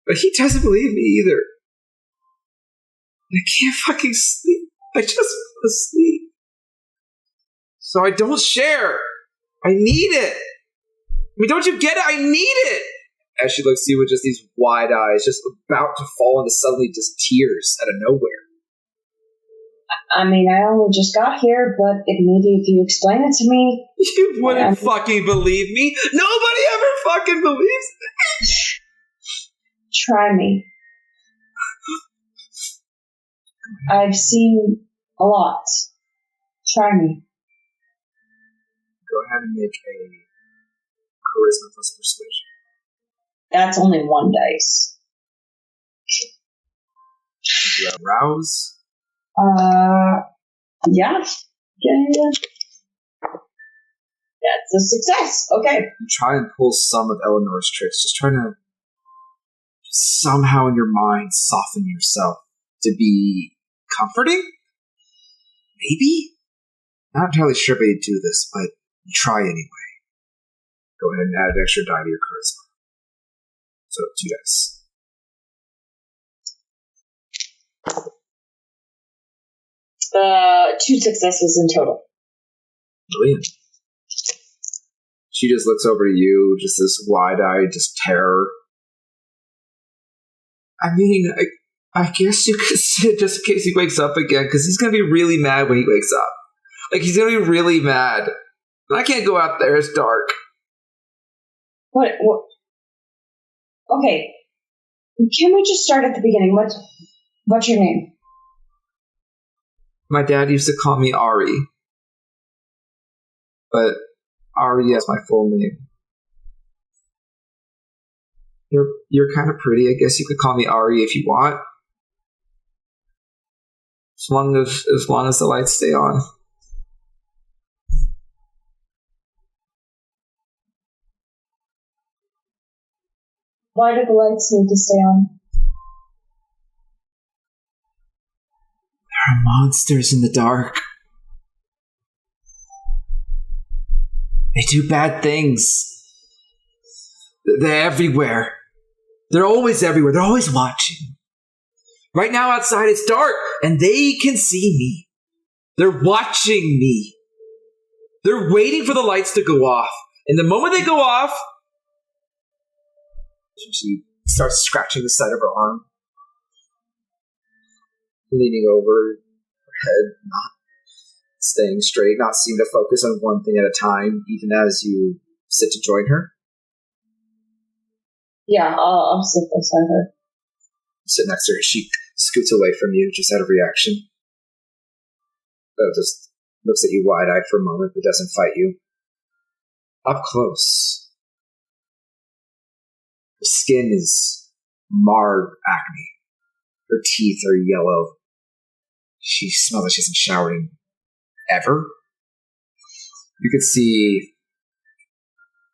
But he doesn't believe me either. I can't fucking sleep. I just want to sleep. So I don't share. I need it. I mean, don't you get it? I need it. As she looks at you with just these wide eyes, just about to fall into suddenly just tears out of nowhere. I mean, I only just got here, but maybe if you explain it to me... You wouldn't fucking believe me. Nobody ever fucking believes me. Try me. I've seen a lot. Try me. Go ahead and make a Charisma plus persuasion. That's only one dice. Do you have rouse? Yeah. That's a success. Okay. You try and pull some of Eleanor's tricks. Just trying to somehow in your mind soften yourself to be comforting? Maybe? Not entirely sure how you do this, but you try anyway. Go ahead and add an extra die to your charisma. So 2 dice. Two successes in total. Brilliant. She just looks over to you, just this wide-eyed, just terror. I mean, I guess you could sit just in case he wakes up again, because he's going to be really mad when he wakes up. Like, he's going to be really mad. I can't go out there, it's dark. What? Okay. Can we just start at the beginning? What's your name? My dad used to call me Ari. But Ari is my full name. You're kind of pretty. I guess you could call me Ari if you want. As long as the lights stay on. Why do the lights need to stay on? There are monsters in the dark. They do bad things. They're everywhere. They're always everywhere. They're always watching. Right now outside it's dark, and they can see me. They're watching me. They're waiting for the lights to go off. And the moment they go off, she starts scratching the side of her arm. Leaning over, her head not staying straight, not seeming to focus on one thing at a time, even as you sit to join her. Yeah, I'll sit beside her. Sit next to her. She scoots away from you just out of reaction. Just looks at you wide-eyed for a moment, but doesn't fight you. Up close, her skin is marred acne. Her teeth are yellow. She smells like she hasn't showered in ever. You could see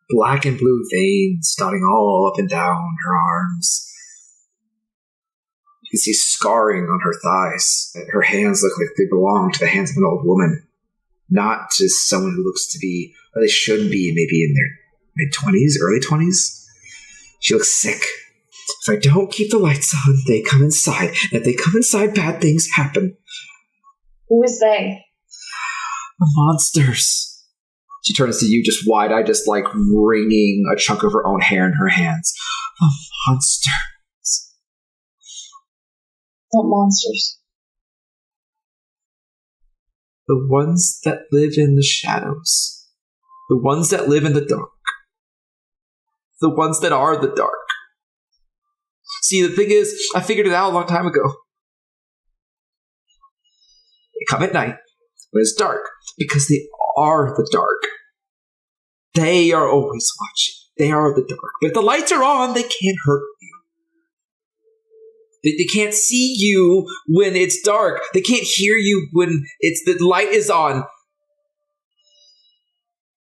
black and blue veins dotting all up and down her arms. You can see scarring on her thighs. Her hands look like they belong to the hands of an old woman, not to someone who looks to be, or they should be, maybe in their mid-20s, early 20s. She looks sick. If I don't keep the lights on, they come inside. And if they come inside, bad things happen. Who is they? The monsters. She turns to you just wide-eyed, just like wringing a chunk of her own hair in her hands. The monsters. What monsters? The ones that live in the shadows. The ones that live in the dark. The ones that are the dark. See, the thing is, I figured it out a long time ago. They come at night when it's dark because they are the dark. They are always watching. They are the dark. But if the lights are on, they can't hurt you. They can't see you when it's dark. They can't hear you when the light is on.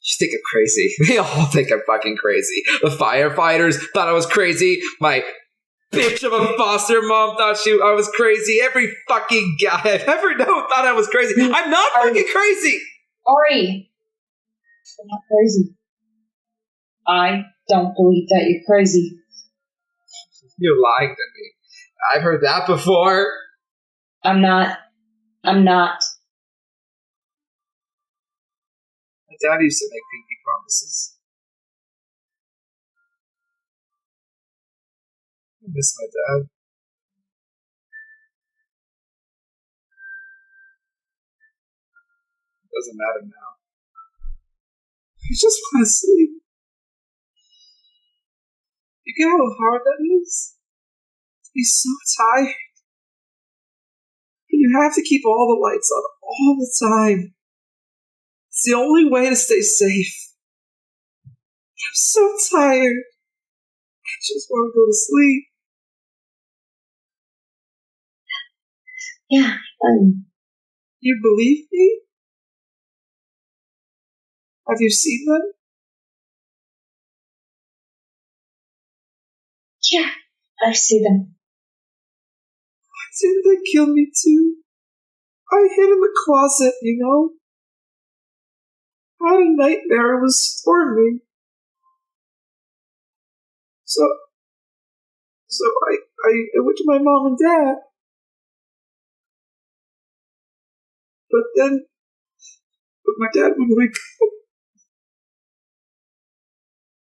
You think I'm crazy. They all think I'm fucking crazy. The firefighters thought I was crazy. My bitch of a foster mom thought I was crazy. Every fucking guy I've ever known thought I was crazy. I'm not fucking crazy. Ari, you're not crazy. I don't believe that you're crazy. You're lying to me. I've heard that before. I'm not. My dad used to make pinky promises. I miss my dad. It doesn't matter now. I just want to sleep. You get how hard that is? To be so tired. And you have to keep all the lights on all the time. It's the only way to stay safe. I'm so tired. I just want to go to sleep. Yeah. You believe me? Have you seen them? Yeah, I see them. Didn't they kill me too? I hid in the closet, you know? I had a nightmare. It was storming. So I went to my mom and dad. But my dad wouldn't wake up.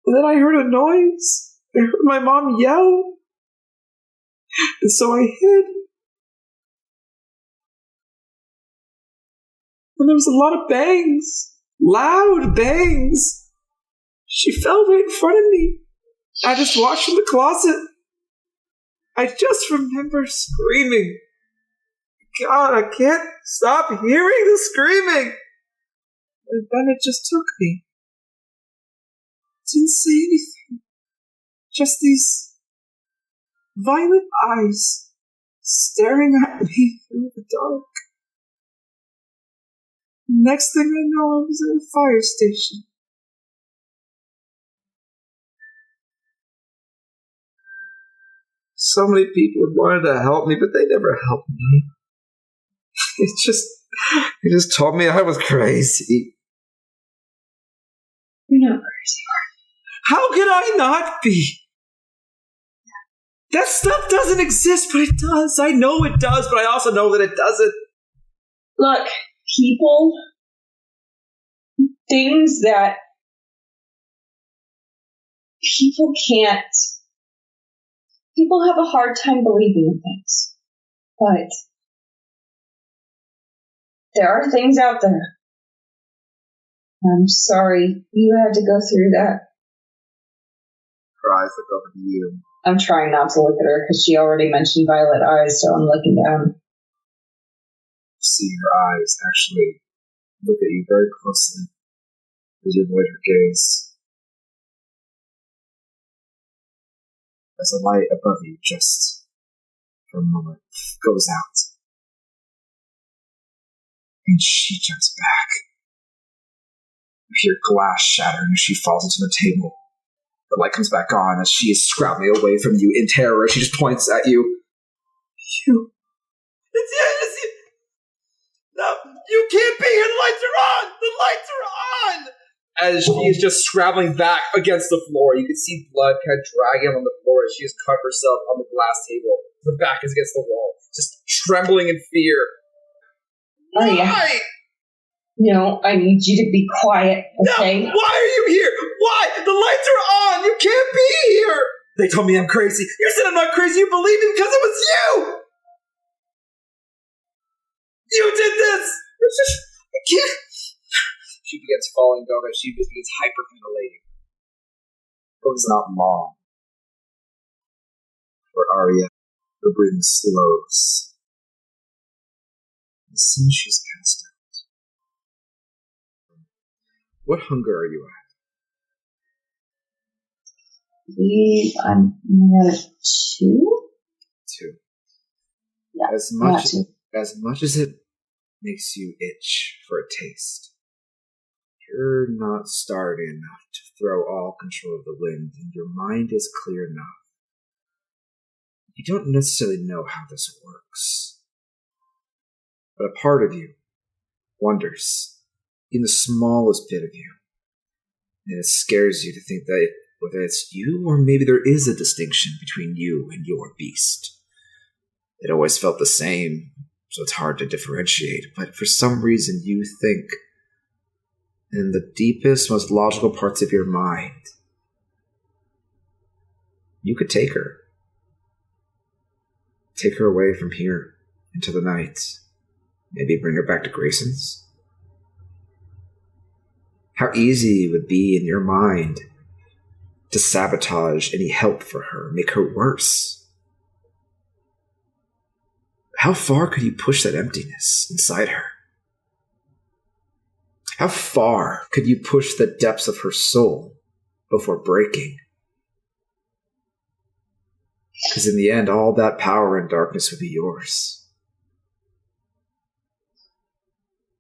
And then I heard a noise. I heard my mom yell. And so I hid. And there was a lot of bangs. Loud bangs. She fell right in front of me. I just watched in the closet. I just remember screaming. God, I can't stop hearing the screaming. And then it just took me. I didn't say anything. Just these violet eyes staring at me through the dark. Next thing I know, I was at a fire station. So many people wanted to help me, but they never helped me. They just told me I was crazy. You're not crazy. How could I not be? That stuff doesn't exist, but it does. I know it does, but I also know that it doesn't. Look, people, things that people can't, people have a hard time believing in things. But there are things out there. I'm sorry you had to go through that. Her eyes look over to you. I'm trying not to look at her because she already mentioned violet eyes, so I'm looking down. See her eyes actually look at you very closely as you avoid her gaze. As a light above you, just for a moment, goes out. And she jumps back. You hear glass shattering as she falls into the table. The light comes back on as she is scrabbling away from you in terror. She just points at you. It's you. No, you can't be here. The lights are on. The lights are on. As she is just scrabbling back against the floor, you can see blood kind of dragging on the floor as she has cut herself on the glass table. Her back is against the wall, just trembling in fear. Oh, yeah. Why? No, I need you to be quiet, okay? No, why are you here? Why? The lights are on! You can't be here! They told me I'm crazy. You said I'm not crazy. You believe me because it was you! You did this! I can't. She begins falling over. She just begins hyperventilating. It was not long for Arya. Her breathing slows. As soon as she's passed out. What hunger are you at? I'm at 2? 2. Yeah, As much as it makes you itch for a taste, you're not starved enough to throw all control of the wind, and your mind is clear enough. You don't necessarily know how this works, but a part of you wonders, in the smallest bit of you, and it scares you to think that whether it's you or maybe there is a distinction between you and your beast. It always felt the same, so it's hard to differentiate, but for some reason you think, in the deepest, most logical parts of your mind, you could take her. Take her away from here into the night. Maybe bring her back to Grayson's. How easy it would be in your mind to sabotage any help for her, make her worse. How far could you push that emptiness inside her? How far could you push the depths of her soul before breaking. Because in the end, all that power and darkness would be yours.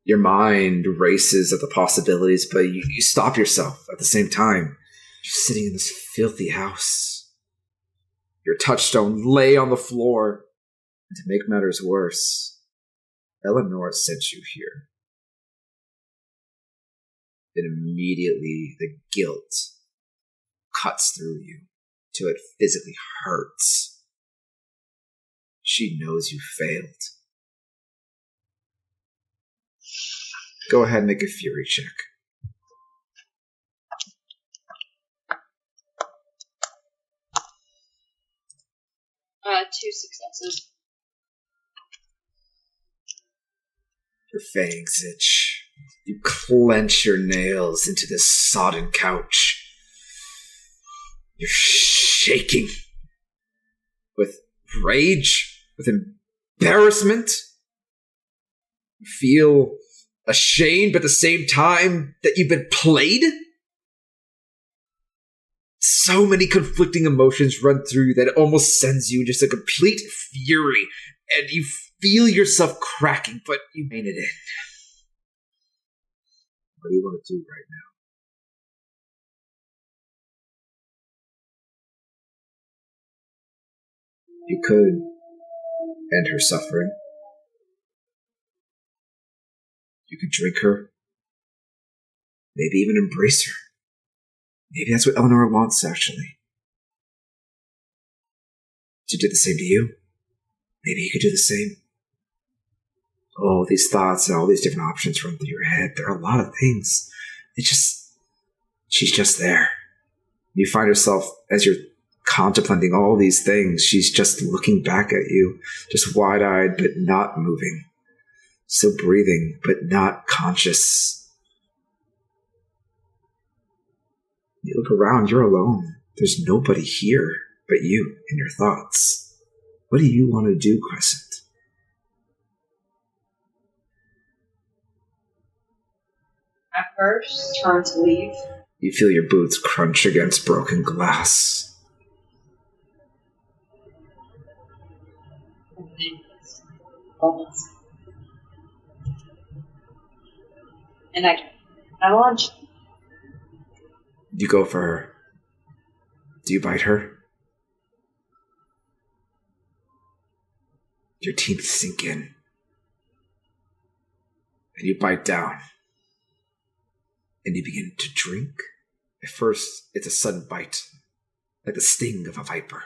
Your mind races at the possibilities, but you stop yourself at the same time. You're sitting in this filthy house. Your touchstone lay on the floor. And to make matters worse, Eleanor sent you here. And immediately the guilt cuts through you till it physically hurts. She knows you failed. Go ahead and make a fury check. 2 successes. Your fangs itch. You clench your nails into this sodden couch. You're shaking with rage, with embarrassment. You feel ashamed, but at the same time that you've been played. So many conflicting emotions run through you that it almost sends you into just a complete fury, and you feel yourself cracking, but you rein it in. What do you want to do right now? You could end her suffering. You could drink her. Maybe even embrace her. Maybe that's what Eleanor wants, actually. She did the same to you. Maybe you could do the same. Oh, these thoughts and all these different options run through your head. There are a lot of things. She's just there. You find yourself, as you're contemplating all these things, she's just looking back at you, just wide-eyed but not moving. Still breathing, but not conscious. You look around, you're alone. There's nobody here but you and your thoughts. What do you want to do, Crescent? At first, turn to leave. You feel your boots crunch against broken glass. And I lunch. You go for her. Do you bite her? Your teeth sink in. And you bite down. And you begin to drink. At first, it's a sudden bite, like the sting of a viper.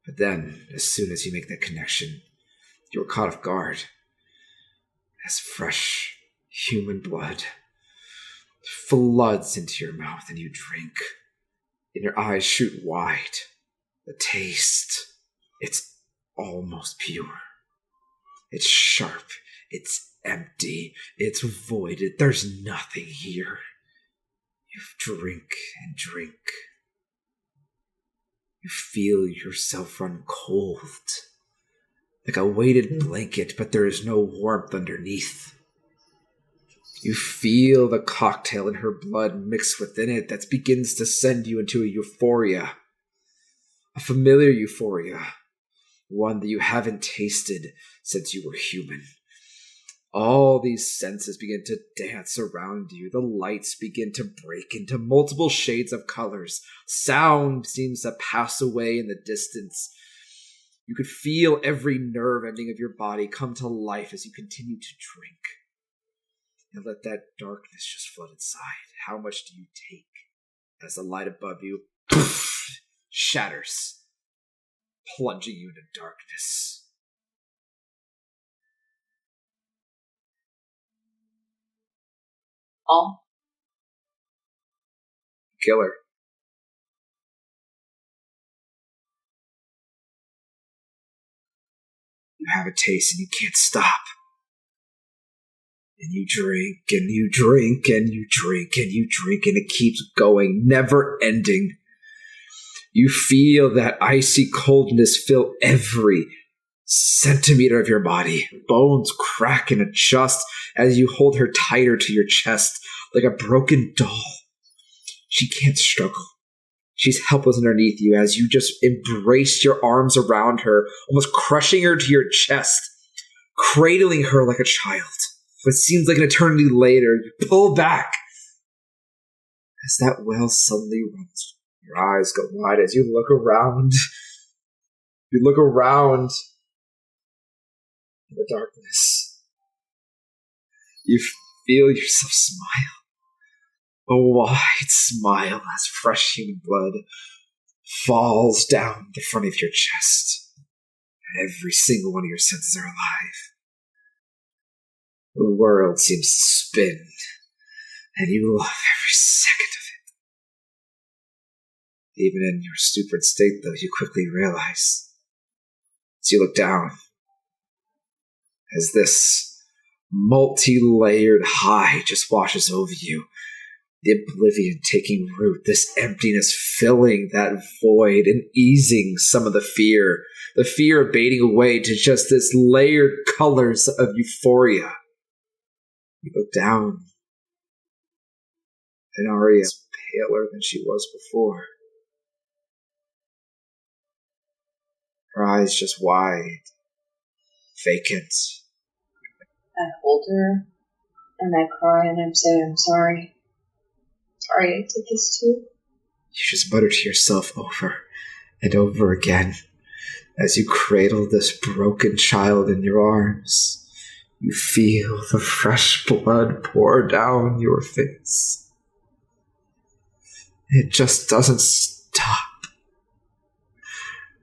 But then, as soon as you make that connection, you're caught off guard. As fresh human blood floods into your mouth and you drink. And your eyes shoot wide. The taste, it's almost pure. It's sharp. It's empty. It's voided. There's nothing here. You drink and drink. You feel yourself run cold. Like a weighted blanket, but there is no warmth underneath. You feel the cocktail in her blood mix within it that begins to send you into a euphoria. A familiar euphoria. One that you haven't tasted since you were human. All these senses begin to dance around you. The lights begin to break into multiple shades of colors. Sound seems to pass away in the distance. You could feel every nerve ending of your body come to life as you continue to drink. And let that darkness just flood inside. How much do you take as the light above you shatters, plunging you into darkness? All. Killer. You have a taste and you can't stop. And you drink, and you drink, and you drink, and you drink, and it keeps going, never ending. You feel that icy coldness fill every centimeter of your body. Bones crack and adjust as you hold her tighter to your chest, like a broken doll. She can't struggle. She's helpless underneath you as you just embrace your arms around her, almost crushing her to your chest, cradling her like a child. What seems like an eternity later, you pull back. As that wail suddenly runs, your eyes go wide as you look around. You look around in the darkness. You feel yourself smile. A wide smile as fresh human blood falls down the front of your chest. Every single one of your senses are alive. The world seems to spin, and you love every second of it. Even in your stupid state, though, you quickly realize, as you look down, as this multi-layered high just washes over you, the oblivion taking root, this emptiness filling that void and easing some of the fear abating away to just this layered colors of euphoria. You look down, and Arya is paler than she was before. Her eyes just wide, vacant. I hold her, and I cry, and I say, I'm sorry. Sorry I did this too. You just mutter to yourself over and over again as you cradle this broken child in your arms. You feel the fresh blood pour down your face. It just doesn't stop.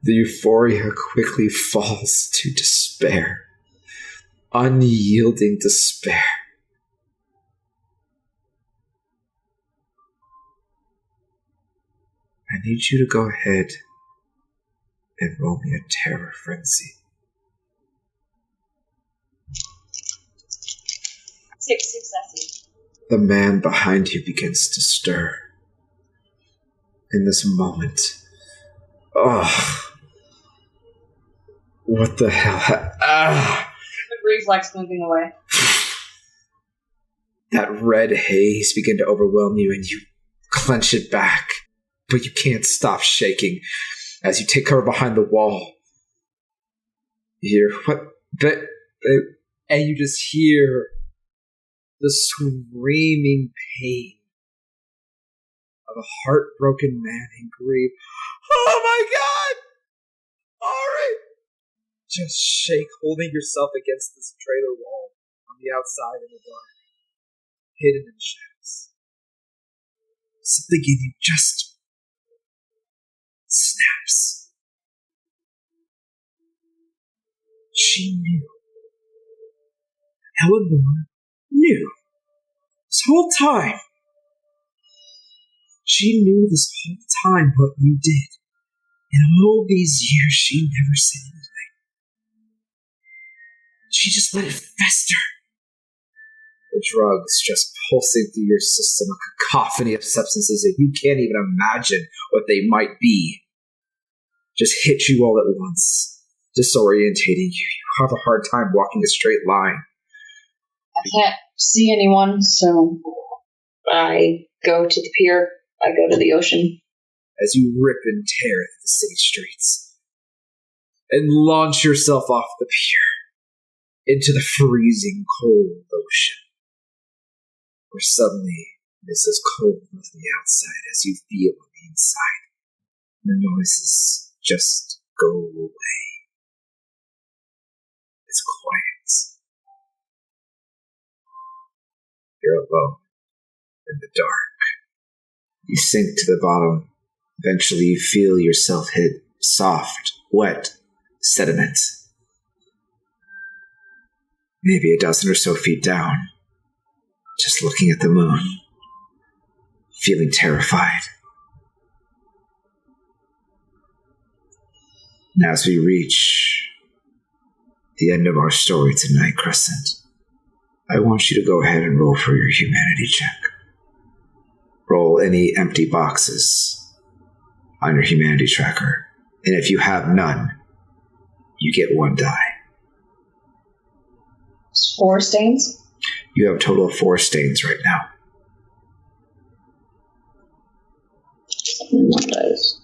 The euphoria quickly falls to despair. Unyielding despair. I need you to go ahead and roll me a terror frenzy. 6 successes. The man behind you begins to stir. In this moment, what the hell? The reflex moving away. That red haze begin to overwhelm you, and you clench it back, but you can't stop shaking as you take cover behind the wall. You hear what? And you just hear the screaming pain of a heartbroken man in grief. Oh my God! Ari! Just shake, holding yourself against this trailer wall on the outside in the dark, hidden in the shadows. Something in you just snaps. She knew. Eleanor knew. This whole time. She knew this whole time what you did. In all these years, she never said anything. She just let it fester. The drugs just pulsing through your system, a cacophony of substances that you can't even imagine what they might be, just hit you all at once, disorientating you. You have a hard time walking a straight line. I can't see anyone, so I go to the pier. I go to the ocean. As you rip and tear through the city streets and launch yourself off the pier into the freezing cold ocean, where suddenly it is as cold as the outside as you feel on the inside. The noises just go away. It's quiet. You're alone in the dark. You sink to the bottom. Eventually you feel yourself hit soft, wet sediment. Maybe a dozen or so feet down, just looking at the moon, feeling terrified. And as we reach the end of our story tonight, Crescent, I want you to go ahead and roll for your humanity check. Roll any empty boxes on your humanity tracker, and if you have none, you get 1 die. 4 stains? You have a total of 4 stains right now. And one dice.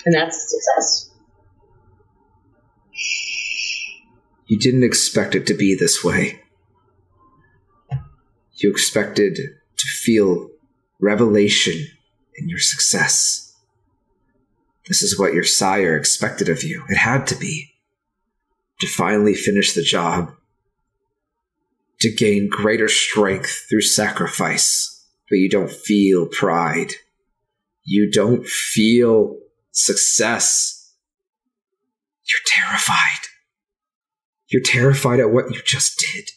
And that's a success. You didn't expect it to be this way. You expected to feel revelation in your success. This is what your sire expected of you. It had to be. To finally finish the job. To gain greater strength through sacrifice. But you don't feel pride. You don't feel success. You're terrified. You're terrified at what you just did.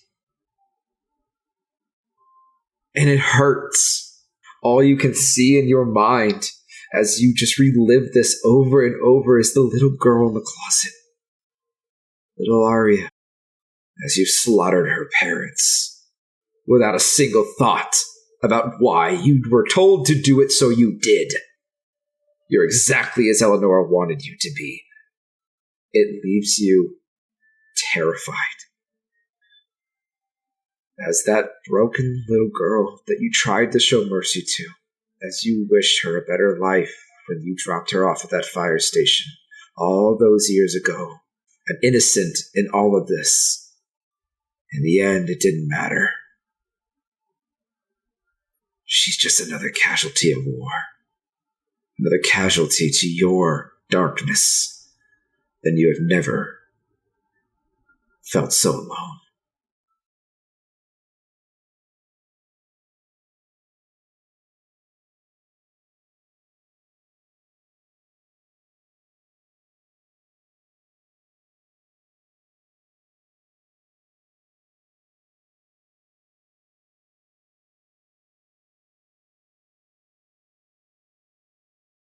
And it hurts. All you can see in your mind as you just relive this over and over is the little girl in the closet. Little Arya. As you slaughtered her parents. Without a single thought about why. You were told to do it, so you did. You're exactly as Eleanor wanted you to be. It leaves you terrified. As that broken little girl that you tried to show mercy to, as you wished her a better life when you dropped her off at that fire station all those years ago, an innocent in all of this. In the end, it didn't matter. She's just another casualty of war. Another casualty to your darkness. Then you have never felt so alone.